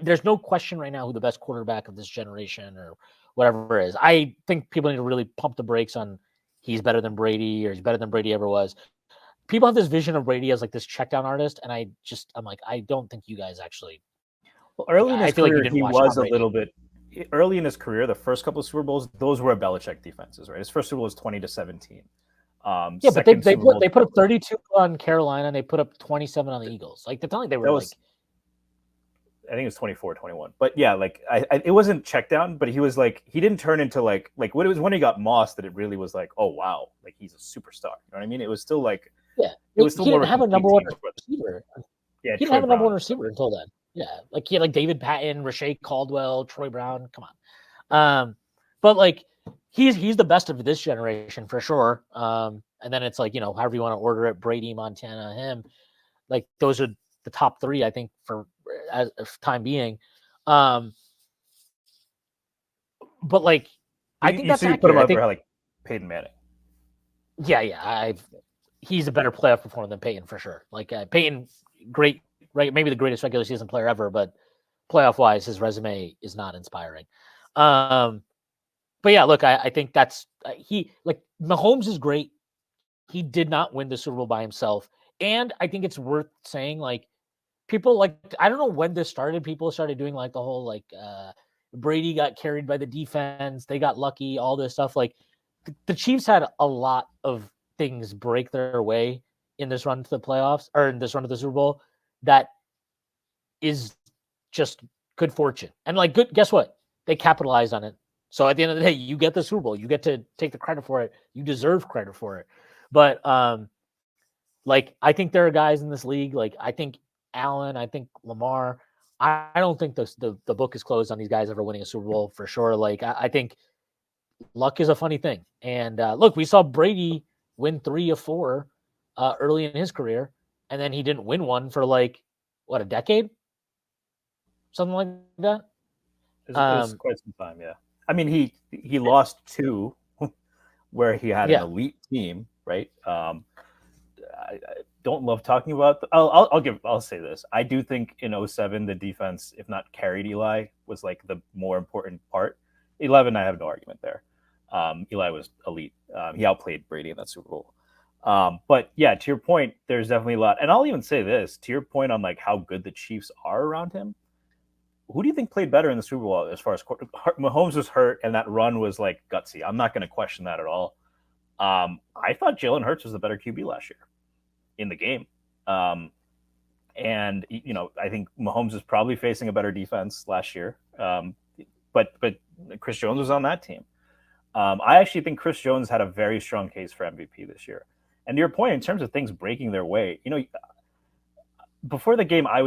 there's no question right now who the best quarterback of this generation or whatever it is. I think people need to really pump the brakes on he's better than Brady or he's better than Brady ever was. People have this vision of Brady as like this checkdown artist, and I'm like, I don't think you guys actually. Well, early in his career, like he was a little bit. Early in his career, the first couple of Super Bowls, those were Belichick defenses, right? His first Super Bowl was 20-17. Yeah, but they put up 32 on Carolina, and they put up 27 on the Eagles. Like, it's not like they were I think it was 24-21. But yeah, like it wasn't check down, but he was like, he didn't turn into like what it was when he got Moss that it really was like, oh wow, like he's a superstar. You know what I mean? It was still like, yeah, it was still he more didn't have a number 1 receiver. Yeah, he didn't have a number 1 receiver until then. Yeah, like he had like David Patton, Rashae Caldwell, Troy Brown. Come on, but like he's the best of this generation for sure. And then it's like, you know, however you want to order it, Brady, Montana, him, like those are the top 3, I think, for as time being. But like, I think that's accurate. Put him up there like Peyton Manning. Yeah, he's a better playoff performer than Peyton for sure. Like Peyton, great, right? Maybe the greatest regular season player ever, but playoff wise, his resume is not inspiring. But yeah, look, I think that's he like Mahomes is great. He did not win the Super Bowl by himself. And I think it's worth saying, like, people like I don't know when this started. People started doing like the whole like Brady got carried by the defense, they got lucky, all this stuff. Like the Chiefs had a lot of things break their way in this run to the playoffs or in this run to the Super Bowl that is just good fortune. And like good, guess what? They capitalized on it. So at the end of the day, you get the Super Bowl. You get to take the credit for it. You deserve credit for it. But like I think there are guys in this league, like I think Allen, I think Lamar. I don't think the book is closed on these guys ever winning a Super Bowl for sure. Like I think luck is a funny thing. And look, we saw Brady win 3 of 4 early in his career, and then he didn't win one for like what, a decade, something like that. It was quite some time, yeah. I mean, he lost 2 where he had an elite team, right? I don't love talking about. I'll say this. I do think in 07 the defense, if not carried Eli, was like the more important part. 11, I have no argument there. Eli was elite. He outplayed Brady in that Super Bowl. But yeah, to your point, there's definitely a lot. And I'll even say this, to your point on like how good the Chiefs are around him. Who do you think played better in the Super Bowl as far as Mahomes was hurt and that run was like gutsy? I'm not going to question that at all. I thought Jalen Hurts was the better QB last year in the game. And, you know, I think Mahomes is probably facing a better defense last year. But Chris Jones was on that team. I actually think Chris Jones had a very strong case for MVP this year. And to your point, in terms of things breaking their way, you know, before the game, I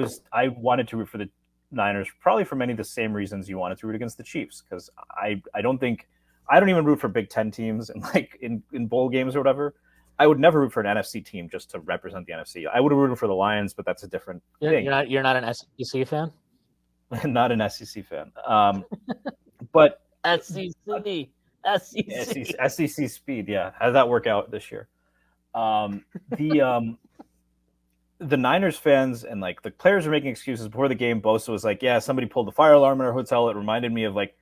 wanted to root for the Niners, probably for many of the same reasons you wanted to root against the Chiefs, because I don't even root for Big Ten teams and like in bowl games or whatever. I would never root for an NFC team just to represent the NFC. I would have rooted for the Lions, but that's a different thing. You're not an SEC fan? Not an SEC fan. But SEC speed, yeah. How did that work out this year? The Niners fans and like the players were making excuses before the game. Bosa was like, yeah, somebody pulled the fire alarm in our hotel. It reminded me of like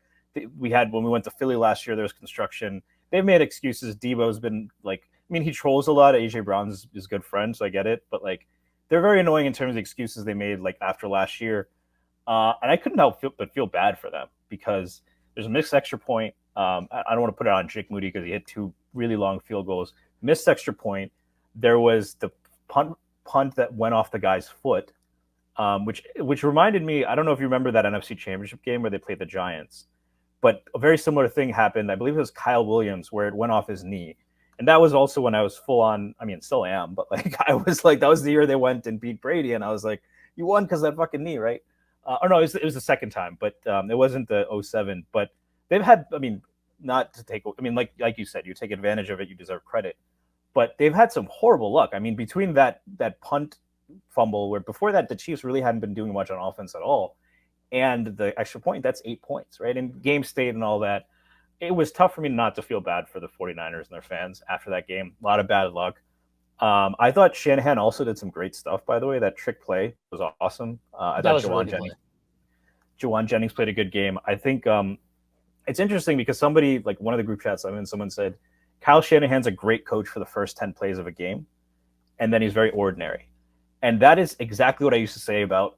we had when we went to Philly last year, there was construction. They've made excuses. Debo's been like, I mean, he trolls a lot. AJ Brown's his good friend, so I get it. But like, they're very annoying in terms of excuses they made like after last year. And I couldn't help but feel bad for them because there's a missed extra point. I don't want to put it on Jake Moody because he hit 2 really long field goals. Missed extra point. There was the punt that went off the guy's foot, which reminded me, I don't know if you remember that NFC Championship game where they played the Giants, but a very similar thing happened. I believe it was Kyle Williams where it went off his knee. And that was also when I was full on, I mean, still am, but like, I was like, that was the year they went and beat Brady. And I was like, you won because of that fucking knee, right? Or no, it was the second time, but it wasn't the 07, but they've had, I mean, not to take, I mean, like you said, you take advantage of it, you deserve credit. But they've had some horrible luck. I mean, between that punt fumble, where before that the Chiefs really hadn't been doing much on offense at all, and the extra point, that's 8 points, right? And game state and all that. It was tough for me not to feel bad for the 49ers and their fans after that game. A lot of bad luck. I thought Shanahan also did some great stuff, by the way. That trick play was awesome. I thought Juwan Jennings played a good game. I think it's interesting because somebody, like one of the group chats I'm in, someone said, Kyle Shanahan's a great coach for the first 10 plays of a game, and then he's very ordinary. And that is exactly what I used to say about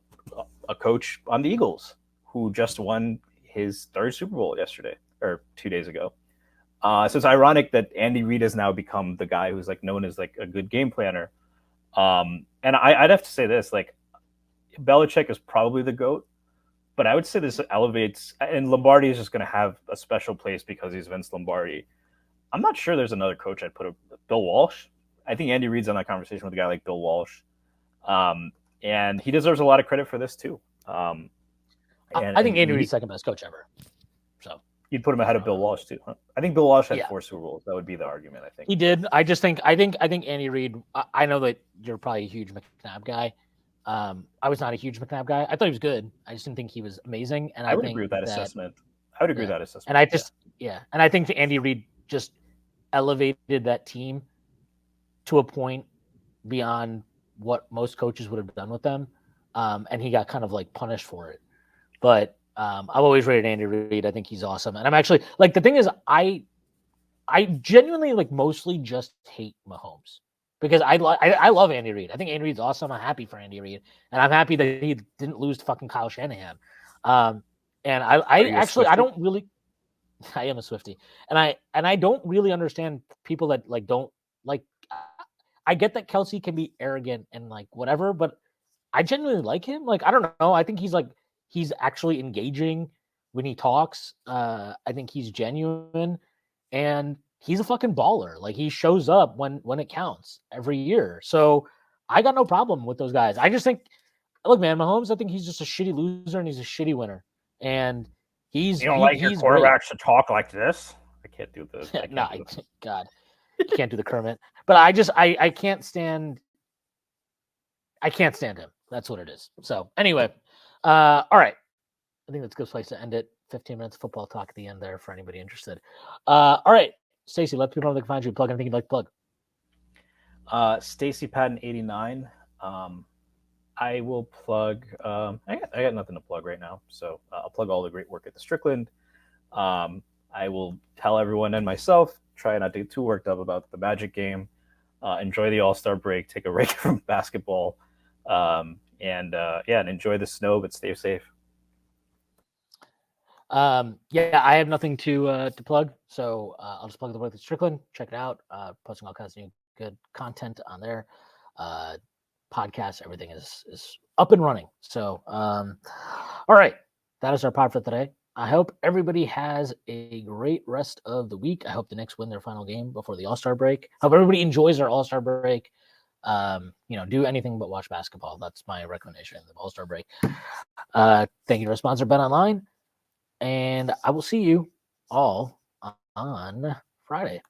a coach on the Eagles who just won his 3rd Super Bowl yesterday or 2 days ago. So it's ironic that Andy Reid has now become the guy who's like known as like a good game planner. And I'd have to say this, like Belichick is probably the GOAT, but I would say this elevates, and Lombardi is just going to have a special place because he's Vince Lombardi. I'm not sure there's another coach I'd put Bill Walsh. I think Andy Reid's on that conversation with a guy like Bill Walsh. And he deserves a lot of credit for this too. I think Andy Reid's second best coach ever. So you'd put him ahead of Bill Walsh too, huh? I think Bill Walsh had 4 Super Bowls. That would be the argument, I think. He did. I think Andy Reid, I know that you're probably a huge McNabb guy. I was not a huge McNabb guy. I thought he was good. I just didn't think he was amazing. And I would agree with that assessment. I would agree with that assessment. And I just, and I think Andy Reid just elevated that team to a point beyond what most coaches would have done with them. And he got kind of like punished for it. But I've always rated Andy Reid. I think he's awesome, and I'm actually like the thing is I genuinely like mostly just hate Mahomes because I love Andy Reid. I think Andy Reid's awesome. I'm happy for Andy Reid, and I'm happy that he didn't lose to fucking Kyle Shanahan. And I actually I don't really. I am a Swiftie, and I don't really understand people that like don't like. I get that Kelsey can be arrogant and like whatever, but I genuinely like him. Like I don't know. I think he's actually engaging when he talks. I think he's genuine, and he's a fucking baller. Like he shows up when it counts every year. So I got no problem with those guys. I just think, look, man, Mahomes. I think he's just a shitty loser and he's a shitty winner. And You don't like your quarterbacks to talk like this? I can't do this. God, you can't do the Kermit. But I can't stand. I can't stand him. That's what it is. So anyway, all right. I think that's a good place to end it. 15 minutes of football talk at the end there for anybody interested. All right, Stacy, let people know they can find you. Plug anything you'd like to plug. Stacy Patton 89. I will plug. I got nothing to plug right now, so I'll plug all the great work at the Strickland. I will tell everyone and myself, try not to get too worked up about the Magic game. Enjoy the All-Star break. Take a break from basketball, and enjoy the snow, but stay safe. I have nothing to plug, so I'll just plug the work at Strickland. Check it out. Posting all kinds of new good content on there. Podcasts, everything is up and running. So, all right, that is our pod for today. I hope everybody has a great rest of the week. I hope the Knicks win their final game before the All-Star break. Hope everybody enjoys their All-Star break. Do anything but watch basketball. That's my recommendation in the All-Star break. Thank you to our sponsor, Bet Online. And I will see you all on Friday.